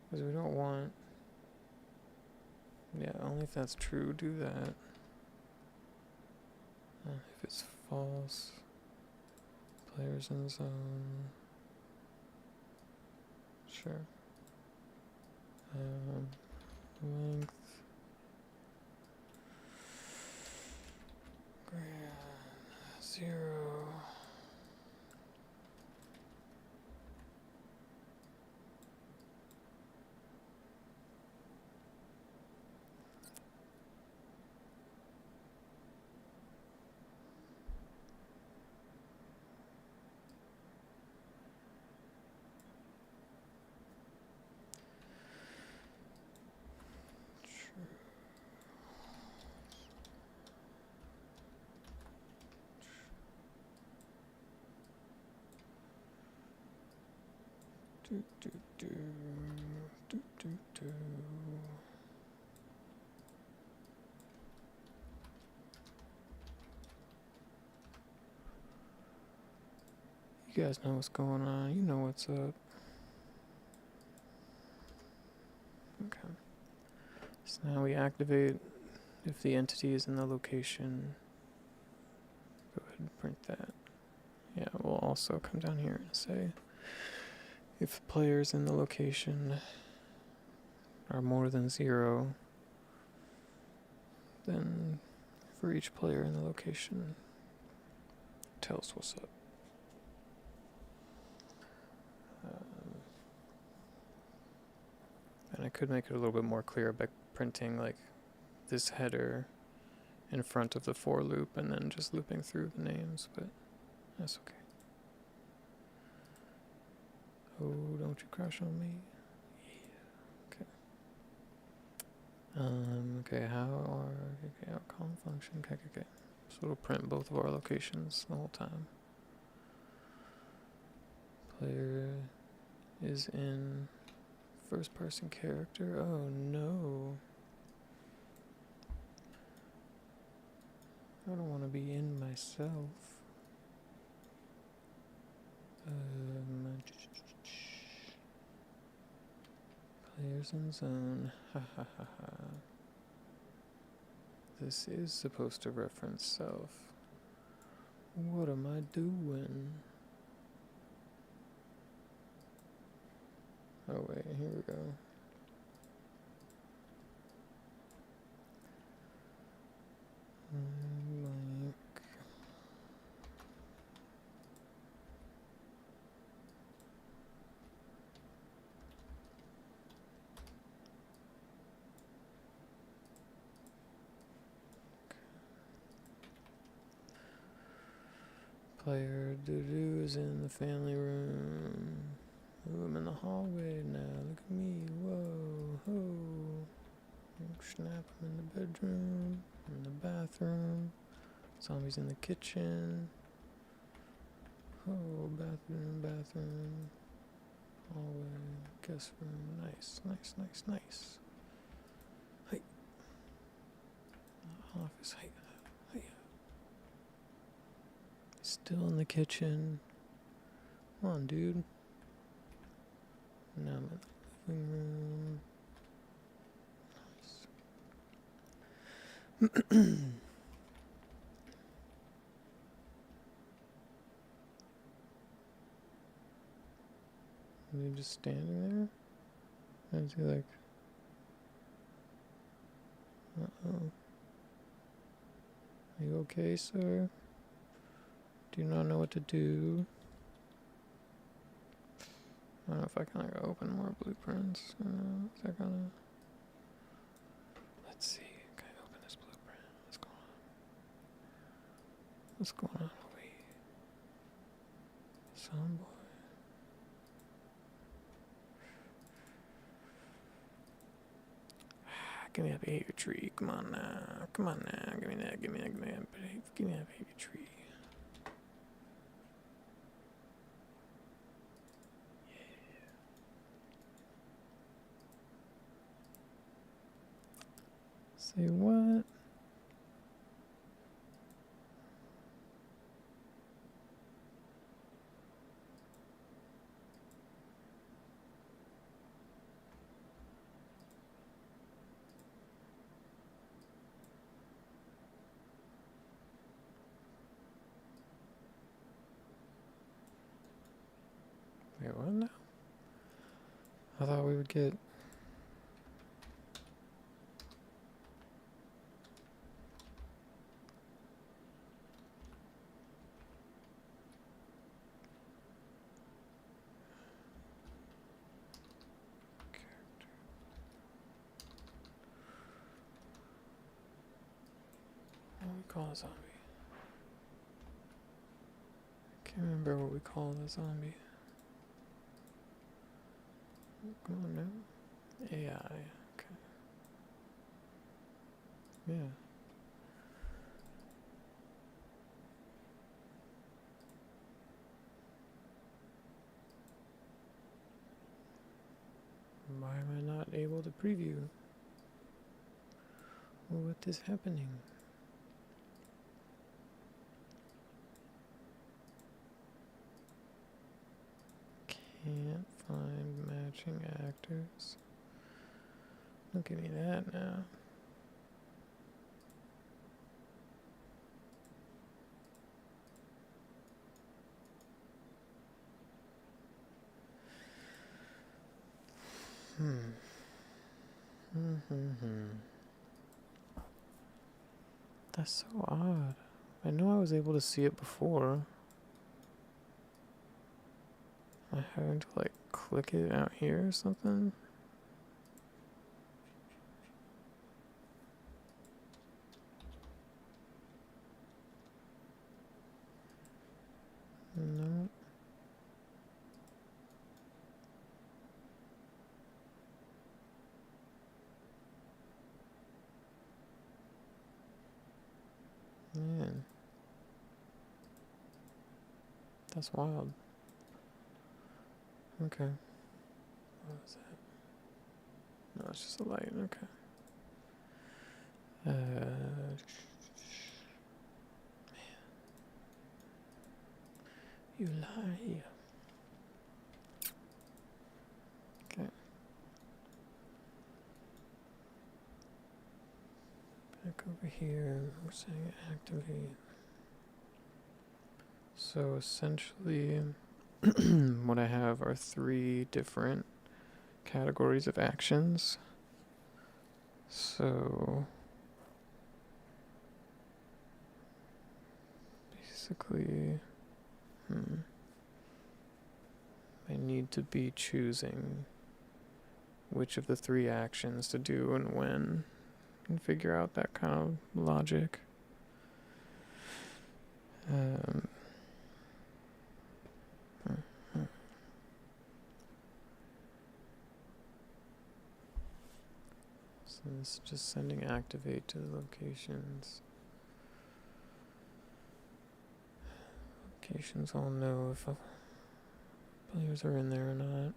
Because we don't want. Yeah, only if that's true, do that. If it's false. Players in zone. Sure. Length. Grand 0. Do, do, do, do, do, do. You guys know what's going on. You know what's up. Okay. So now we activate if the entity is in the location. Go ahead and print that. Yeah, we'll also come down here and say if players in the location are more than 0, then for each player in the location, tell us what's up. And I could make it a little bit more clear by printing like this header in front of the for loop and then just looping through the names, but that's okay. Oh, don't you crash on me. Yeah. Okay. Okay, our call function. Okay. So it'll print both of our locations the whole time. Player is in first person character. Oh no. I don't want to be in myself. Players in zone. Ha ha ha ha. This is supposed to reference self. What am I doing? Oh wait, here we go. Blank. Player doo-doo is in the family room. Ooh, I'm in the hallway now. Look at me. Whoa. Ho. Snap. I'm in the bedroom. I'm in the bathroom. Zombies in the kitchen. Oh, bathroom. Hallway. Guest room. Nice. Hey. Office. Hey. Still in the kitchen. Come on, dude. Now I'm in the living room. Nice. Is he just standing there? Or is he like... Uh-oh. Are you okay, sir? Do you not know what to do? I don't know if I can like open more blueprints. Is that gonna... Let's see. Can I open this blueprint? What's going on over here? Some boy. Give me that behavior tree. Come on now. Give me that behavior tree. Say what? would get. What do we call a zombie? Can't remember what we call the zombie. Come on now. AI. Okay. Yeah. Why am I not able to preview? What is happening? Can't find matching actors. Don't give me that now. That's so odd. I know I was able to see it before. Am I having to like click it out here or something? No. Man. That's wild. Okay. What was that? No, it's just a light. Okay. Man. You lie. Okay. Back over here. We're saying activate. So essentially, what I have are 3 different categories of actions. So basically, I need to be choosing which of the 3 actions to do and when, and figure out that kind of logic. So this is just sending activate to the locations. Locations all know if players are in there or not.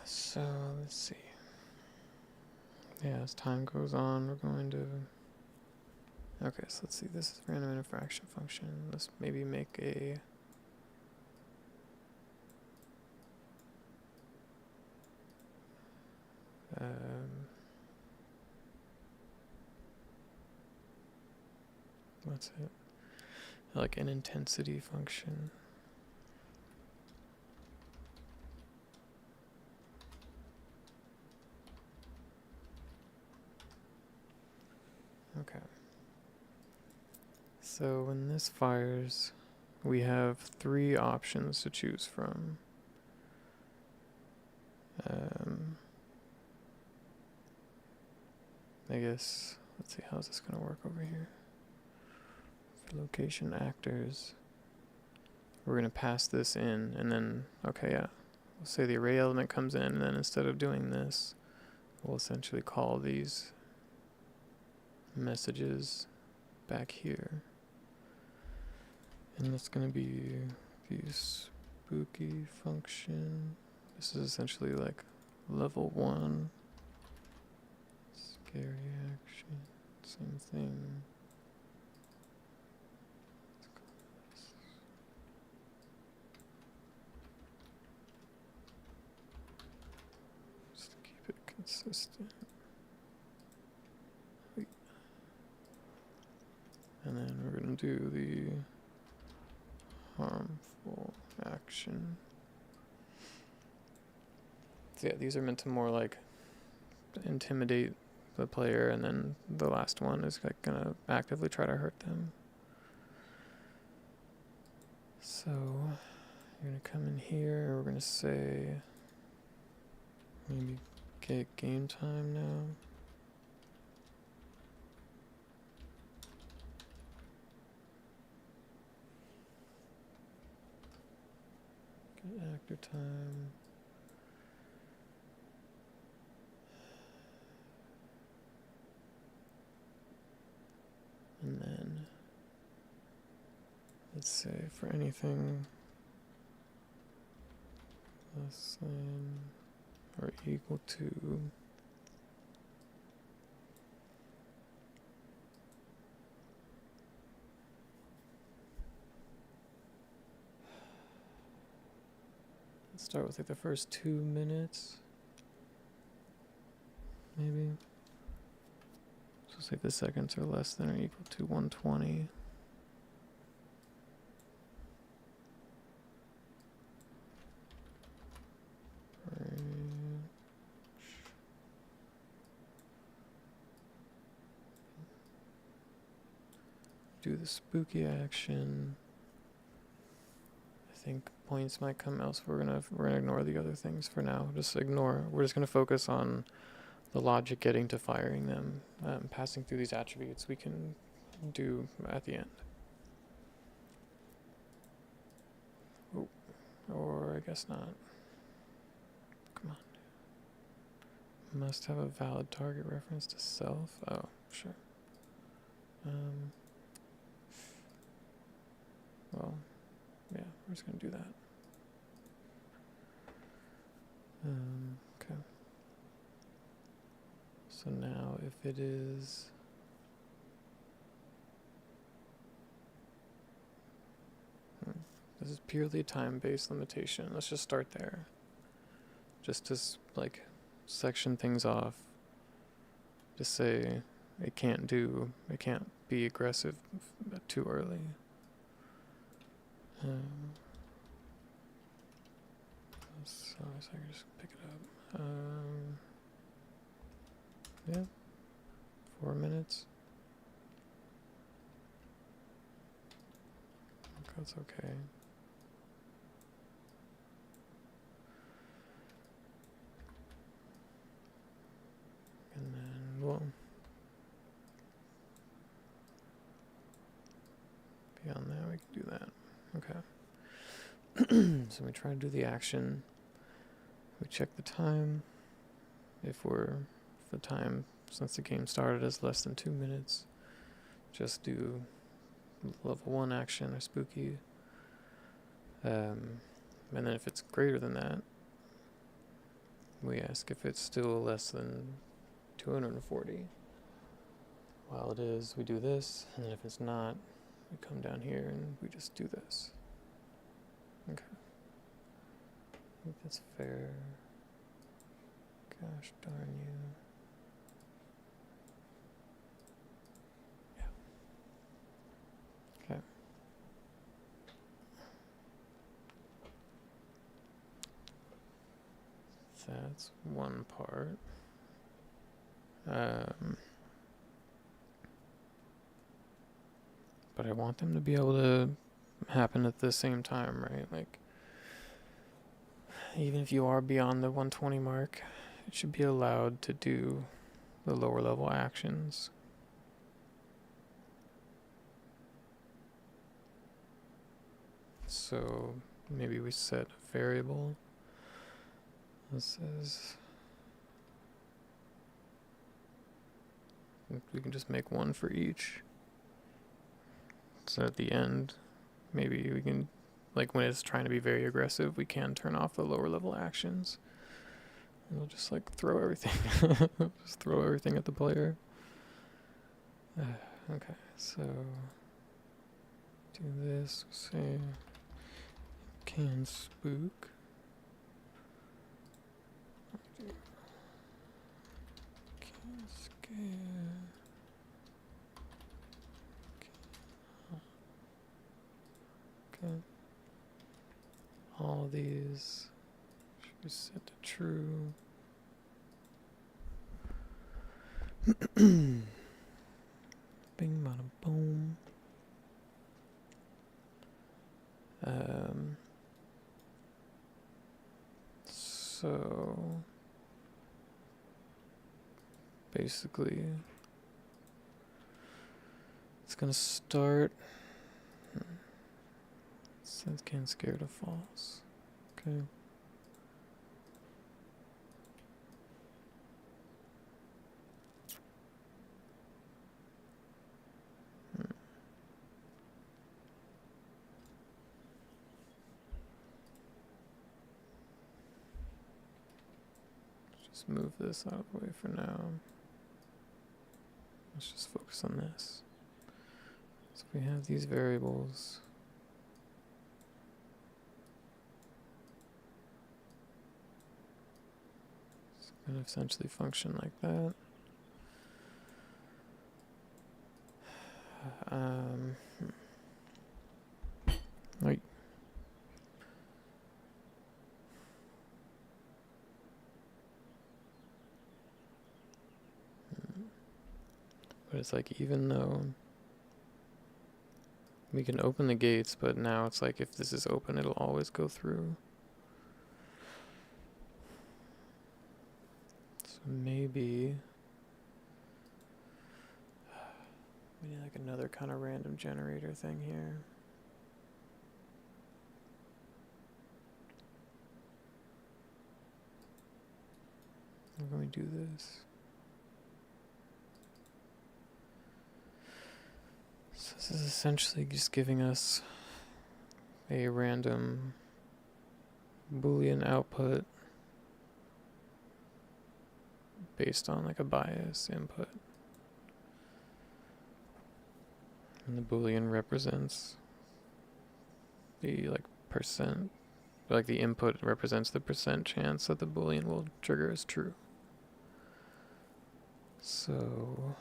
So let's see. Yeah, as time goes on, we're going to. Okay, so let's see. This is random interaction function. Let's maybe make a. What's it? Like an intensity function. Okay. So when this fires, we have 3 options to choose from. I guess, let's see, how's this going to work over here? For location actors, we're going to pass this in, and then, okay, yeah. We'll say the array element comes in, and then instead of doing this, we'll essentially call these messages back here. And that's going to be the spooky function. This is essentially like level 1. Scary action. Same thing. consistent. And then we're going to do the harmful action. So yeah, these are meant to more like intimidate the player, and then the last one is like gonna actively try to hurt them. So you're gonna come in here, we're gonna say maybe get game time now. Get actor time. And then let's say for anything less than or equal to let's start with like the first 2 minutes maybe. So say the seconds are less than or equal to 120. Do the spooky action. I think points might come else. We're gonna ignore the other things for now. Just ignore. We're just gonna focus on the logic getting to firing them. Passing through these attributes we can do at the end. Oh, or I guess not. Come on. Must have a valid target reference to self. Oh, sure. Well, yeah, we're just gonna do that. Okay. So now if it is this is purely a time-based limitation. Let's just start there. Just to like section things off. Just say it can't be aggressive too early. So I can just pick it up. Yeah, 4 minutes. That's okay. And then, well, beyond that, we can do that. Okay. So we try to do the action. We check the time. If the time since the game started is less than 2 minutes, just do level 1 action or spooky. And then if it's greater than that, we ask if it's still less than 240. While it is, we do this, and then if it's not, we come down here and we just do this. Okay. I think that's fair. Gosh darn you. Yeah. Okay. That's one part. But I want them to be able to happen at the same time, right? Like, even if you are beyond the 120 mark, it should be allowed to do the lower level actions. So maybe we set a variable. This is, we can just make one for each. So at the end, maybe we can, like when it's trying to be very aggressive, we can turn off the lower level actions. And we'll just like throw everything, just throw everything at the player. Okay, so do this, say can spook. Okay. All these should be set to true. Bing, bada, boom. So basically, it's gonna start. It says can't scare to false. Okay. Just move this out of the way for now. Let's just focus on this. So we have these variables. It's going to essentially function like that. Right. But it's like, even though we can open the gates, but now it's like if this is open, it'll always go through. So maybe we need like another kind of random generator thing here. How can we do this? So this is essentially just giving us a random Boolean output based on like a bias input. And the Boolean represents the like percent, like the input represents the percent chance that the Boolean will trigger as true. So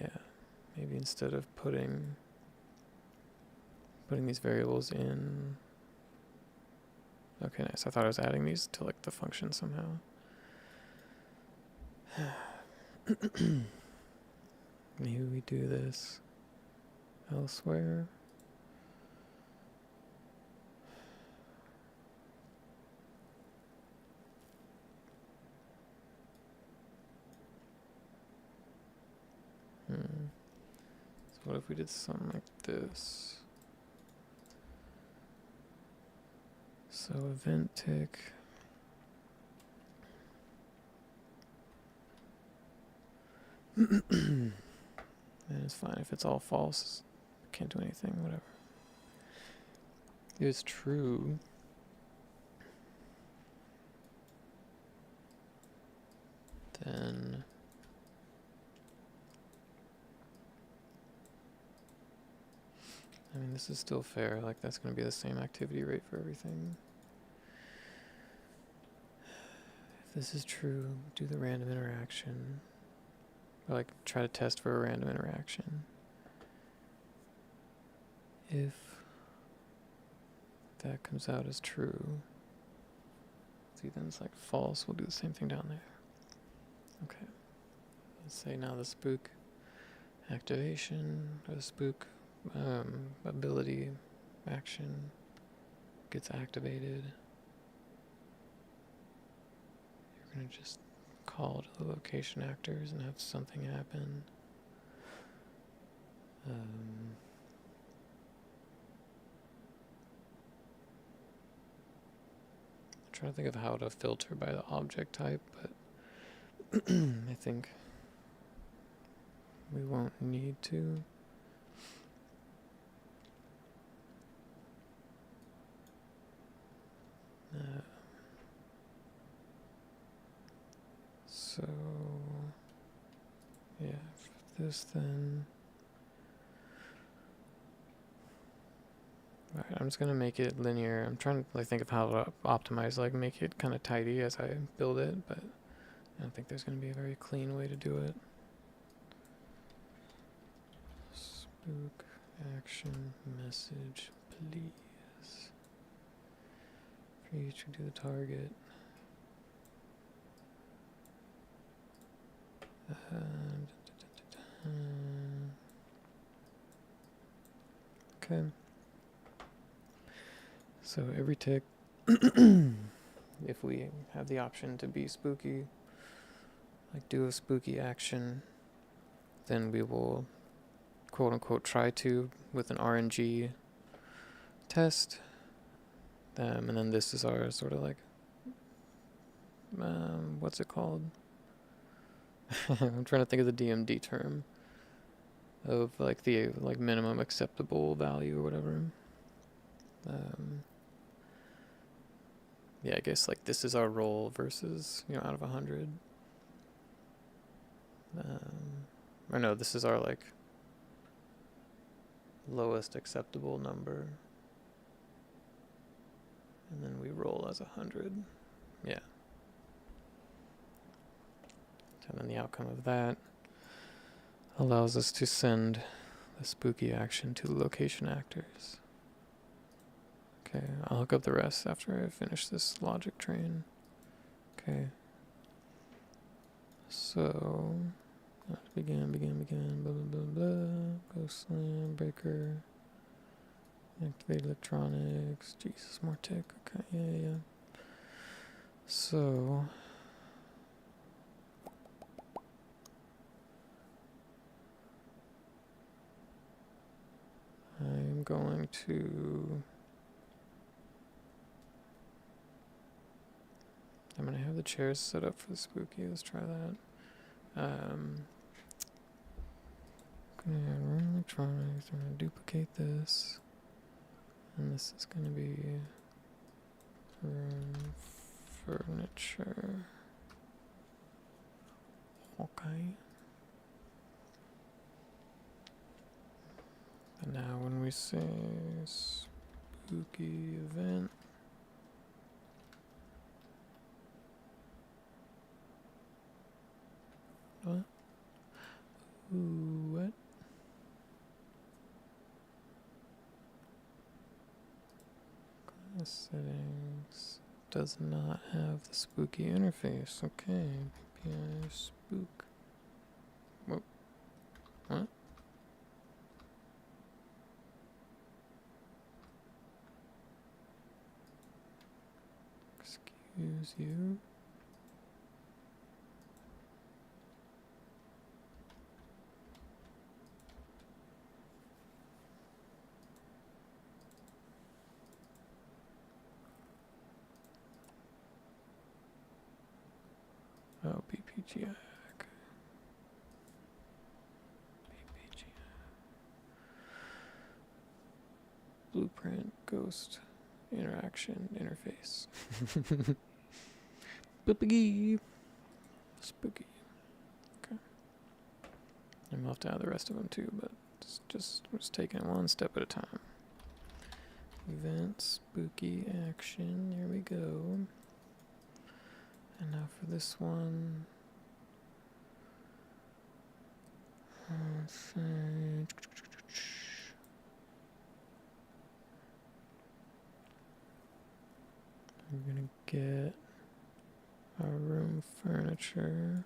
yeah, maybe instead of putting these variables in. Okay, nice. I thought I was adding these to like the function somehow. Maybe we do this elsewhere. So what if we did something like this? So event tick. And it's fine if it's all false. Can't do anything, whatever. If it's true, then I mean, this is still fair. Like, that's going to be the same activity rate for everything. If this is true, do the random interaction. Or like, try to test for a random interaction. If that comes out as true, see, then it's like false. We'll do the same thing down there. Okay. Let's say now the spook activation, or the spook ability action gets activated. You're going to just call to the location actors and have something happen. I'm trying to think of how to filter by the object type, but I think we won't need to. So yeah, for this then. Alright, I'm just gonna make it linear. I'm trying to like think of how to optimize, like make it kind of tidy as I build it, but I don't think there's gonna be a very clean way to do it. Spook action message, please. For each to do the target. Okay. So every tick, if we have the option to be spooky, like do a spooky action, then we will quote unquote try to with an RNG test. And then this is our sort of like, what's it called? I'm trying to think of the DMD term of like the like minimum acceptable value or whatever. Yeah, I guess like this is our roll versus, you know, out of 100. Or no, this is our like lowest acceptable number. And then we roll as 100. Yeah. And then the outcome of that allows us to send the spooky action to the location actors. Okay, I'll hook up the rest after I finish this logic train. Okay. So, begin, blah, blah, blah, blah. Go slam, breaker. Activate electronics. Jesus, more tick. Okay, yeah. So, I'm going to... I'm going to have the chairs set up for the spooky. Let's try that. Gonna run electronics. I'm going to duplicate this. And this is going to be room furniture. Okay. And now when we say spooky event, what? Ooh, what? Class settings does not have the spooky interface. Okay, PI spook. Whoa. What? Excuse you. Oh, BPGI. Okay. BPGI. Blueprint Ghost Interaction Interface. Spooky. Spooky. Okay. I'm off to add the rest of them too, but we're just taking it one step at a time. Event spooky action. Here we go. And now for this one, let's say, I'm gonna get our room furniture.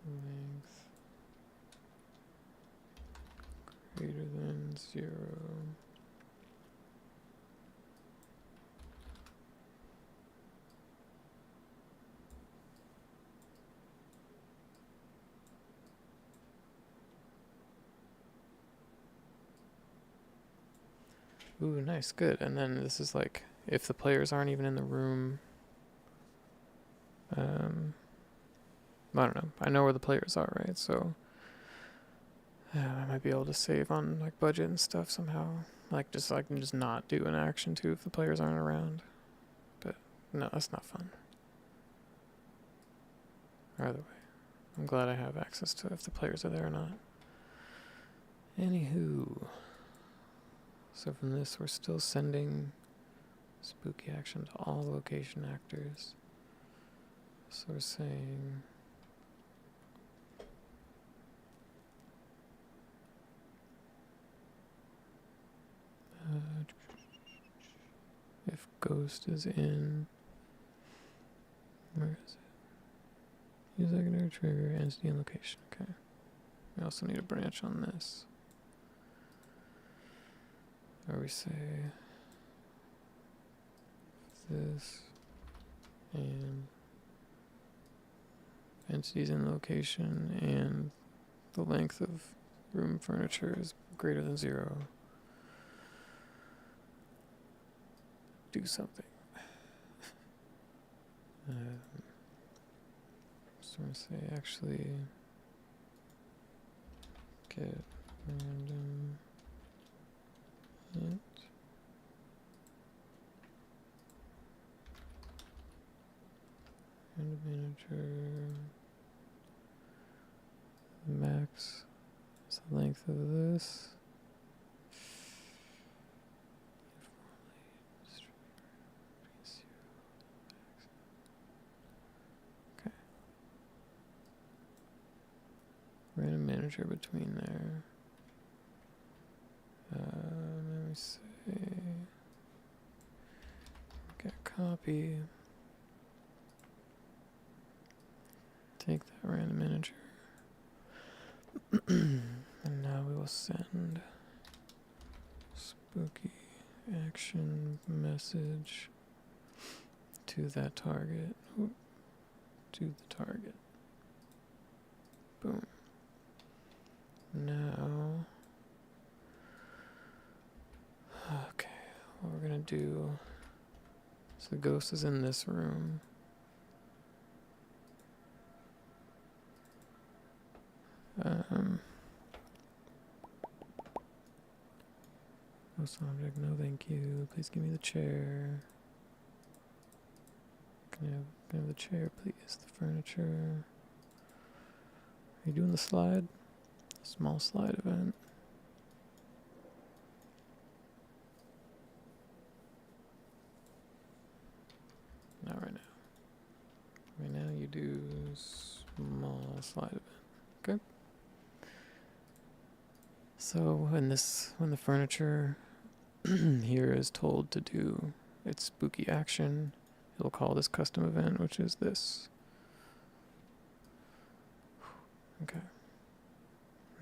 Length greater than 0. Ooh, nice, good. And then this is like, if the players aren't even in the room, I don't know. I know where the players are, right? So I might be able to save on like budget and stuff somehow. Like, just so I can just not do an action too if the players aren't around. But no, that's not fun. Either way, I'm glad I have access to if the players are there or not. Anywho, so from this, we're still sending spooky action to all location actors. So we're saying if ghost is in, where is it? Use secondary trigger, entity and location. Okay. We also need a branch on this. Or we say this and entities in location and the length of room furniture is greater than 0. Do something. So I'm going to say actually get random int random manager max is the length of this. Random manager between there. Let me say, get copy. Take that random manager. And now we will send spooky action message to that target. Oop, to the target. Boom. Now, okay, what we're gonna do, so the ghost is in this room. Ghost object, no thank you, please give me the chair. Can I have the chair, please, the furniture. Are you doing the slide? Small slide event. Not right now. Right now you do small slide event. Okay. So when the furniture here is told to do its spooky action, it'll call this custom event, which is this. Okay.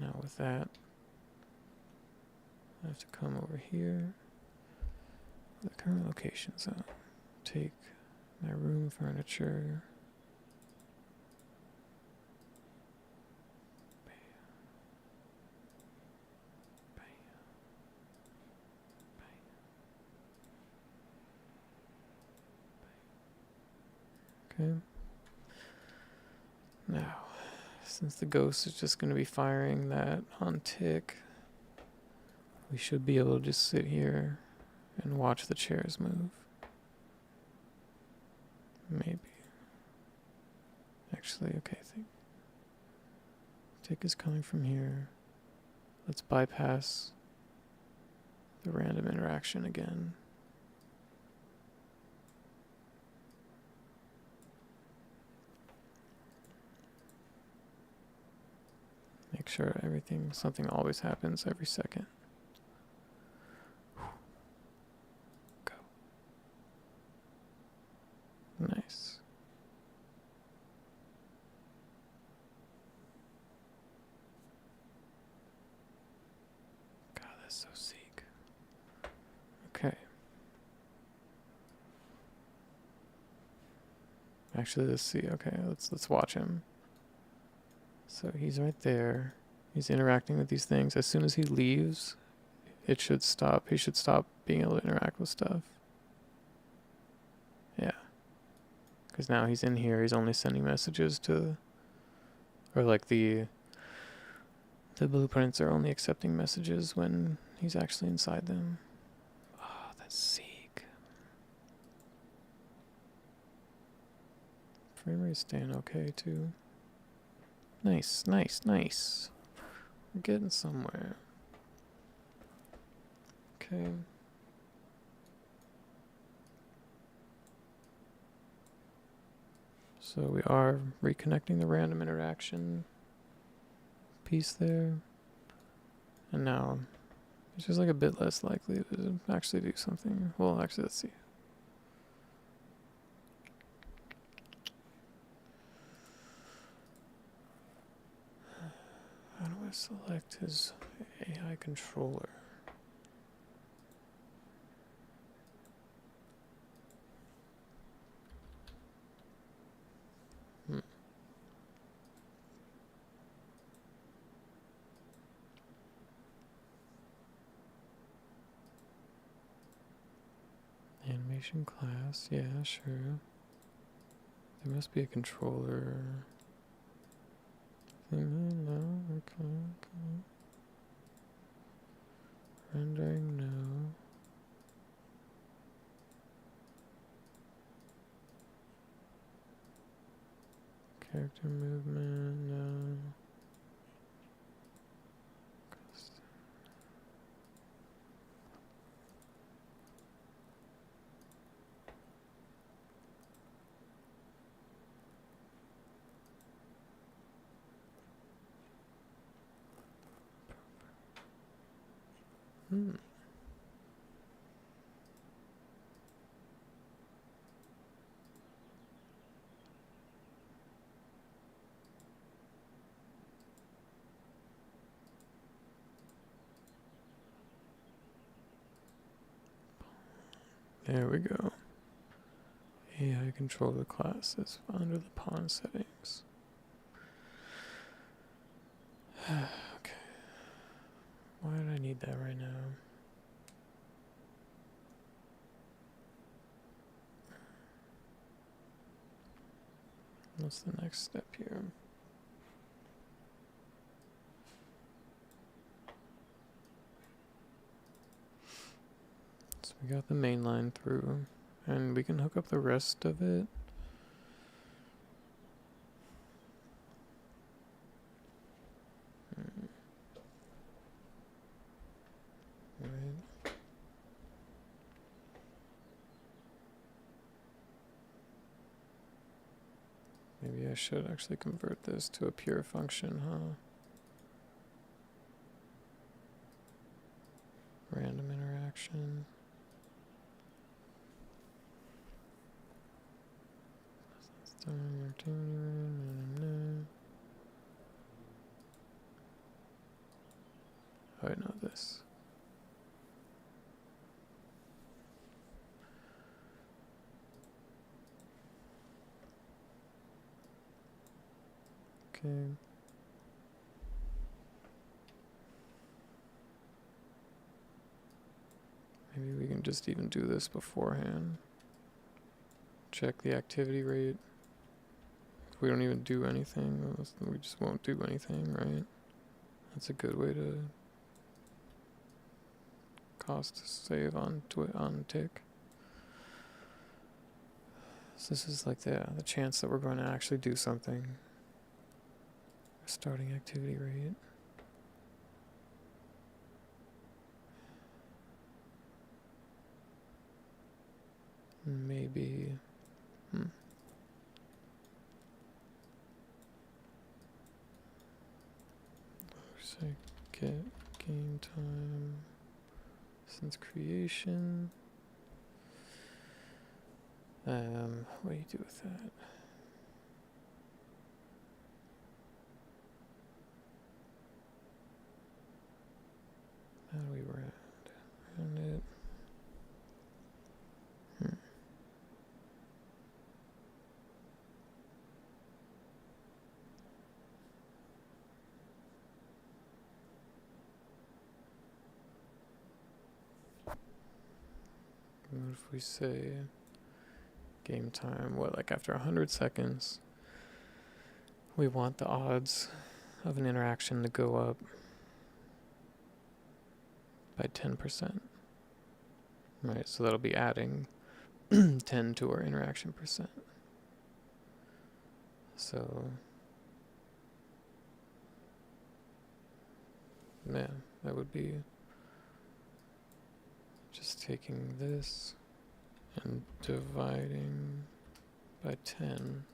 Now with that, I have to come over here, the current location zone, take my room furniture, okay. Now, since the ghost is just going to be firing that on tick, we should be able to just sit here and watch the chairs move. Maybe. Actually, okay, I think tick is coming from here. Let's bypass the random interaction again. Make sure something always happens every second. Go. Nice. God, that's so sick. Okay. Actually, let's see. Okay, let's watch him. So he's right there. He's interacting with these things. As soon as he leaves, it should stop. He should stop being able to interact with stuff. Yeah. Because now he's in here. He's only sending messages to... Or like the blueprints are only accepting messages when he's actually inside them. Oh, that's Zeke. Frame rate's staying okay too. Nice, nice, nice. We're getting somewhere. Okay. So we are reconnecting the random interaction piece there. And now it's just like a bit less likely to actually do something. Well, actually, let's see. How do I select his AI controller? Animation class, yeah, sure. There must be a controller. No, okay. Rendering, no. Character movement, no. There we go. AI controller classes under the pawn settings. Okay. Why did I need that right now? What's the next step here? So we got the main line through, and we can hook up the rest of it. Right. Maybe I should actually convert this to a pure function, huh? Random interaction. Oh, I know this. Okay. Maybe we can just even do this beforehand. Check the activity rate. If we don't even do anything, we just won't do anything, right? That's a good way to cost save on tick. So this is like the chance that we're going to actually do something. Starting activity rate. Maybe. So get game time since creation. What do you do with that? How do we round it? What if we say game time, what, like after 100 seconds, we want the odds of an interaction to go up by 10%. Right, so that'll be adding 10 to our interaction percent. So, yeah, that would be just taking this and dividing by 10.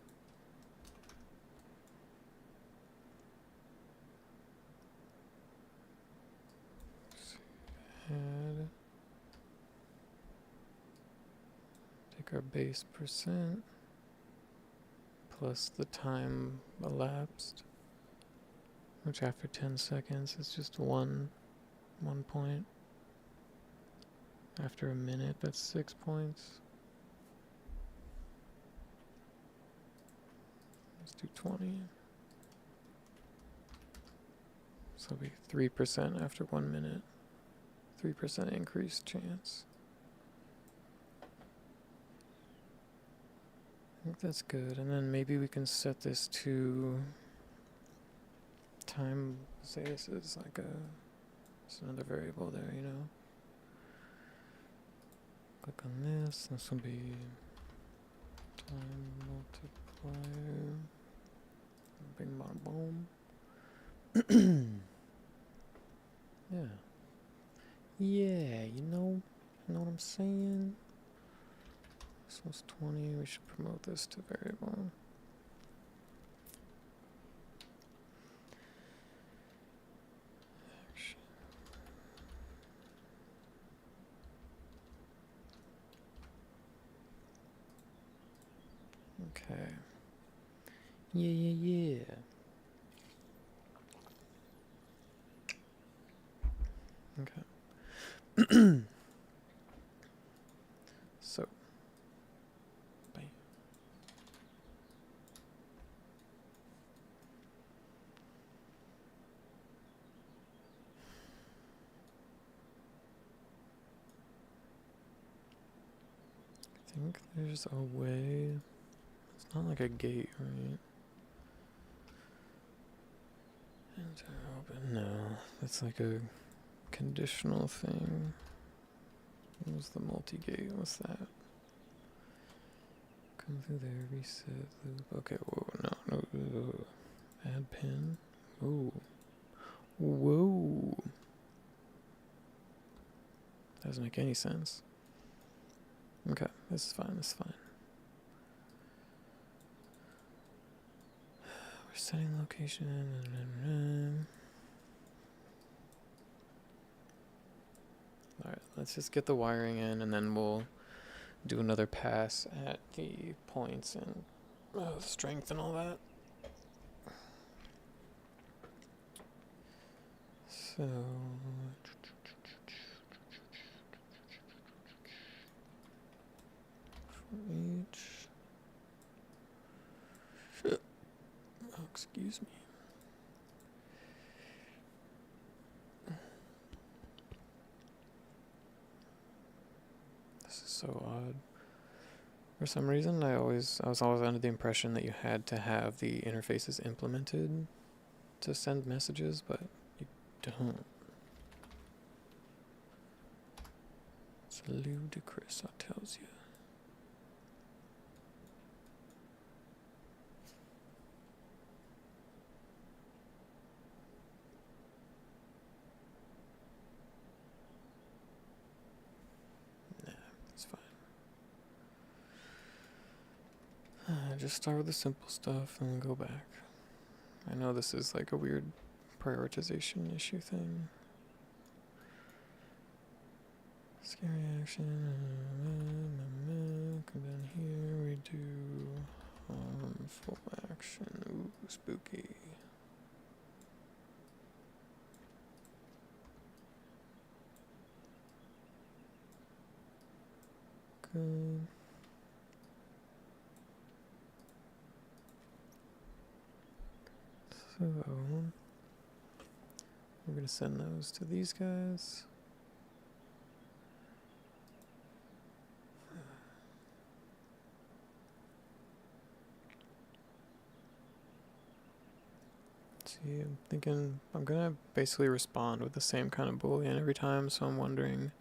Add, take our base percent plus the time elapsed, which after 10 seconds is just one point. After a minute, that's 6 points. Let's do 20. So it'll be 3% after 1 minute. 3% increased chance. I think that's good. And then maybe we can set this to time. Say this is like it's another variable there, you know. Click on this. This will be time multiplier. Bing bong boom. Yeah. Yeah, you know what I'm saying? This was 20, we should promote this to variable. Action. Okay. Yeah. Okay. So, bye. I think there's a way. It's not like a gate, right? Enter open. No, that's like a conditional thing. What was the multi-gate? What's that? Come through there, reset loop. Okay, whoa, no. Add pin. Whoa. Doesn't make any sense. Okay, this is fine. We're setting location. Alright, let's just get the wiring in and then we'll do another pass at the points and strength and all that. So, for each. Oh, excuse me. This is so odd. For some reason, I was always under the impression that you had to have the interfaces implemented to send messages, but you don't. It's ludicrous, I tells you. Nah, it's fine. Just start with the simple stuff and then go back. I know this is like a weird prioritization issue thing. Scary action. Come down here. We do harmful action. Ooh, spooky. Good. So we're gonna send those to these guys. See, I'm thinking I'm gonna basically respond with the same kind of boolean every time, so I'm wondering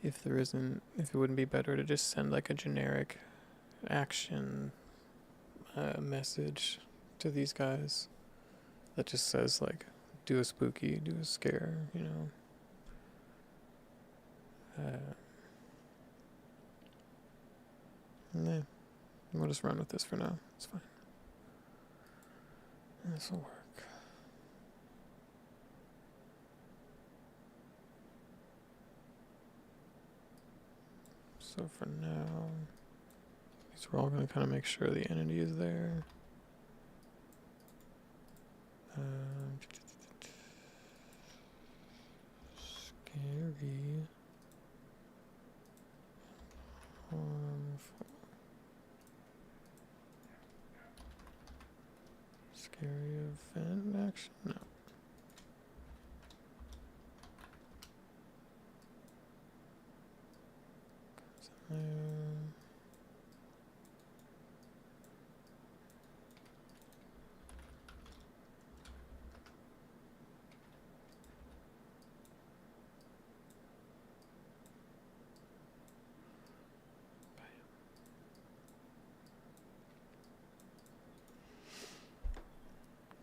if it wouldn't be better to just send like a generic action message to these guys that just says like, do a spooky, do a scare, you know. Nah, we'll just run with this for now. It's fine. This will work. So for now, these we're all going to kind of make sure the entity is there. Scary. Harmful. Scary event action? No.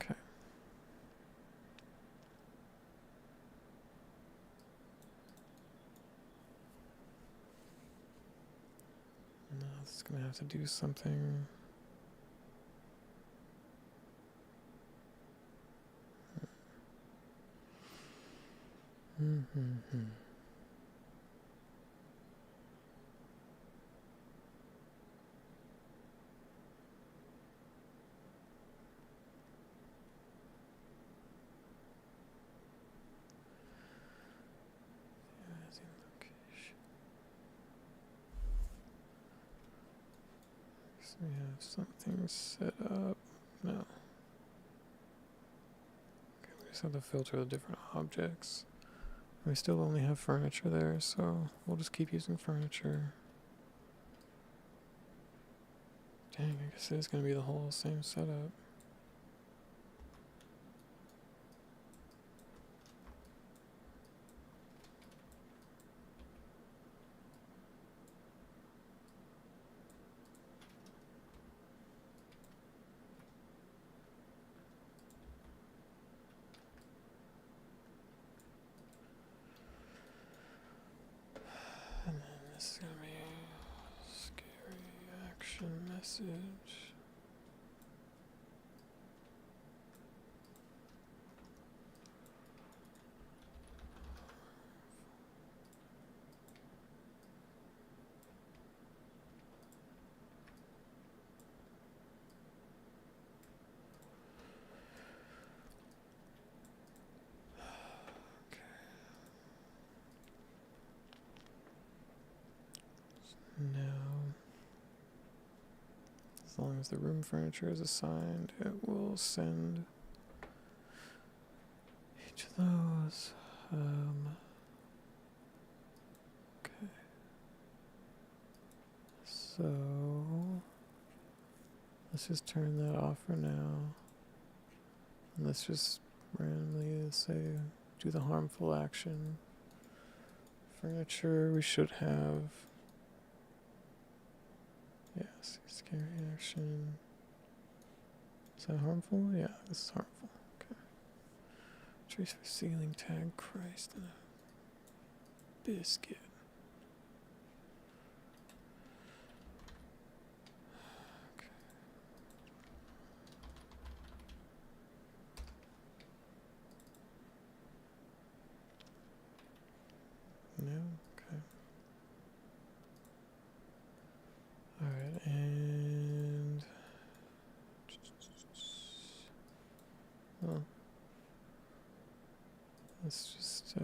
Okay. Now this is gonna have to do something. Mm-hmm. So we have something set up. No. Okay, we just have to filter the different objects. We still only have furniture there, so we'll just keep using furniture. Dang, I guess it's gonna be the whole same setup. And then this is gonna be a scary action message. Now, as long as the room furniture is assigned, it will send each of those. Okay. So, let's just turn that off for now. And let's just randomly say, do the harmful action. Furniture, we should have. Yes, scary action. Is that harmful? Yeah, this is harmful. Okay. Trace for ceiling tag, Christ, and a biscuit. Okay. No? Okay. Alright, and well, let's just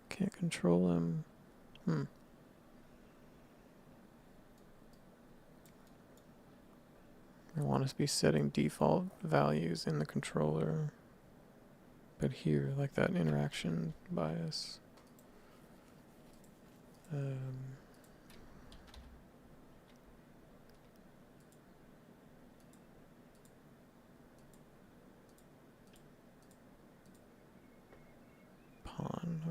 can't control him. I want to be setting default values in the controller, but here, like that interaction bias.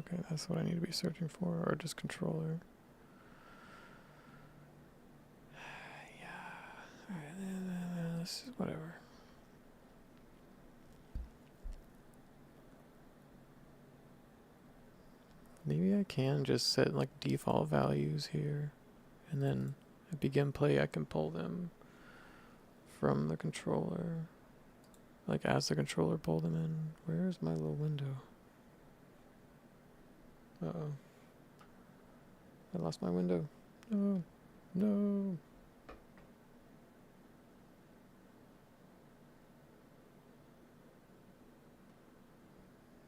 Okay, that's what I need to be searching for, or just controller. Yeah. Alright, this is whatever. Maybe I can just set like default values here, and then at begin play I can pull them from the controller. Like as the controller pull them in. Where's my little window? Uh-oh. I lost my window. No. No.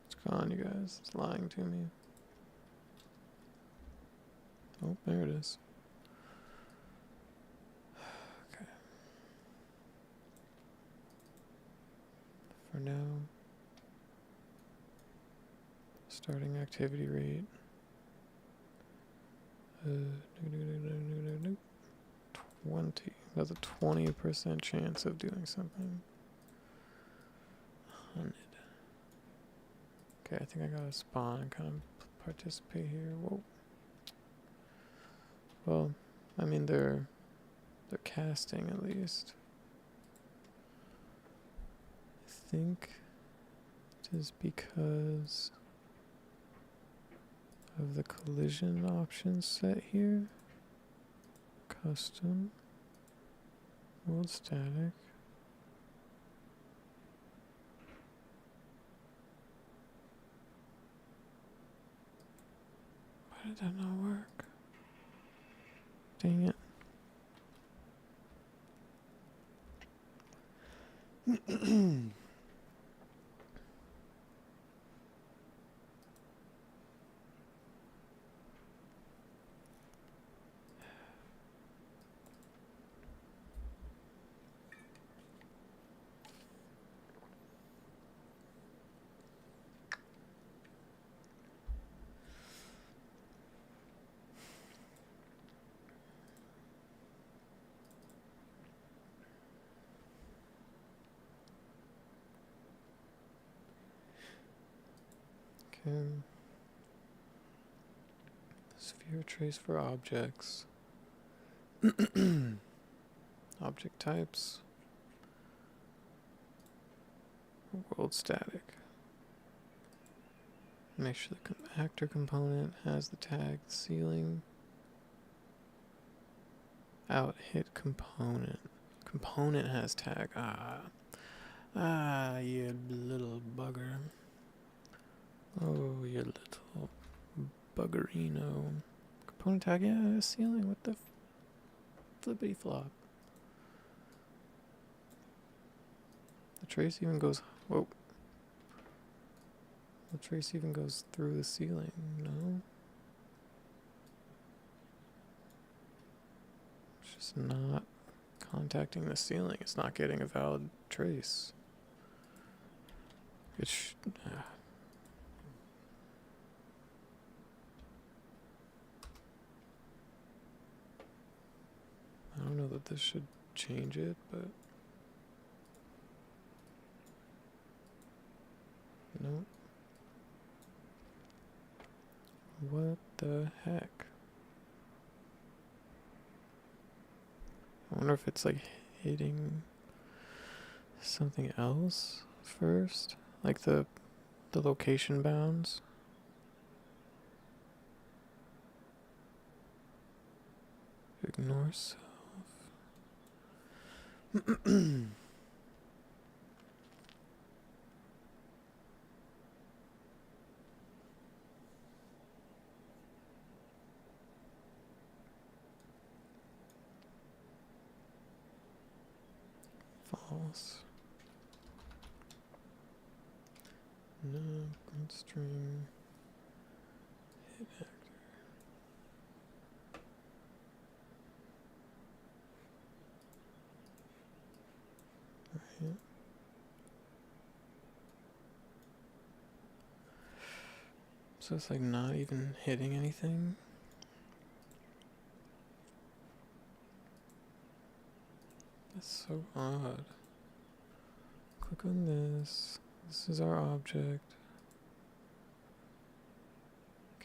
It's gone, you guys. It's lying to me. Oh, there it is. Okay. For now, starting activity rate. 20. That's a 20% chance of doing something. 100. Okay, I think I gotta spawn and kind of participate here. Whoa. Well, I mean they're casting at least. I think it is because of the collision options set here. Custom. World static. Why did that not work? Dang it. Okay. Sphere trace for objects. Object types. World static. Make sure the actor component has the tag ceiling. Out hit component. Component has tag. You little bugger. Oh, you little buggerino. Component tag, yeah, ceiling. What the flippity flop? The trace even goes. Whoa. The trace even goes through the ceiling. No. It's just not contacting the ceiling. It's not getting a valid trace. It's. I don't know that this should change it, but. No. What the heck? I wonder if it's like hitting something else first, like the location bounds. Ignore self. False. No, string. Hit actor. Right. So it's like not even hitting anything. That's so odd. Click on this. This is our object.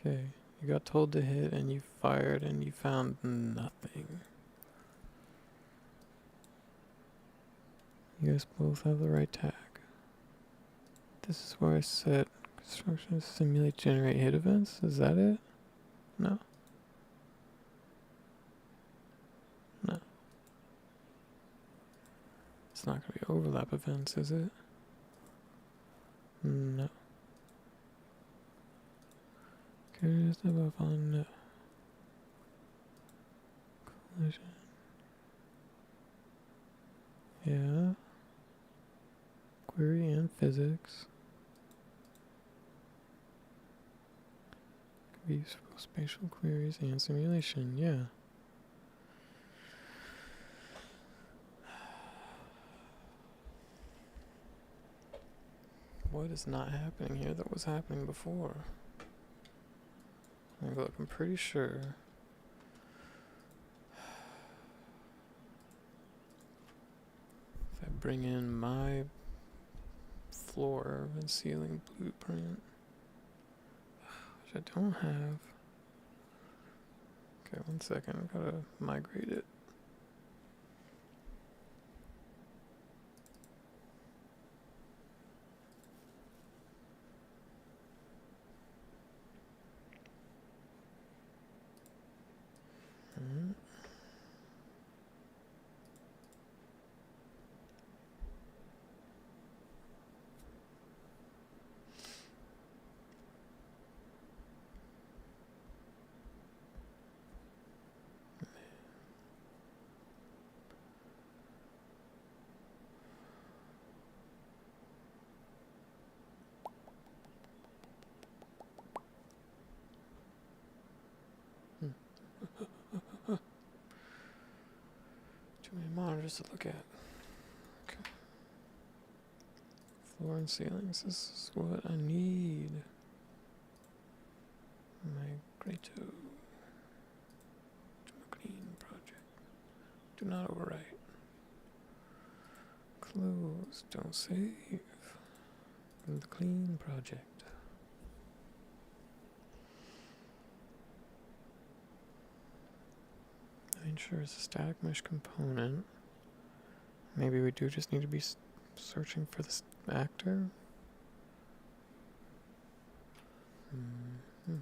Okay, you got told to hit and you fired and you found nothing. You guys both have the right tag. This is where I set construction simulate generate hit events. Is that it? No. No. It's not going to be overlap events, is it? No. Curious above on no. Collision. Yeah. Query and physics. Could be used for both spatial queries and simulation, yeah. What is not happening here that was happening before? Look, I'm pretty sure. If I bring in my floor and ceiling blueprint, which I don't have. Okay, 1 second, I've gotta migrate it. Too many monitors to look at. Okay. Floor and ceilings, this is what I need. Migrate to a clean project. Do not overwrite. Close, don't save. The clean project. Ensure it's a static mesh component. Maybe we do just need to be searching for this actor. Under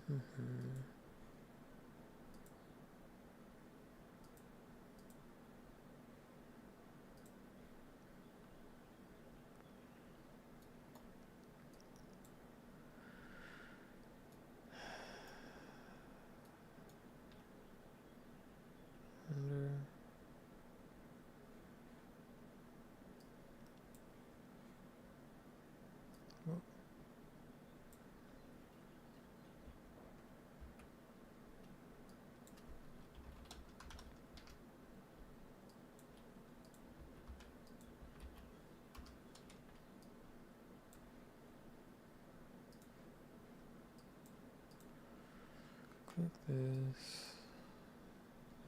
click this.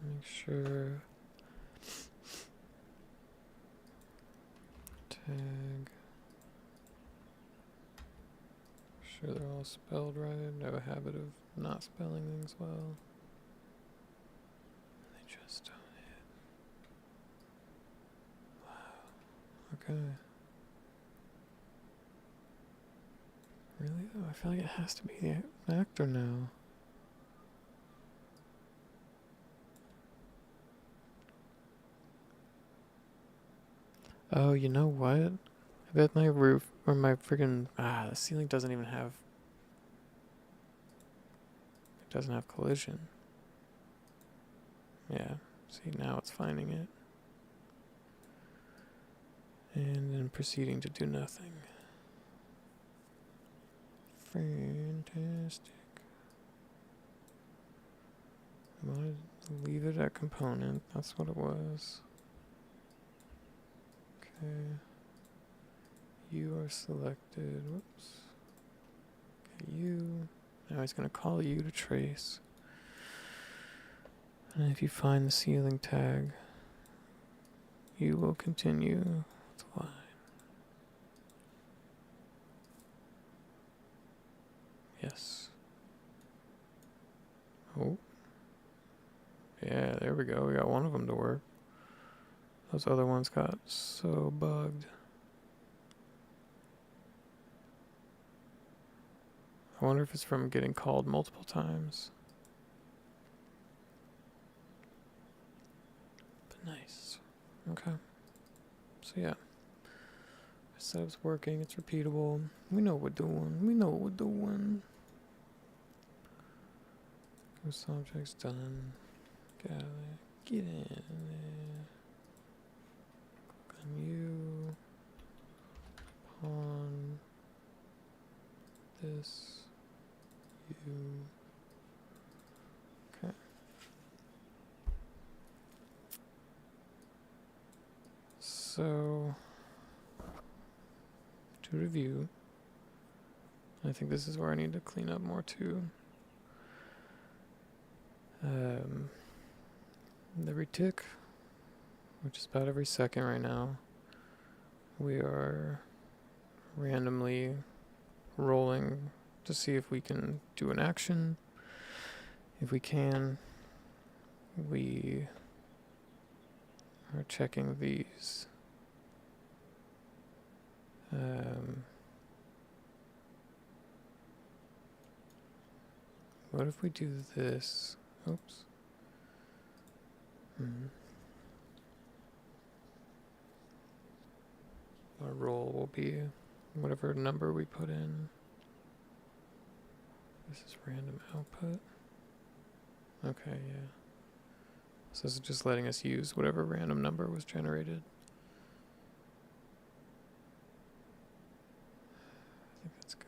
Make sure tag. Sure they're all spelled right. I have a habit of not spelling things well. They just don't hit. Wow. Okay. Really though? I feel like it has to be the actor now. Oh, you know what? I bet my roof or my freaking the ceiling doesn't even have. It doesn't have collision. Yeah. See, now it's finding it. And then proceeding to do nothing. Fantastic. I wanted to leave it at component. That's what it was. Okay. You are selected. Whoops. Okay, you. Now he's going to call you to trace. And if you find the ceiling tag, you will continue with the line. Yes. Oh. Yeah, there we go. We got one of them to work. Those other ones got so bugged. I wonder if it's from getting called multiple times. But nice. Okay. So yeah. Our setup's working, it's repeatable. We know what we're doing. We know what we're doing. Ghost objects done. Get in there. Click on you. Pawn. This. You. Okay. So, to review, I think this is where I need to clean up more too. Every tick, which is about every second right now, we are randomly rolling to see if we can do an action. If we can, we are checking these. What if we do this? Oops. Our roll will be whatever number we put in. This is random output. Okay, yeah. So this is just letting us use whatever random number was generated. I think that's good.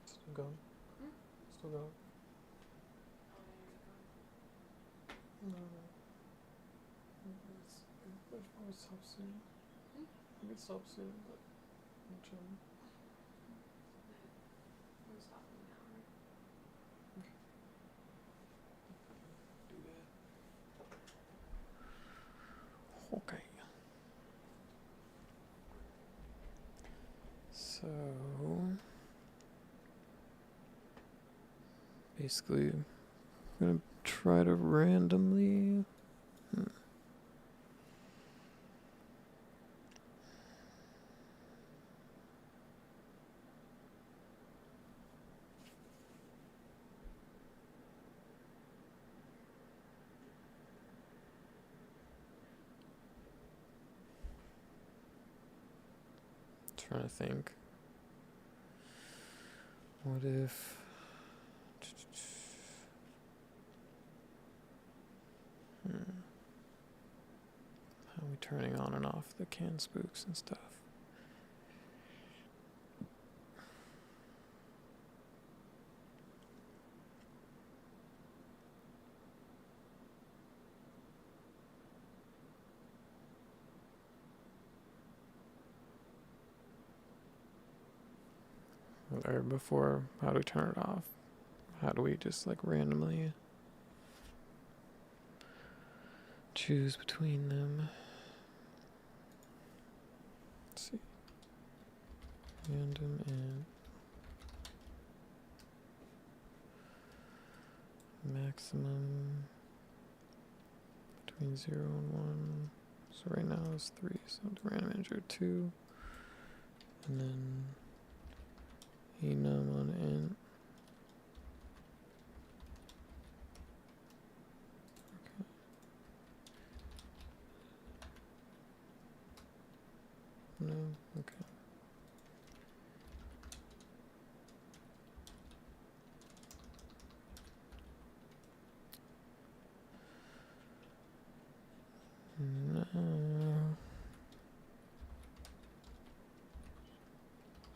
Still going? Still going? No. We should probably stop soon. We could stop soon, but I'm chilling. Do that. Okay. So basically, I'm gonna try to randomly. Trying to think. What if? How are we turning on and off the can spooks and stuff? Or before, how do we turn it off? How do we just like randomly choose between them? Let's see. Random and maximum between 0 and 1. So right now it's 3, so the random integer 2. And then enum on int. Okay. No, okay. No.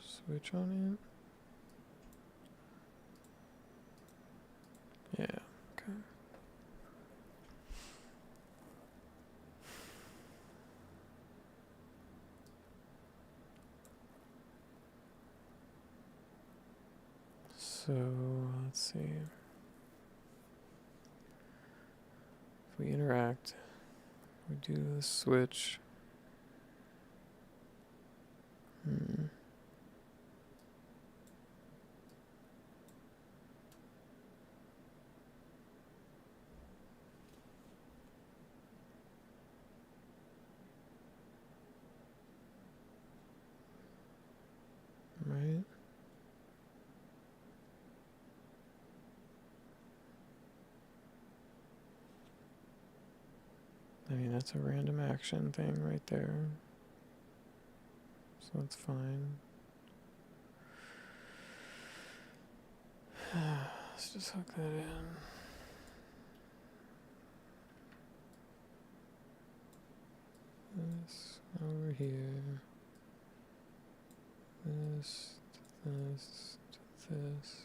Switch on it. Yeah, okay. So let's see. If we interact, we do the switch. Right? I mean, that's a random action thing right there. So that's fine. Let's just hook that in. This over here. This, this, this.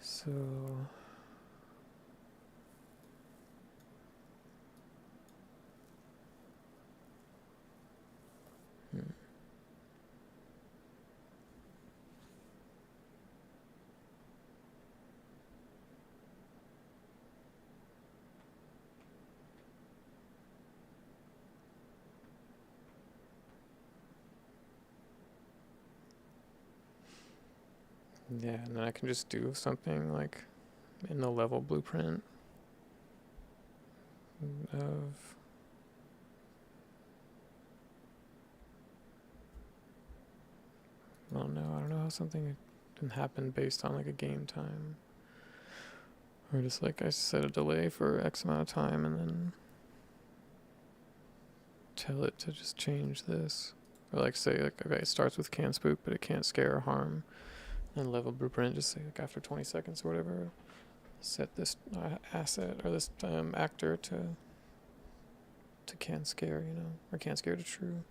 So yeah, and then I can just do something like in the level blueprint of well, no, I don't know how something can happen based on like a game time. Or just like I set a delay for X amount of time and then tell it to just change this. Or like say like okay, it starts with can spook but it can't scare or harm. And level blueprint just say like after 20 seconds or whatever, set this asset or this actor to can scare, you know, or can scare to true.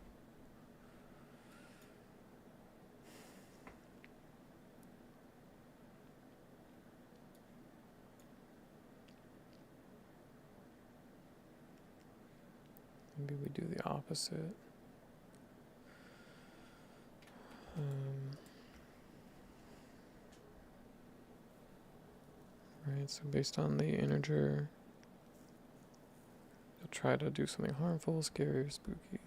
Maybe we do the opposite. Right, so based on the integer, you'll try to do something harmful, scary, or spooky. You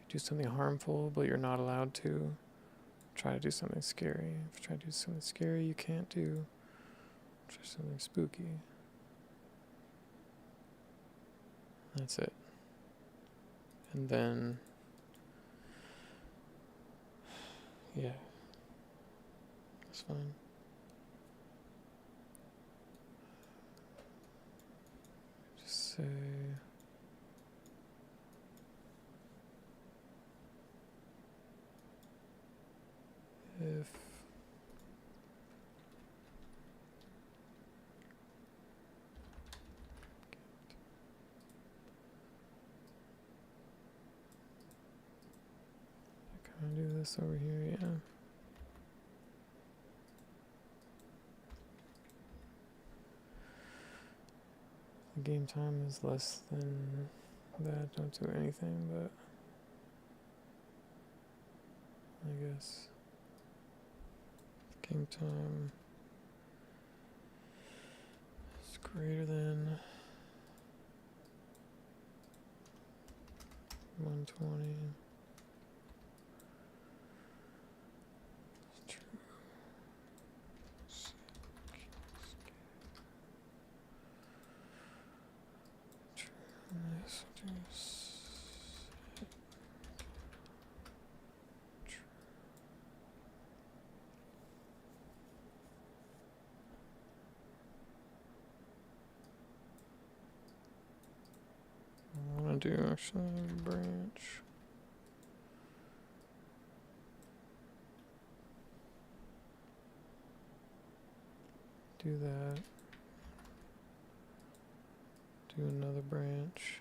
do something harmful, but you're not allowed to. Try to do something scary. If you try to do something scary, you can't do. Try something spooky. That's it. And then, yeah, that's fine. Just say if I kind of do this over here, yeah. The game time is less than that. Don't do anything, but I guess game time is greater than 120. It's true. Yes, I want to do actually branch. Do that. Do another branch.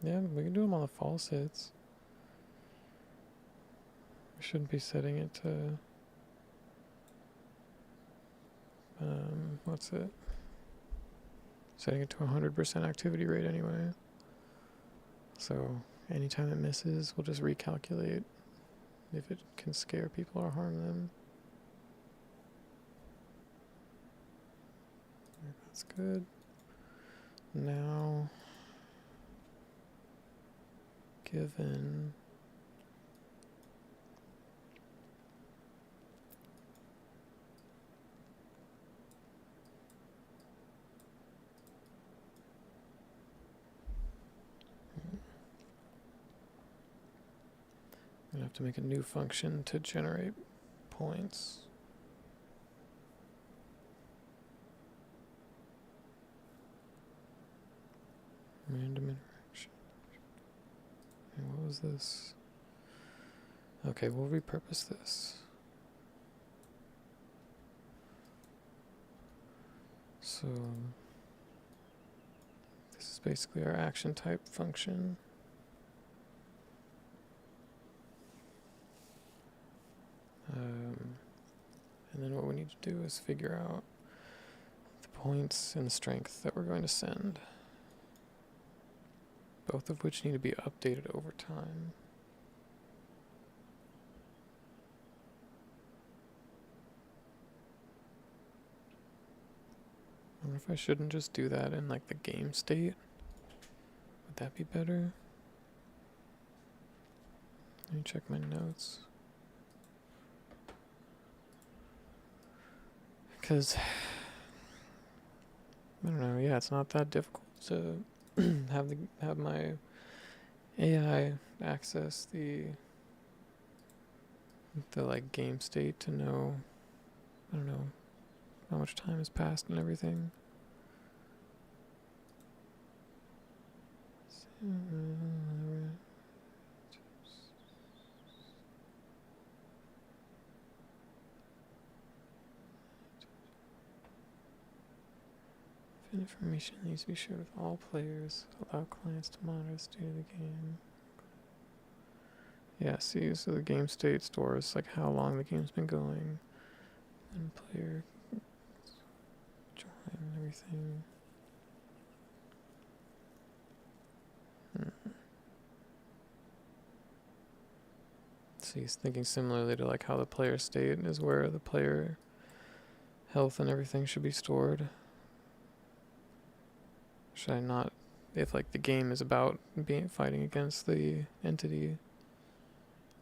Yeah, we can do them on the false hits. We shouldn't be setting it to, what's it? Setting it to 100% activity rate anyway. So anytime it misses, we'll just recalculate if it can scare people or harm them. That's good. Now, given I'm gonna have to make a new function to generate points. Random interaction. And what was this? Okay, we'll repurpose this. So this is basically our action type function. And then what we need to do is figure out the points and strength that we're going to send, both of which need to be updated over time. I wonder if I shouldn't just do that in like the game state. Would that be better? Let me check my notes. Because, I don't know, yeah, it's not that difficult to have my AI access the like game state to know, I don't know, how much time has passed and everything. Information needs to be shared with all players. Allow clients to monitor the state of the game. Yeah, see, so the game state stores like how long the game's been going, and player join and everything. So he's thinking similarly to like how the player state is where the player health and everything should be stored. Should I not, if like the game is about fighting against the entity,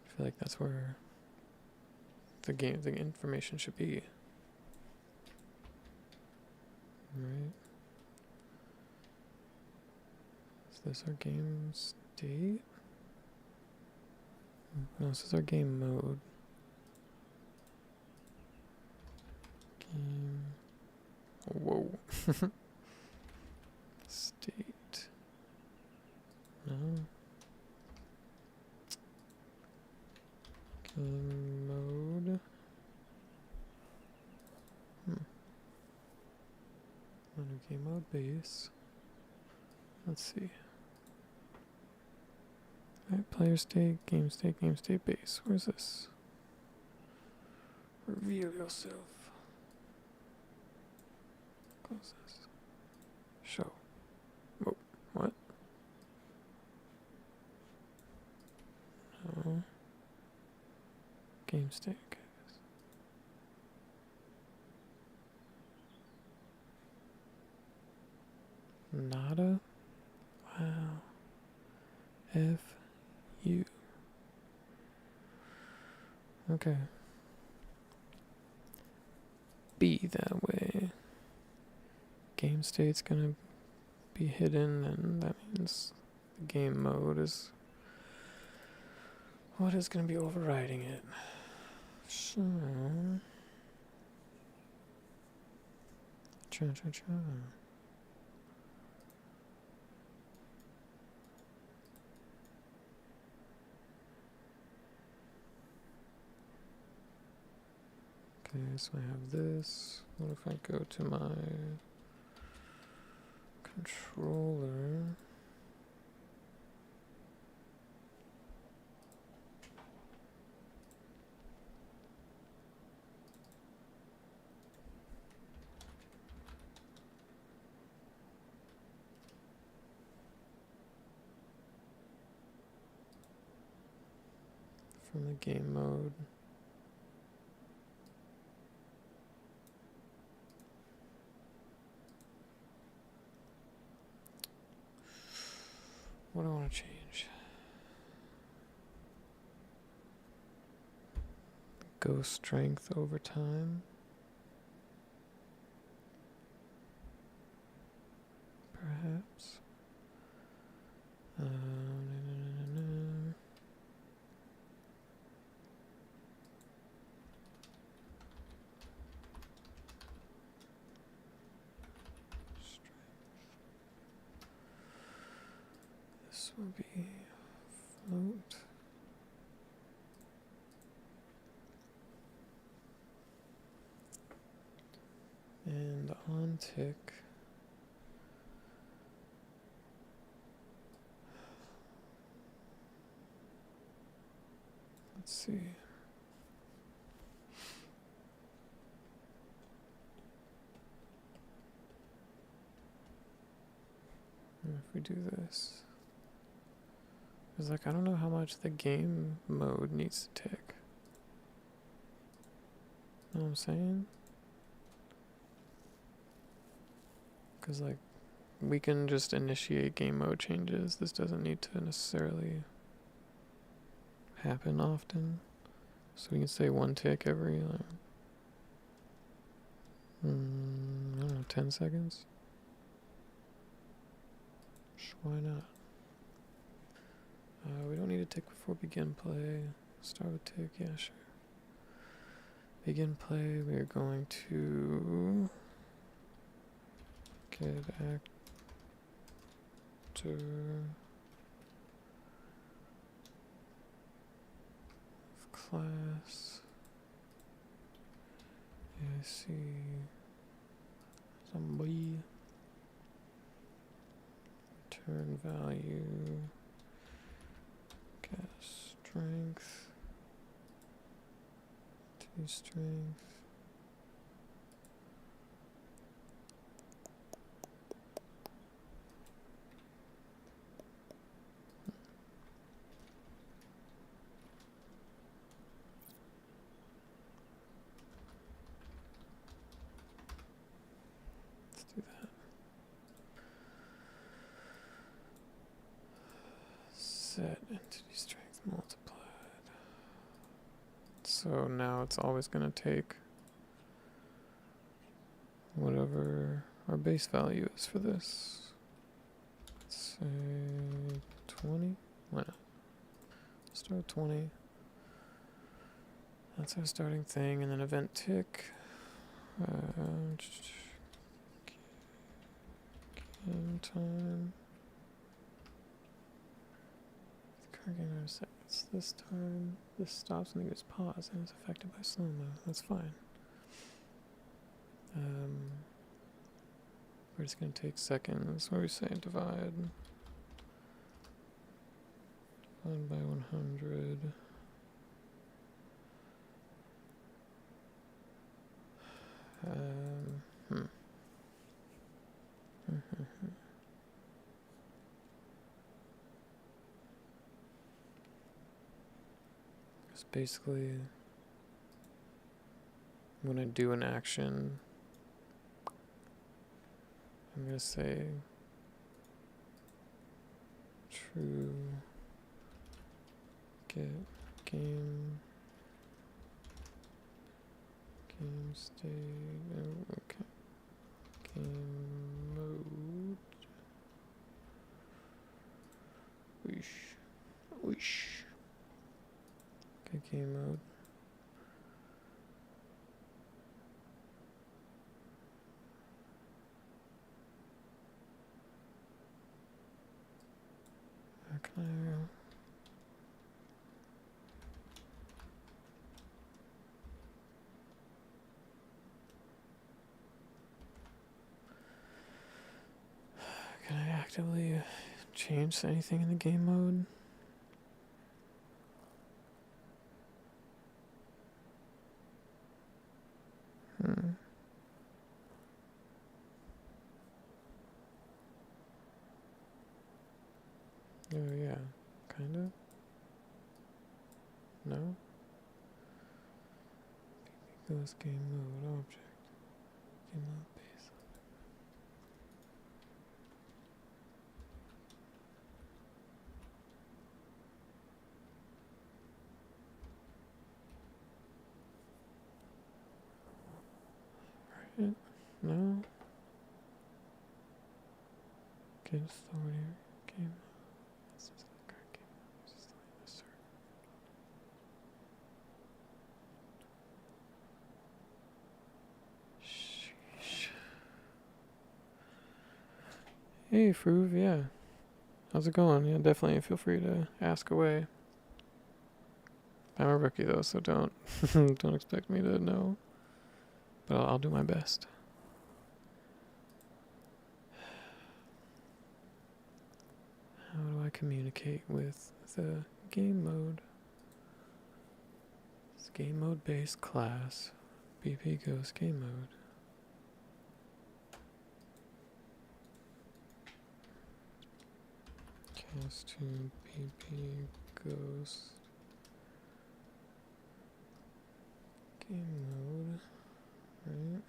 I feel like that's where the information should be. Right. Is this our game state? No, this is our game mode. Game. Whoa. State. No. Game mode. Under game mode base. Let's see. Alright, player state, game state, base. Where's this? Reveal yourself. Close this. Show. Whoa, what? No. Game state, okay. Nada? Wow. F-U. Okay. Be that way. Game state's gonna be hidden, and that means the game mode is what is gonna be overriding it. So cha. Okay, so I have this. What if I go to my controller? from the game mode. What do I want to change? Ghost strength over time. Perhaps. No. This will be float. And on tick. Let's see. If we do this, it's like I don't know how much the game mode needs to tick. Know what I'm saying? Because like we can just initiate game mode changes. This doesn't need to necessarily happen often. So we can say one tick every I don't know, 10 seconds. Why not? We don't need a tick before begin play. Start with tick, yeah, sure. Begin play, we are going to get actor of class. Yeah, I see somebody. Turn value, cast strength, T strength. Let's do that. Set entity strength multiplied. So now it's always going to take whatever our base value is for this. Let's say 20. Why not? Start with 20. That's our starting thing, and then event tick. Game time. Current seconds. This time, this stops when it goes pause and is affected by slow mo. That's fine. We're just gonna take seconds. What do we say? Divide by 100. It's basically when I do an action, I'm gonna say true get game state. Oh, okay. Game mode. Whoosh. Okay, game mode. How can I? Can I actively change anything in the game mode? Oh yeah, kind of. No? Ghost game mode object. Game mode base. Right? No. Okay, just throw it here. Game. This is the correct game. Just like this, sir. Sheesh. Hey, Fruve, yeah. How's it going? Yeah, definitely feel free to ask away. I'm a rookie though, so don't don't expect me to know. But I'll do my best. How do I communicate with the game mode? It's game mode based class. BP Ghost game mode. Cast to BP Ghost game mode. Right?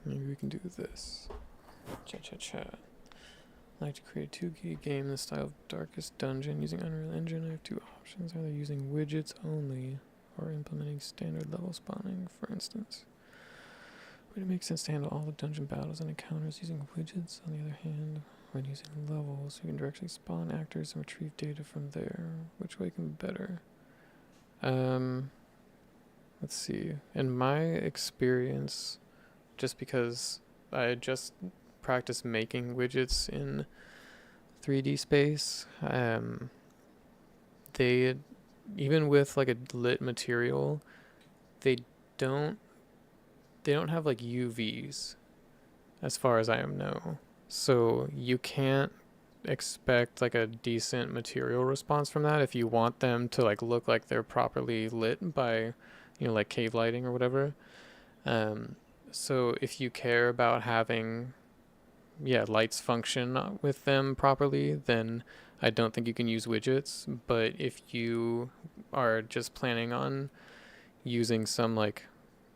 Maybe we can do this. Cha. I'd like to create a 2D game in the style of Darkest Dungeon using Unreal Engine. I have two options, either using widgets only or implementing standard level spawning, for instance. Would it make sense to handle all the dungeon battles and encounters using widgets? On the other hand, when using levels, you can directly spawn actors and retrieve data from there. Which way can be better? Let's see. In my experience, just because I just practiced making widgets in 3D space, they, even with like a lit material, they don't have like UVs as far as I know. So you can't expect like a decent material response from that if you want them to like look like they're properly lit by, like cave lighting or whatever. So if you care about having lights function with them properly, then I don't think you can use widgets. But if you are just planning on using some like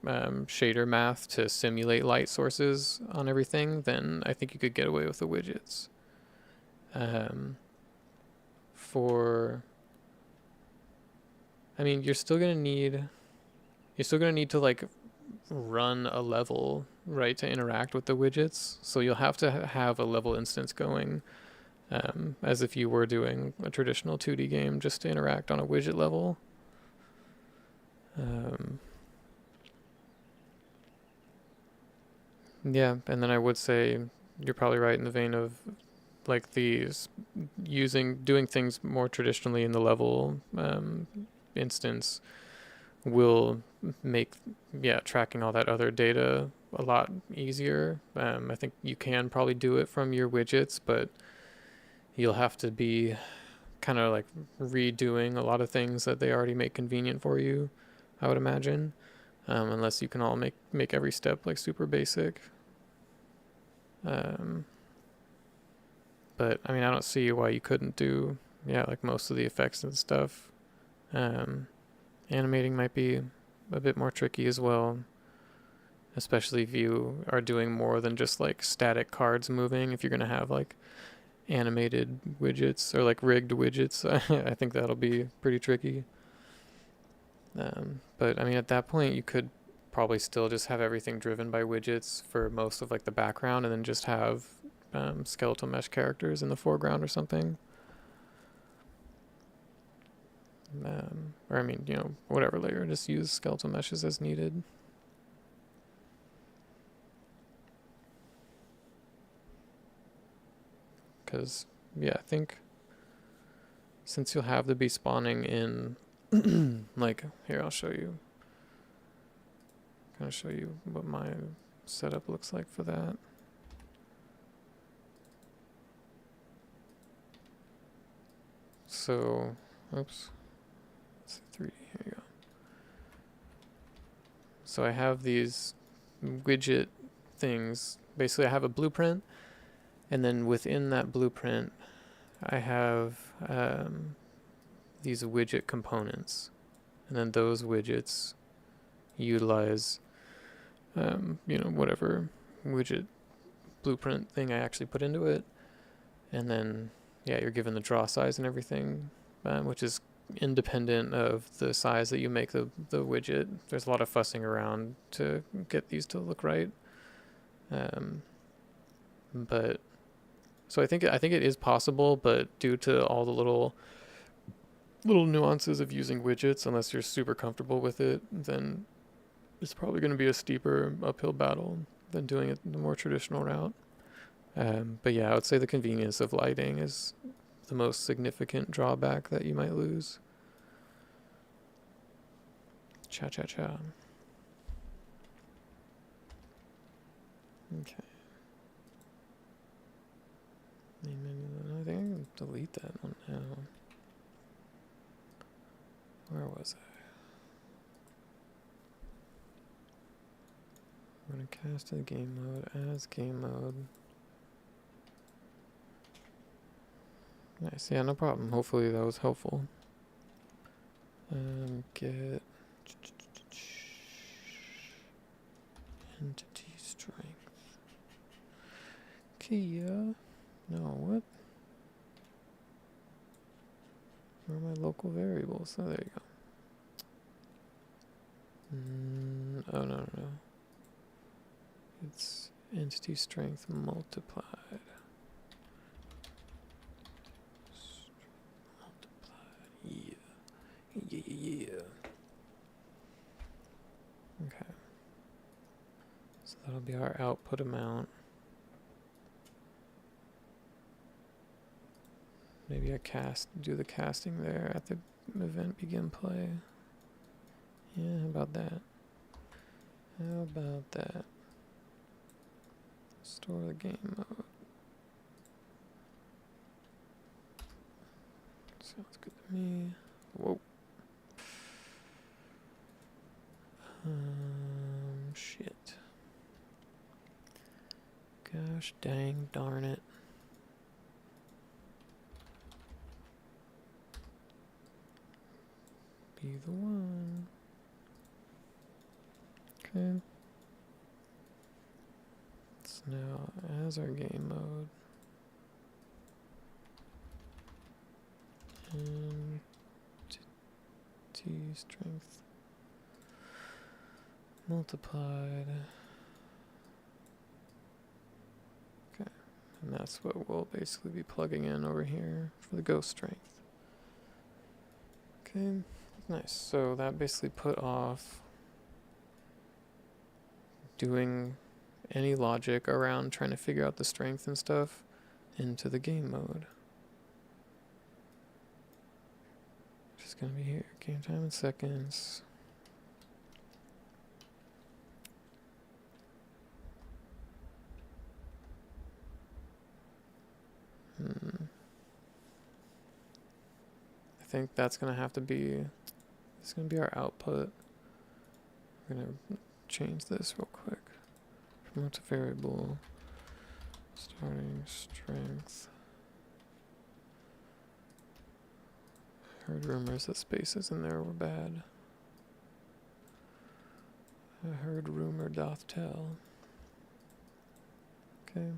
shader math to simulate light sources on everything, then I think you could get away with the widgets. You're still gonna need to like run a level, right, to interact with the widgets. So you'll have to have a level instance going, as if you were doing a traditional 2D game, just to interact on a widget level. Yeah, and then I would say you're probably right in the vein of like these doing things more traditionally in the level instance will make tracking all that other data a lot easier. I think you can probably do it from your widgets, but you'll have to be kind of like redoing a lot of things that they already make convenient for you, I would imagine, unless you can all make every step like super basic. But I don't see why you couldn't do like most of the effects and stuff. Animating might be a bit more tricky as well, especially if you are doing more than just like static cards moving. If you're gonna have like animated widgets or like rigged widgets, I think that'll be pretty tricky. But at that point you could probably still just have everything driven by widgets for most of like the background, and then just have skeletal mesh characters in the foreground or something. Or whatever layer, just use skeletal meshes as needed. Because I think since you'll have to be spawning in like here, I'll show you what my setup looks like for that. So, oops, let's see, 3D, here you go. So I have these widget things. Basically I have a blueprint, and then within that blueprint I have these widget components. and then those widgets utilize, whatever widget blueprint thing I actually put into it, and then you're given the draw size and everything, which is independent of the size that you make the widget. There's a lot of fussing around to get these to look right, but so I think it is possible, but due to all the little nuances of using widgets, unless you're super comfortable with it, then it's probably going to be a steeper uphill battle than doing it the more traditional route. But yeah, I would say the convenience of lighting is the most significant drawback that you might lose. Cha-cha-cha. Okay. I think I can delete that one now. Where was I? I'm going to cast to the game mode as game mode. Nice, yeah, no problem. Hopefully that was helpful. Get entity strength. Kia. No, what? Where are my local variables? Oh, there you go. Oh, no. It's entity strength multiplied. Yeah. Okay. So that'll be our output amount. Maybe do the casting there at the event begin play. Yeah, how about that? Store the game mode. Sounds good to me. Whoa. Shit. Gosh dang darn it. Be the one. Okay. So now as our game mode. And T strength multiplied. Okay, and that's what we'll basically be plugging in over here for the ghost strength. Okay, nice. So that basically put off doing any logic around trying to figure out the strength and stuff into the game mode. Just gonna be here. Game time in seconds. I think that's gonna have to be. It's gonna be our output. We're gonna change this real quick. Promote to variable. Starting strength. Heard rumors that spaces in there were bad. I heard rumor doth tell. Okay.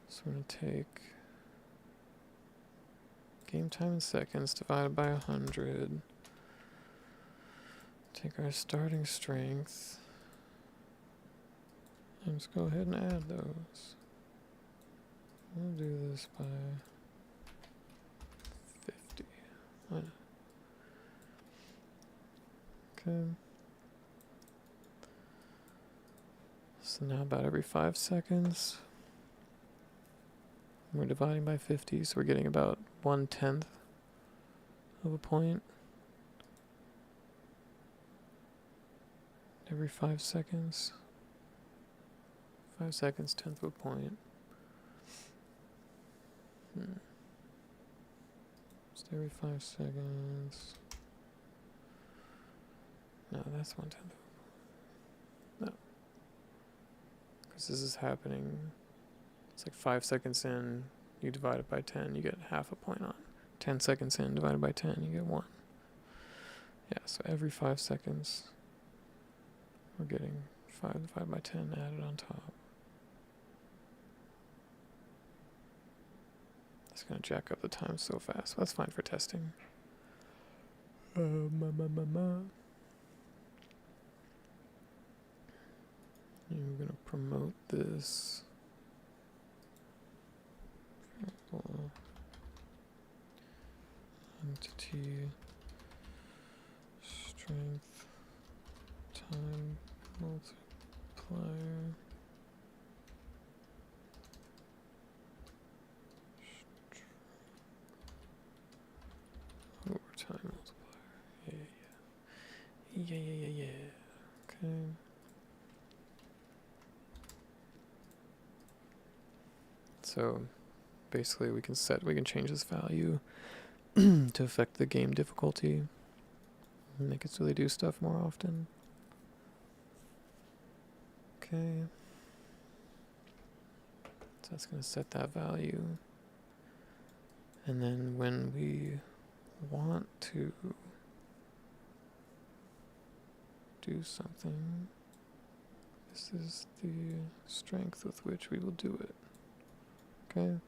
So we're gonna take game time in seconds divided by 100. Take our starting strength. And just go ahead and add those. We'll do this by 50. Okay. So now about every 5 seconds, we're dividing by 50, so we're getting about 1/10 of a point. Every 5 seconds. 5 seconds, 1/10 of a point. Just every 5 seconds. No, that's 1/10. No. Because this is happening. It's like 5 seconds in, you divide it by 10, you get half a point on. 10 seconds in, divided by 10, you get 1. Yeah, so every 5 seconds, we're getting 5 divided by 10 added on top. It's gonna jack up the time so fast. That's fine for testing. And we're gonna promote this. Entity strength time multiplier. Over time multiplier. Yeah. Okay. So basically we can change this value to affect the game difficulty. Make it so they do stuff more often. Okay. So that's going to set that value. And then when we want to do something, this is the strength with which we will do it. Okay.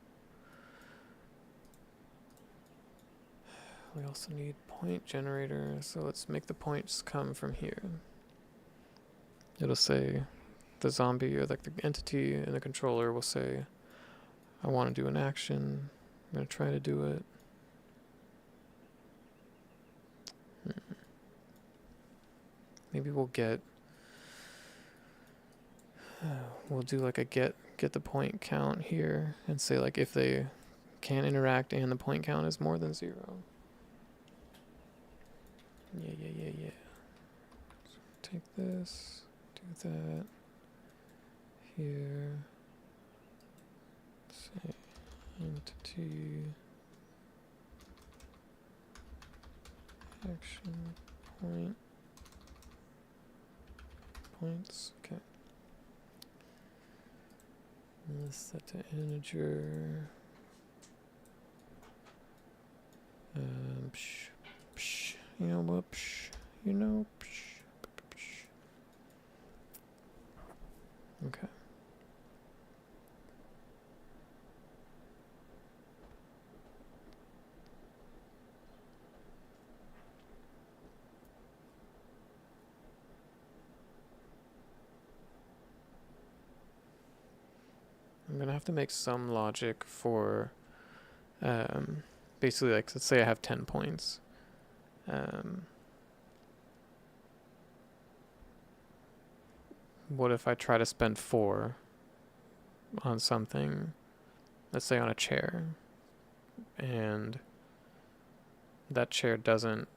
We also need point generator, so let's make the points come from here. It'll say the zombie or like the entity in the controller will say, I want to do an action. I'm going to try to do it. Maybe we'll do like a get the point count here and say like if they can interact and the point count is more than 0. Yeah. So take this, do that here. Say entity action points. Okay. And this set to integer. You know what? Okay. I'm gonna have to make some logic for basically like let's say I have 10 points. What if I try to spend 4 on something, let's say on a chair, and that chair doesn't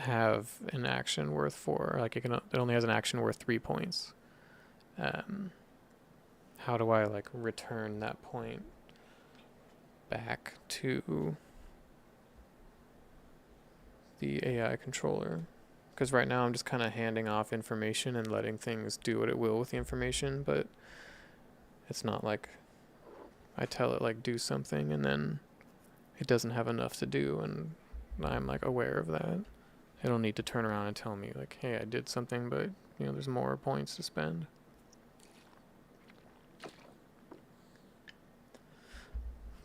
have an action worth 4, like it only has an action worth 3 points. How do I like return that point back to the AI controller? Because right now I'm just kind of handing off information and letting things do what it will with the information, but it's not like I tell it like do something and then it doesn't have enough to do and I'm like aware of that. It'll need to turn around and tell me like, hey, I did something, but there's more points to spend.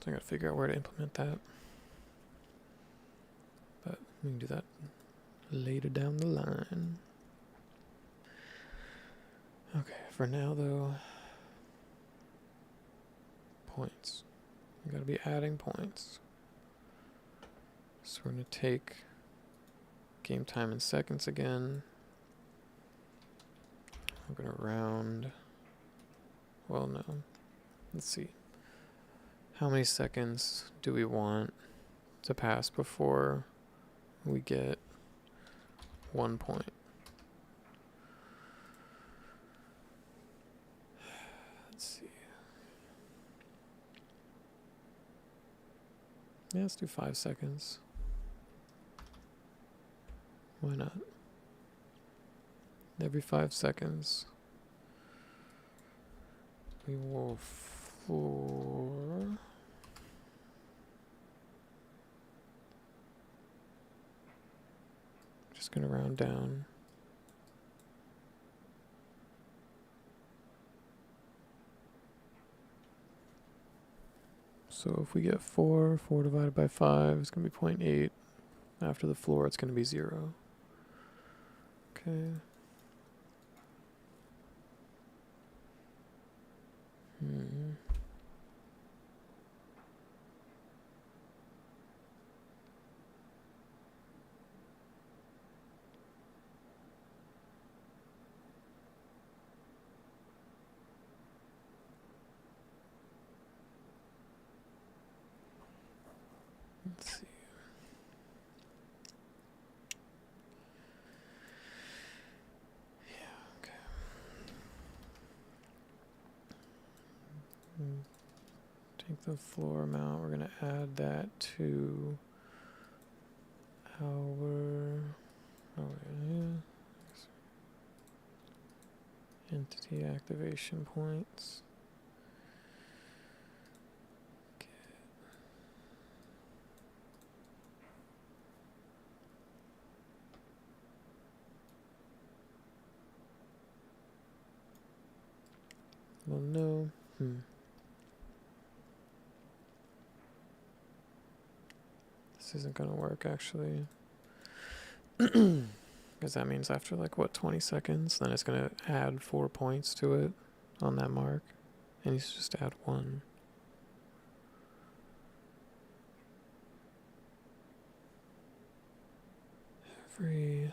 So I gotta figure out where to implement that. But we can do that later down the line. Okay, for now though, points. We gotta be adding points. So we're gonna take game time in seconds again. We're gonna round. Well, no. Let's see. How many seconds do we want to pass before we get 1 point? Let's see. Yeah, let's do 5 seconds. Why not? Every 5 seconds, we will Just gonna round down. So if we get 4, 4 divided by 5 is going to be 0.8. After the floor, it's going to be 0. Okay. Let's see. Yeah, okay. Take the floor amount, we're going to add that to our entity activation points. Well, no. This isn't going to work, actually. Because that means after, like, what, 20 seconds, then it's going to add 4 points to it on that mark. And he's just add 1. Every...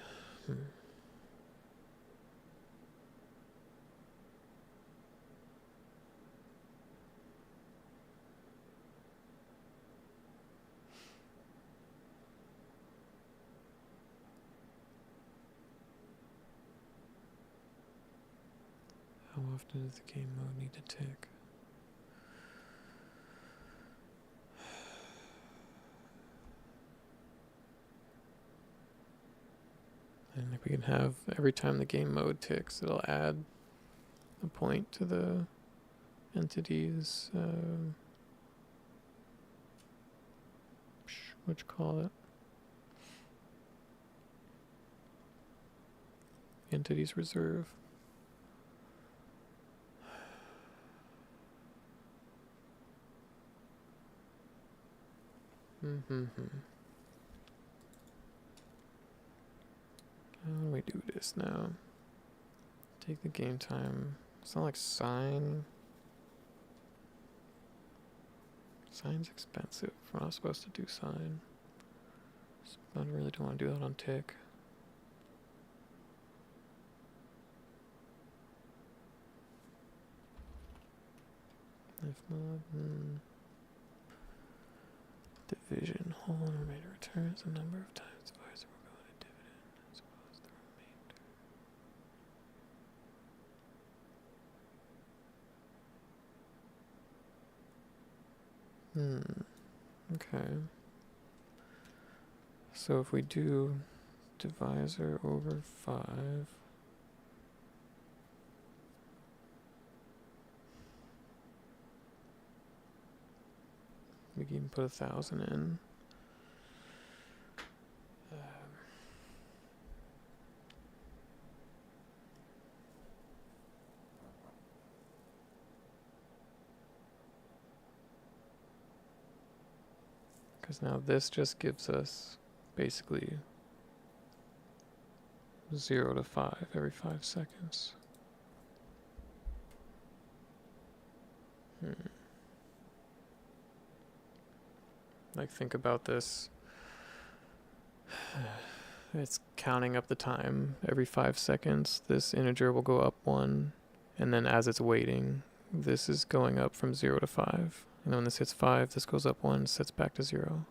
How often does the game mode need to tick? And if we can have every time the game mode ticks, it'll add a point to the entity's, what you call it? Entity's reserve. How do we do this now? Take the game time. It's not like sign. Sign's expensive. We're not supposed to do sign. I really don't want to do that on tick. If not, division whole and remainder returns the number of times the visor will go into dividend as well as the remainder. Okay. So if we do divisor over 5, we can put 1,000 in. Because now this just gives us basically 0 to 5 every 5 seconds. Like, think about this. It's counting up the time. Every 5 seconds, this integer will go up 1. And then as it's waiting, this is going up from 0 to 5. And when this hits 5, this goes up 1, sets back to 0.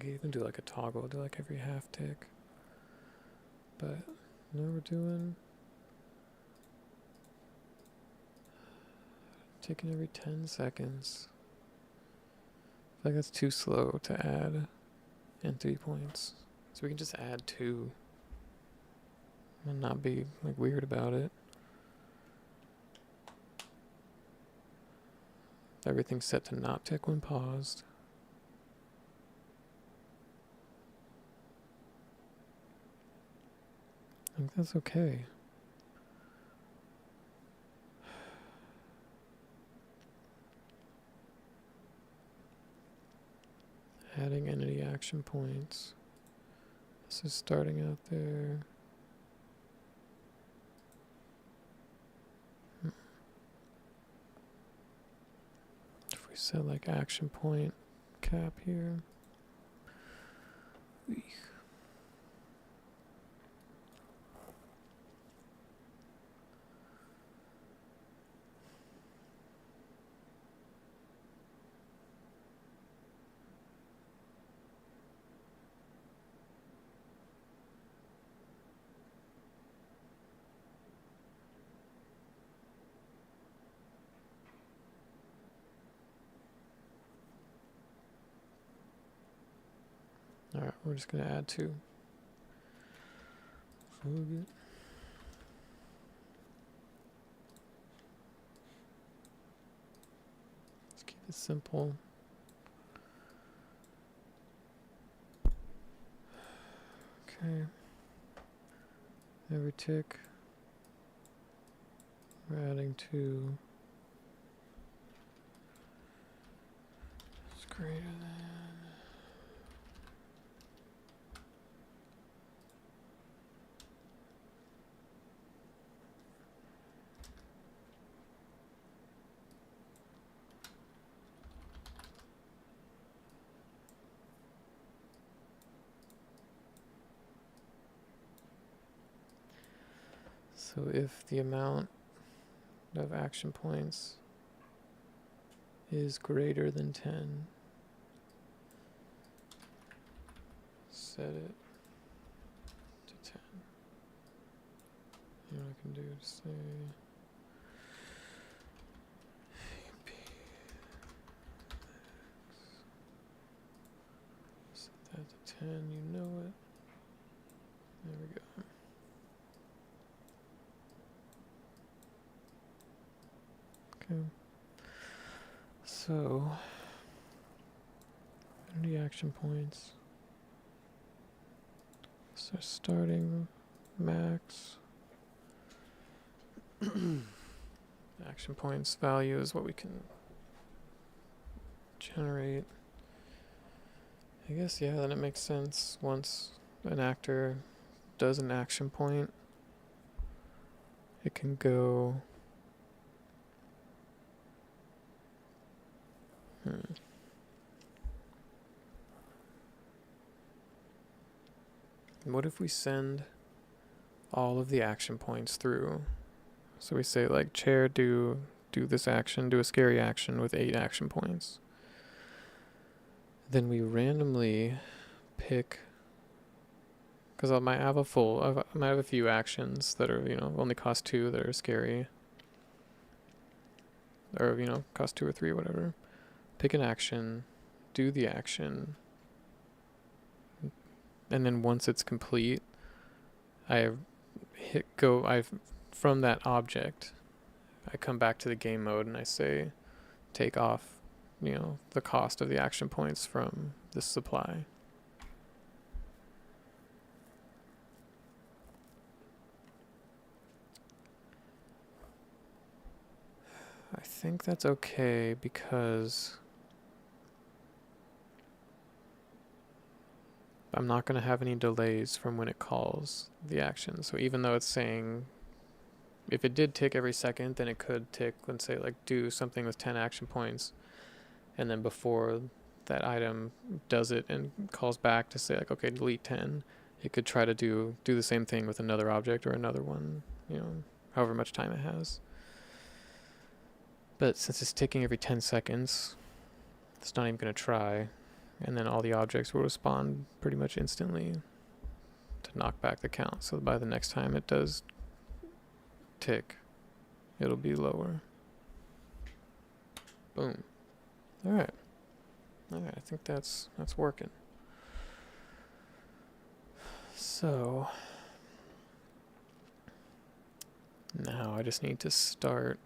You can do like a toggle, do like every half tick. But Now we're doing taking every 10 seconds. I feel like that's too slow to add and 3 points. So we can just add 2 and not be like weird about it. Everything's set to not tick when paused. I think that's okay. Adding entity action points. This is starting out there. If we set like action point cap here. Alright, we're just gonna add 2. Let's keep it simple. Okay. Every tick, we're adding 2. It's greater than. So if the amount of action points is greater than 10, set it to 10. You know what I can do to say AP set that to 10, you know it. There we go. Okay. So, entity action points. So starting max. Action points value is what we can generate. I guess, yeah, then it makes sense. Once an actor does an action point, it can go. What if we send all of the action points through? So we say like chair do this action, do a scary action with 8 action points. Then we randomly pick, because I might have a few actions that are, only cost 2 that are scary. Or, cost 2 or 3 or whatever. Pick an action, do the action, and then once it's complete, from that object, I come back to the game mode and I say, take off, the cost of the action points from this supply. I think that's okay because I'm not going to have any delays from when it calls the action. So even though it's saying, if it did tick every second, then it could tick and say like do something with 10 action points. And then before that item does it and calls back to say like, okay, delete 10, it could try to do the same thing with another object or another one, however much time it has. But since it's ticking every 10 seconds, it's not even going to try. And then all the objects will respond pretty much instantly to to knock back the count. So by the next time it does tick, it'll be lower. Boom. Alright. Alright, I think that's working. So now I just need to start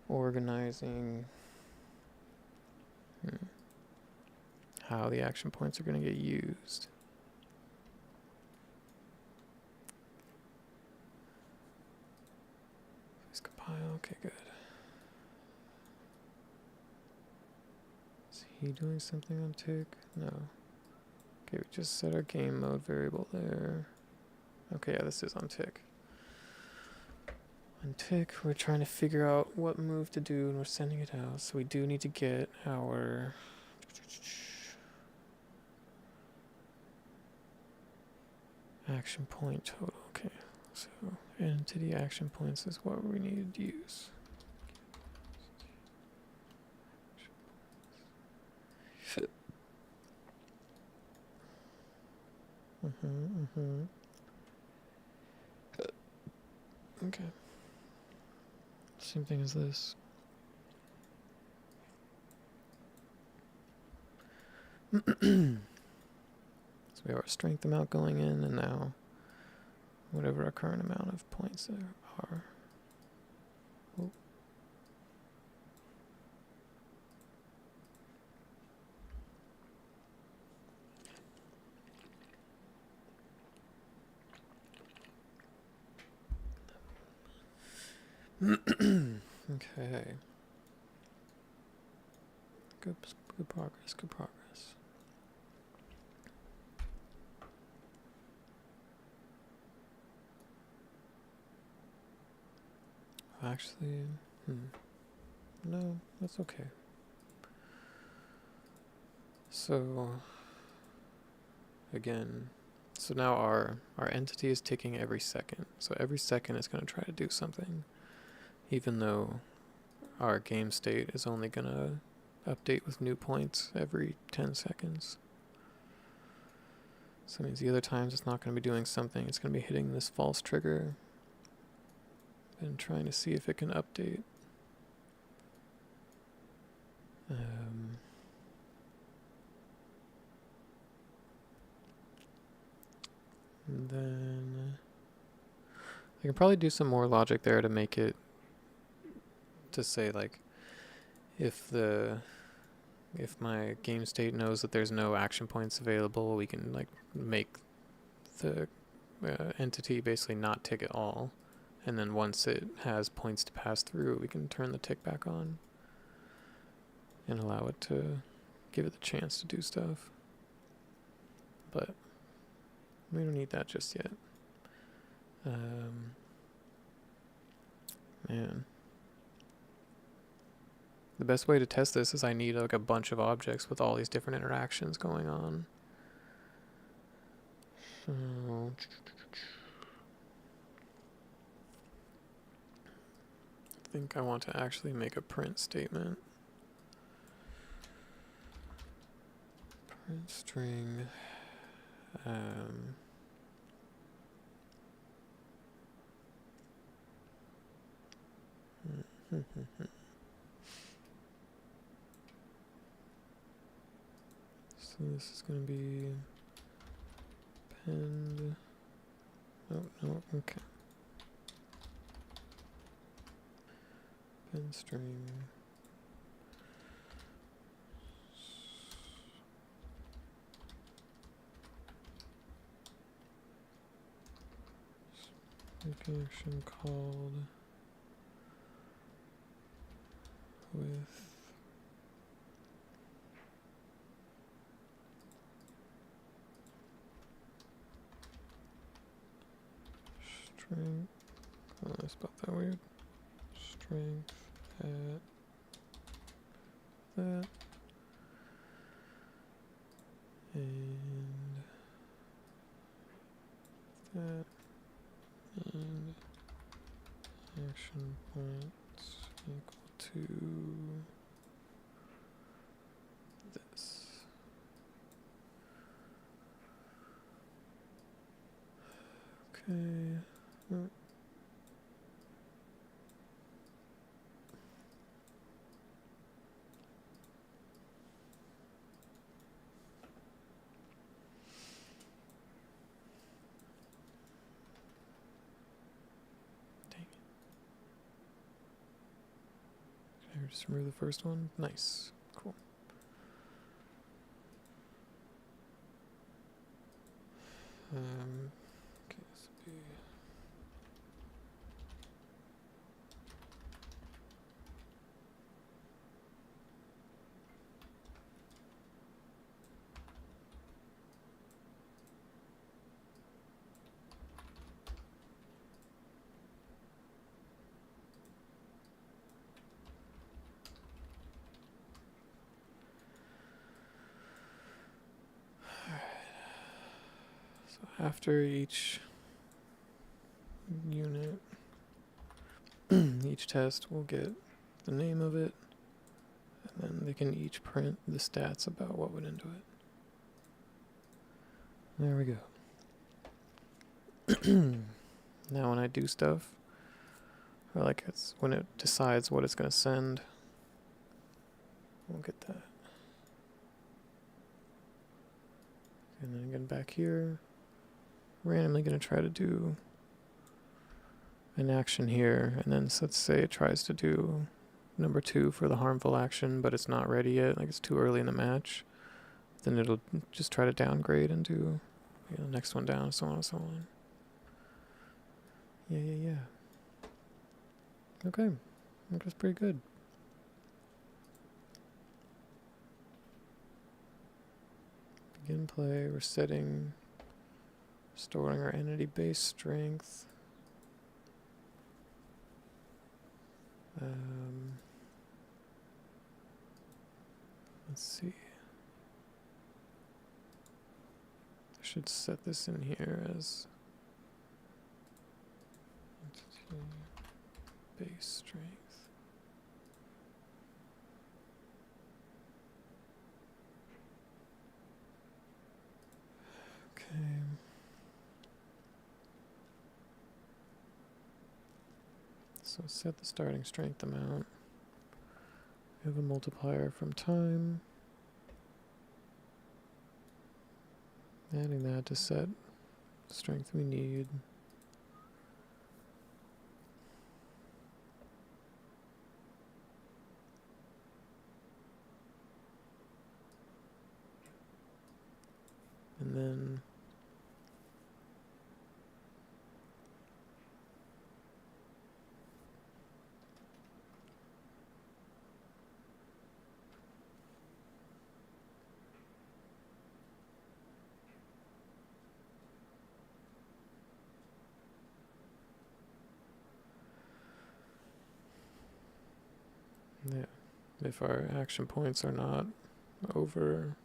organizing how the action points are going to get used. Please compile. Okay, good. Is he doing something on tick? No. Okay, we just set our game mode variable there. Okay, yeah, this is on tick. On tick, we're trying to figure out what move to do, and we're sending it out. So we do need to get our action point total. Okay, so entity action points is what we need to use. Okay. Same thing as this. So we have our strength amount going in, and now whatever our current amount of points there are. Oh. Okay. Good progress, good progress. Actually, no, that's okay. So, again, so now our entity is ticking every second. So every second it's going to try to do something, even though our game state is only going to update with new points every 10 seconds. So that means the other times it's not going to be doing something. It's going to be hitting this false trigger and trying to see if it can update. And then I can probably do some more logic there to make it to say, like, if my game state knows that there's no action points available, we can like make the entity basically not tick at all, and then once it has points to pass through, we can turn the tick back on and allow it to give it the chance to do stuff. But we don't need that just yet. Man. The best way to test this is I need like a bunch of objects with all these different interactions going on. So I think I want to actually make a print statement. Print string. So this is going to be append. Oh, no, okay. Append string. Action called with strength. Oh, I spelled that weird. Strength at that. And that. And action points equal to this. Okay. Just remove the first one. Nice. Cool. Okay, this would be so after each unit, each test will get the name of it, and then they can each print the stats about what went into it. There we go. Now when I do stuff, or like it's when it decides what it's going to send, we'll get that. And then again back here, randomly going to try to do an action here, and then let's say it tries to do number 2 for the harmful action, but it's not ready yet, like it's too early in the match, then it'll just try to downgrade and do next one down, so on and so on. Yeah. Okay, I think that's pretty good. Begin play, we're setting, storing our entity base strength. Let's see. I should set this in here as entity base strength. Okay. So set the starting strength amount. We have a multiplier from time. Adding that to set the strength we need. And then yeah, if our action points are not over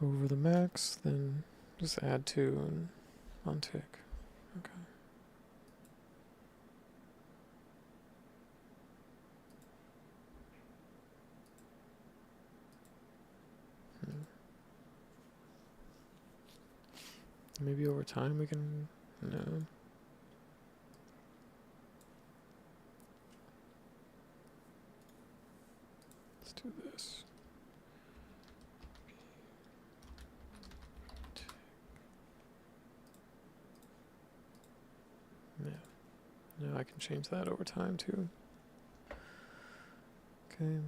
the max, then just add 2 and untick. Okay. Maybe over time we can, no. Let's do this. Yeah. Now I can change that over time too. Okay.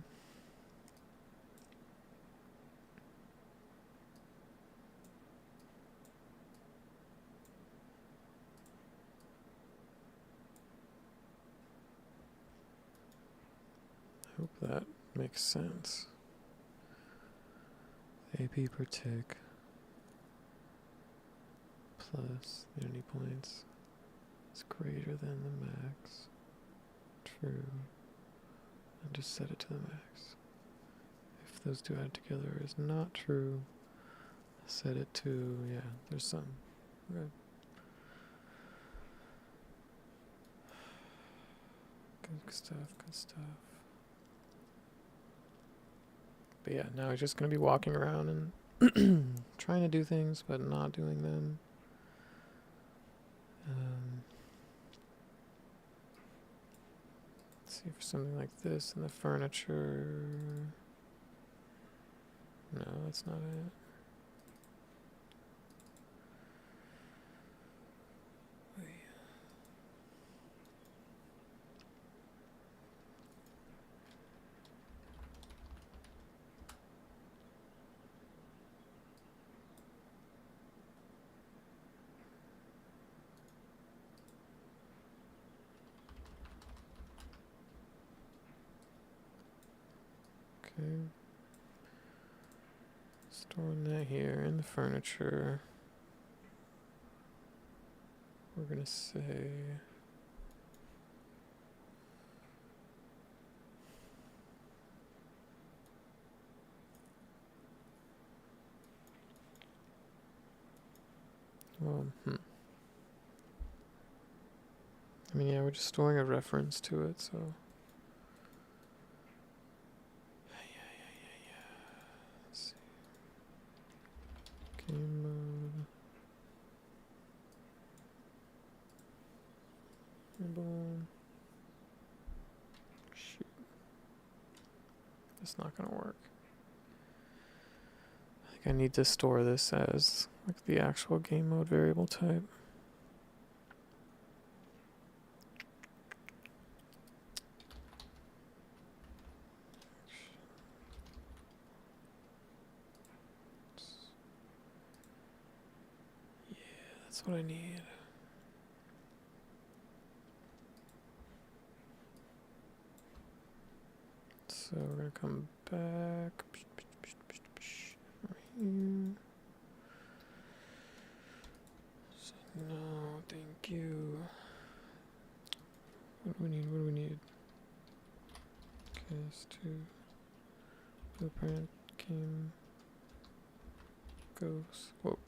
I hope that makes sense. AP per tick plus the entity points is greater than the max. True. And just set it to the max. If those two added together is not true, set it to, yeah, there's some. Okay. Good stuff, good stuff. But yeah, now we're just going to be walking around and trying trying to do things but not doing them. Let's see for something like this in the furniture. No, that's not it. Okay. Storing that here in the furniture. We're gonna say I mean, yeah, we're just storing a reference to it, so. Let's see. Game mode. Boom. Shoot. That's not gonna work. I think I need to store this as like the actual game mode variable type. Yeah, that's what I need. So we're gonna come back right here. So no, thank you. What do we need? What do we need? Cast to blueprint game goes. Whoa.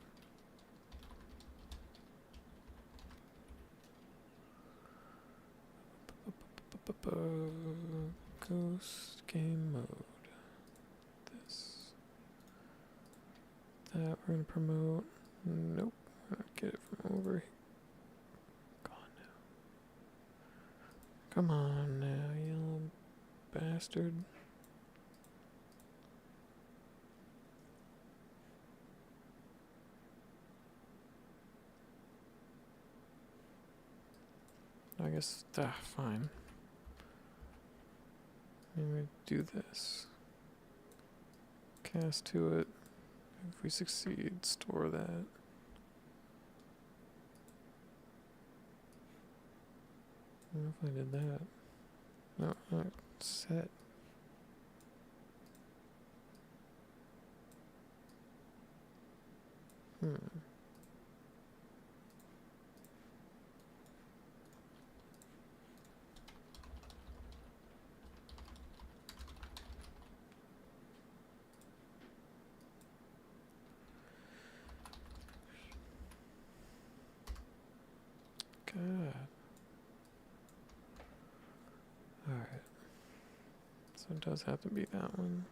Ghost game mode. This. That we're gonna promote. Nope. We're gonna get it from over here. Gone now. Come on now, you little bastard. I guess, fine. Maybe do this. Cast to it. If we succeed, store that. I don't know if I did that. No, set. God. Alright. So it does have to be that one.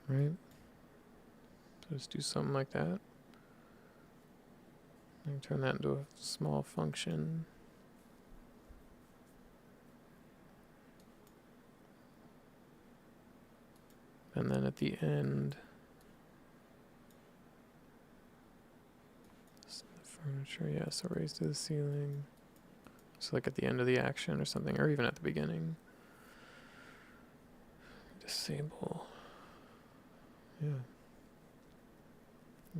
Right? So just do something like that. And turn that into a small function. And then at the end, the furniture, yeah, so raise to the ceiling. So like at the end of the action or something, or even at the beginning. disable. Yeah.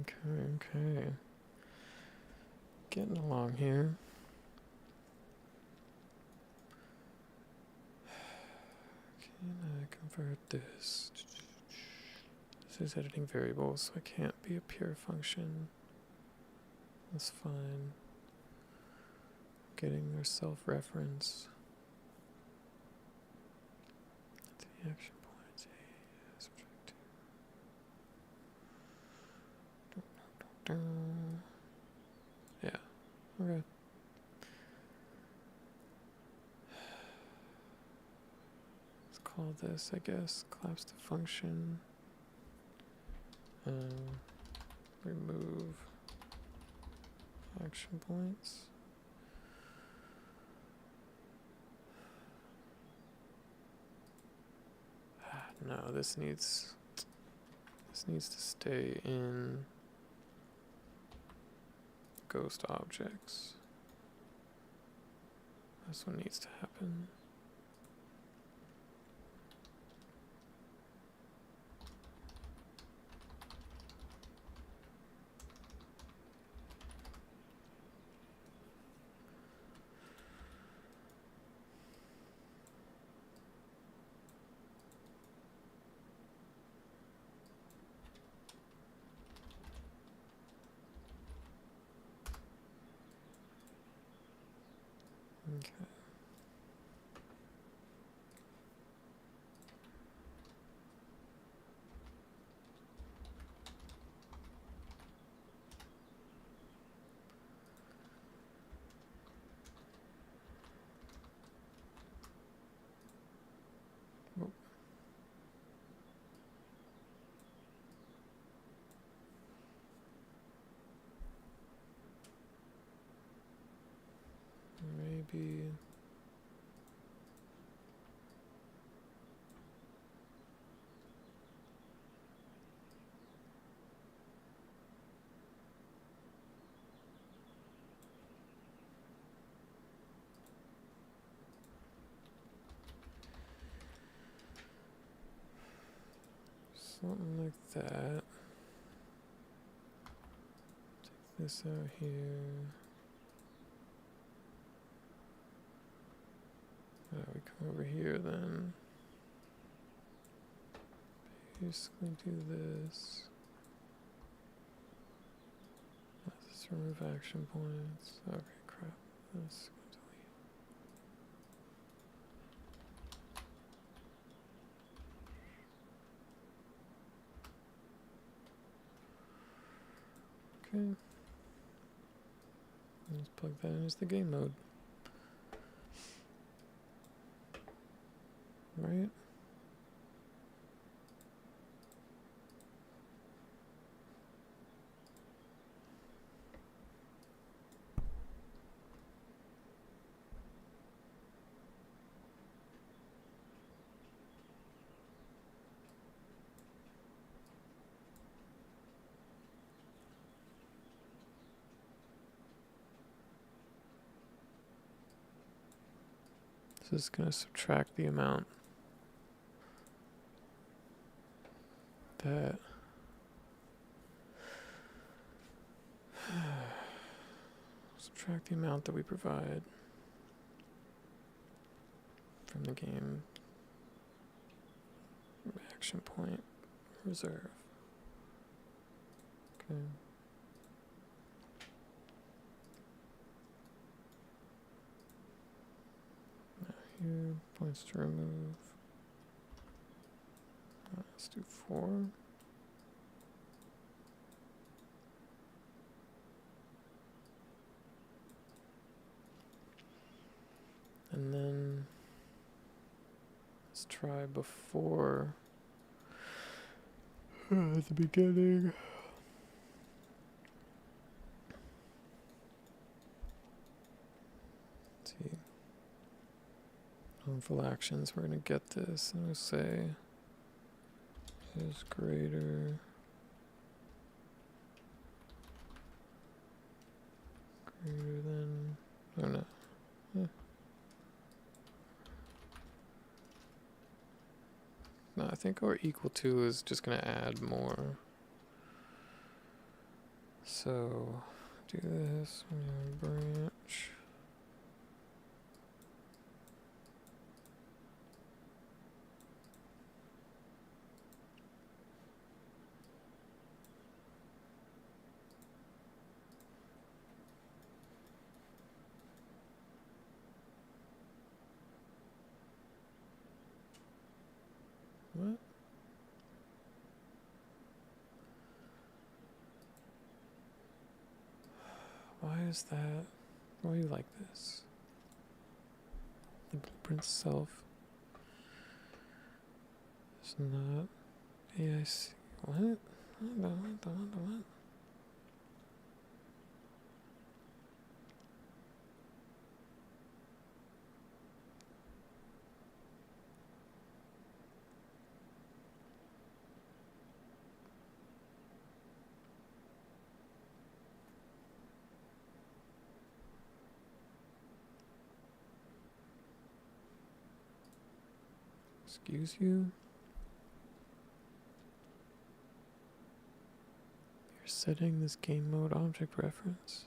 Okay. Getting along here. Can I convert this? This is editing variables, so it can't be a pure function. That's fine. Getting their self-reference. The action points. Subtract 2. Yeah. Okay. Let's call this, I guess, collapse the function. Remove action points. No, this needs to stay in ghost objects. That's what needs to happen. Okay. Oh. Maybe. Something like that. Take this out here. We come over here then. Basically do this. Let's remove action points. Okay, crap. Let's delete. Okay. Let's plug that in as the game mode. Right? This is going to subtract the amount that subtract the amount that we provide from the game action point reserve. Okay. Now here, points to remove. Let's do 4. And then let's try before at the beginning. Let's see. Harmful actions, we're going to get this and we'll say is greater than, oh no. No, I think or equal to is just gonna add more. So do this, branch. What? Why is that? Why are you like this? The blueprint itself is not AIC. What? What? Excuse you? You're setting this game mode object reference.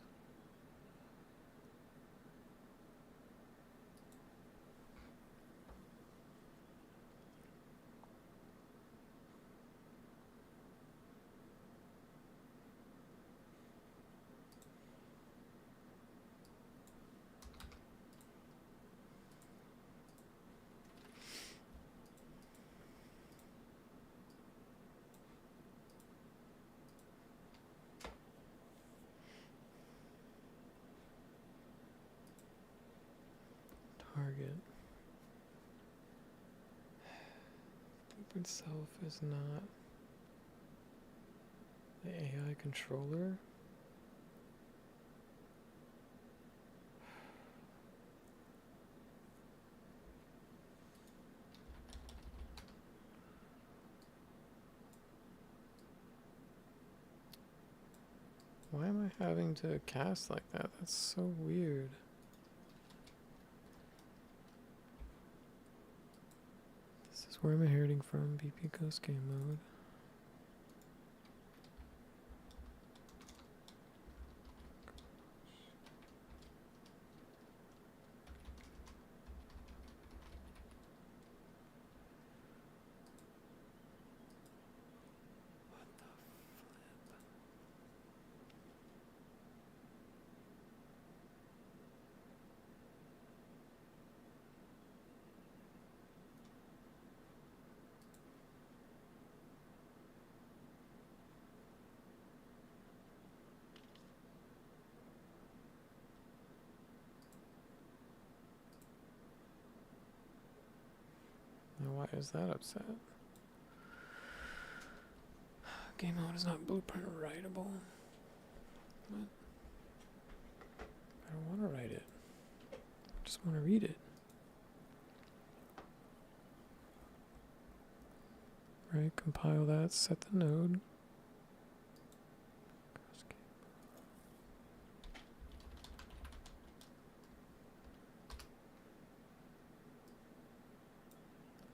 Target. Loop itself is not the AI controller. Why am I having to cast like that? That's so weird. This is where I'm inheriting from, BP Ghost Game Mode. Now why is that upset? Game mode is not blueprint writable. What? I don't want to write it. I just want to read it. Right, compile that, set the node.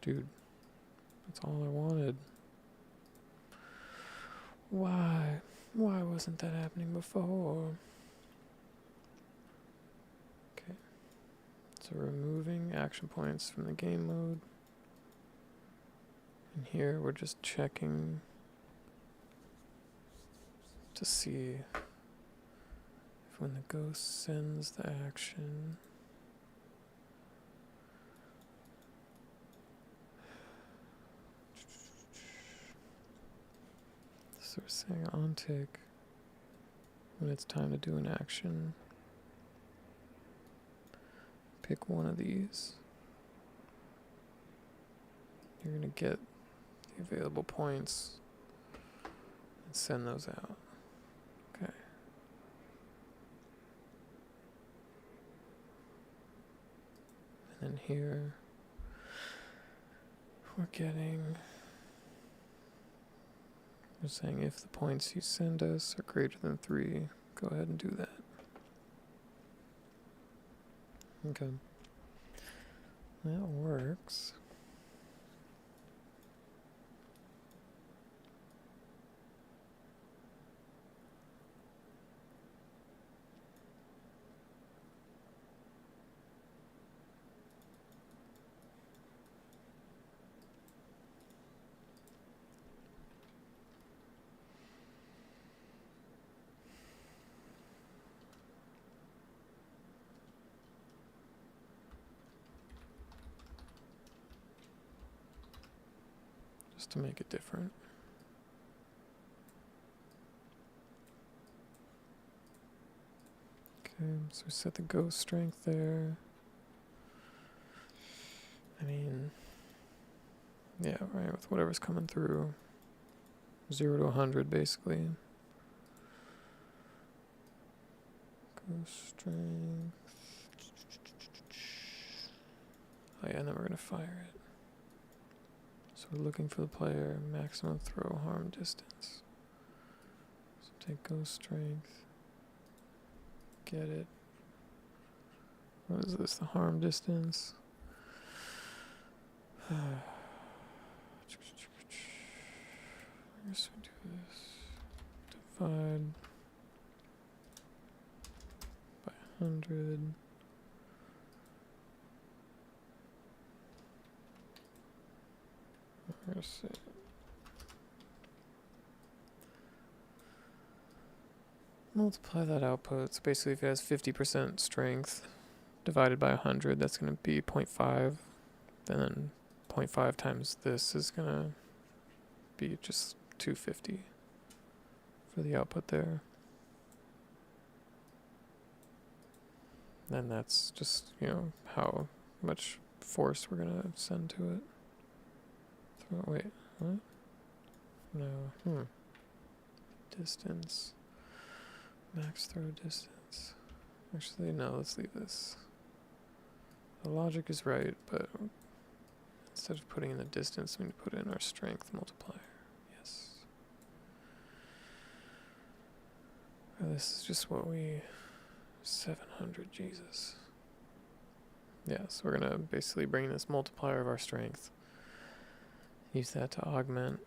Dude, that's all I wanted. Why? Why wasn't that happening before? Okay. So removing action points from the game mode. And here we're just checking to see if when the ghost sends the action, so we're saying on tick when it's time to do an action. Pick one of these. You're gonna get the available points and send those out. Okay. And then here we're getting, we're saying if the points you send us are greater than 3, go ahead and do that. Okay. That works. just to make it different. Okay, so we set the ghost strength there. I mean, yeah, right, with whatever's coming through. 0 to 100, basically. Ghost strength. Oh yeah, and then we're gonna fire it. So we're looking for the player, maximum throw harm distance. So take ghost strength. Get it. What is this? The harm distance? I guess we do this. Divide by 100. We're gonna say multiply that output. So basically, if it has 50% strength divided by 100, that's going to be 0.5. Then 0.5 times this is going to be just 250 for the output there. And that's just, how much force we're going to send to it. Wait, what? No. Distance. Max throw distance. Actually, no, let's leave this. The logic is right, but instead of putting in the distance, we need to put in our strength multiplier. Yes. This is just what we... 700, Jesus. Yeah, so we're going to basically bring this multiplier of our strength. Use that to augment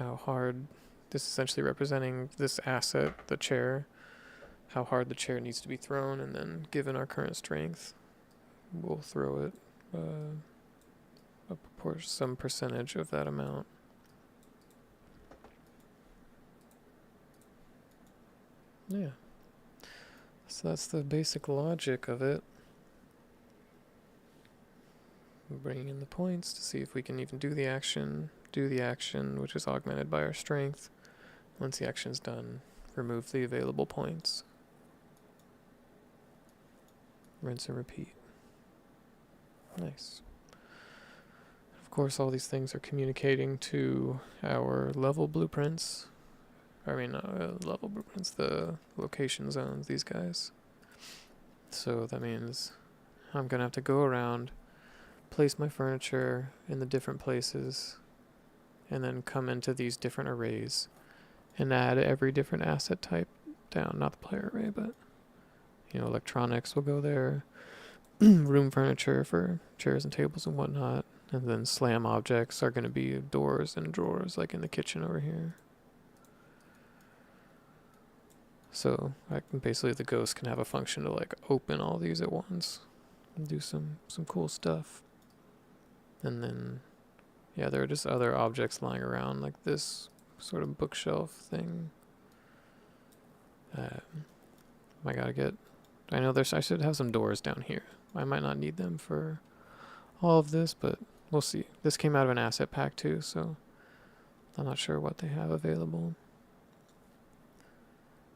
how hard... This is essentially representing this asset, the chair. How hard the chair needs to be thrown, and then given our current strength, we'll throw it some percentage of that amount. Yeah. So that's the basic logic of it. Bringing in the points to see if we can even do the action, which is augmented by our strength. Once the action's done, remove the available points. Rinse and repeat. Nice. Of course, all these things are communicating to our level blueprints. Level blueprints, the location zones, these guys. So that means I'm going to have to go around, place my furniture in the different places, and then come into these different arrays and add every different asset type down. Not the player array, but electronics will go there, room furniture for chairs and tables and whatnot, and then slam objects are going to be doors and drawers like in the kitchen over here. So basically the ghost can have a function to like open all these at once and do some cool stuff. And then there are just other objects lying around like this sort of bookshelf thing. I know I should have some doors down here. I might not need them for all of this, but we'll see. This came out of an asset pack too, so I'm not sure what they have available.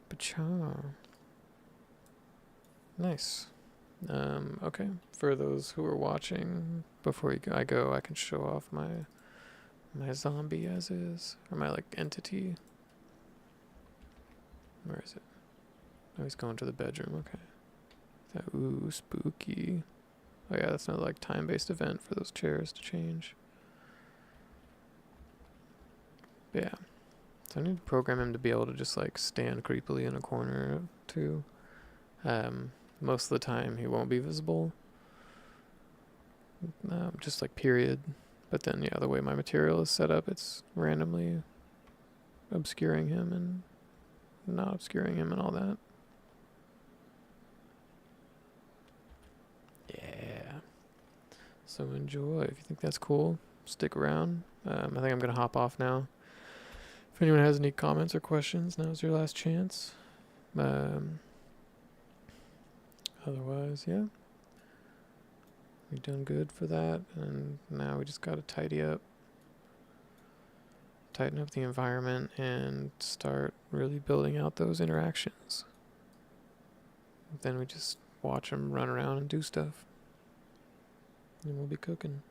But nice. Okay. For those who are watching, before I go, I can show off my zombie as is, or my entity. Where is it? Oh, he's going to the bedroom. Okay. Ooh, spooky. Oh yeah, that's another time-based event for those chairs to change. But yeah. So I need to program him to be able to just stand creepily in a corner too. Most of the time he won't be visible. Just period. But then the way my material is set up, it's randomly obscuring him and not obscuring him and all that. Yeah. So enjoy. If you think that's cool, stick around. I think I'm going to hop off now. If anyone has any comments or questions, now's your last chance. Otherwise, yeah. We've done good for that, and now we just gotta tidy up tighten up the environment and start really building out those interactions. Then we just watch them run around and do stuff. And we'll be cooking.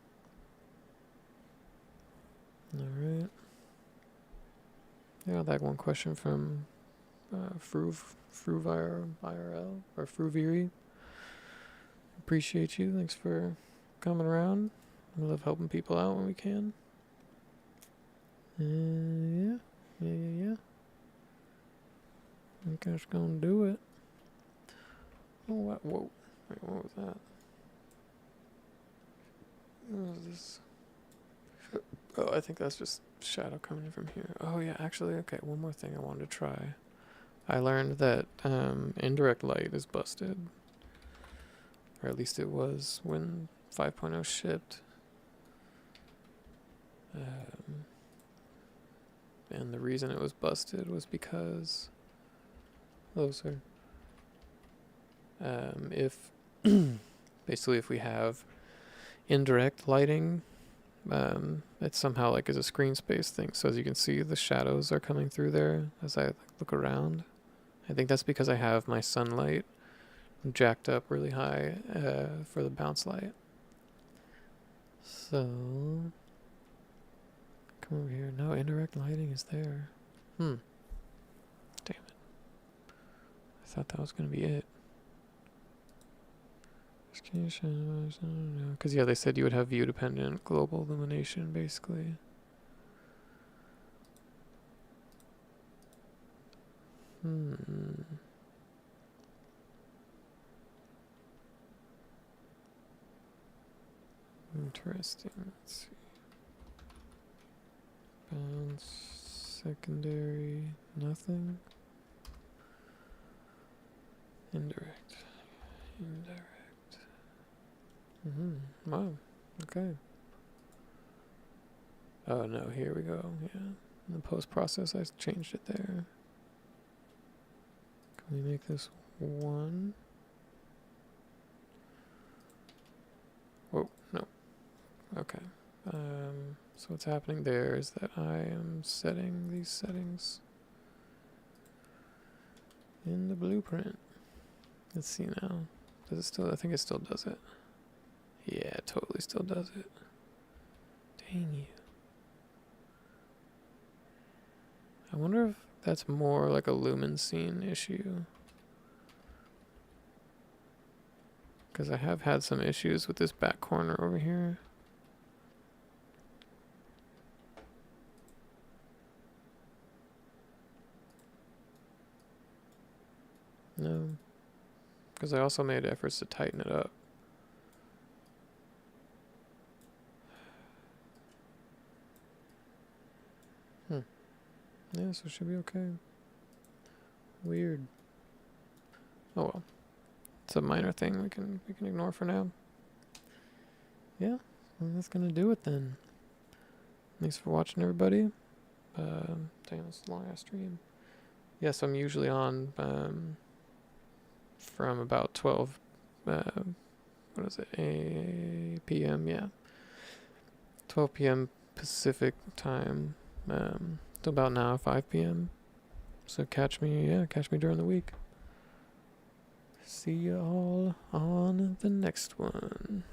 Alright. Yeah, that one question from Fruvir IRL or Fruviri. Appreciate you. Thanks for coming around. We love helping people out when we can. Yeah. I think that's gonna do it. Oh, what? Whoa. Wait, what was that? What was this? Oh, I think that's just shadow coming in from here. Oh, yeah, actually, okay, one more thing I wanted to try. I learned that indirect light is busted. Or at least it was when 5.0 shipped. And the reason it was busted was because... Hello, sir. If... basically, if we have indirect lighting, it somehow like is a screen space thing. So as you can see, the shadows are coming through there as I look around. I think that's because I have my sunlight jacked up really high for the bounce light. So come over here. No, indirect lighting is there. Damn it. I thought that was gonna be it. Because yeah, they said you would have view dependent global illumination basically. Interesting. Let's see. Bounce secondary, nothing. Indirect. Wow. Okay. Oh no, here we go. Yeah. In the post process I changed it there. Can we make this 1? Whoa, no. Okay. So what's happening there is that I am setting these settings in the blueprint. Let's see now. Does it still? I think it still does it. Yeah, it totally still does it. Dang you. I wonder if that's more like a lumen scene issue. Because I have had some issues with this back corner over here. No. Because I also made efforts to tighten it up. Yeah, so it should be okay. Weird. Oh well. It's a minor thing we can ignore for now. Yeah, well, that's gonna do it then. Thanks for watching, everybody. Damn, it's a long ass stream. Yes, I'm usually on from about 12 what is it, p.m. Yeah, 12 p.m. Pacific time till about now 5 p.m. So catch me during the week. See you all on the next one.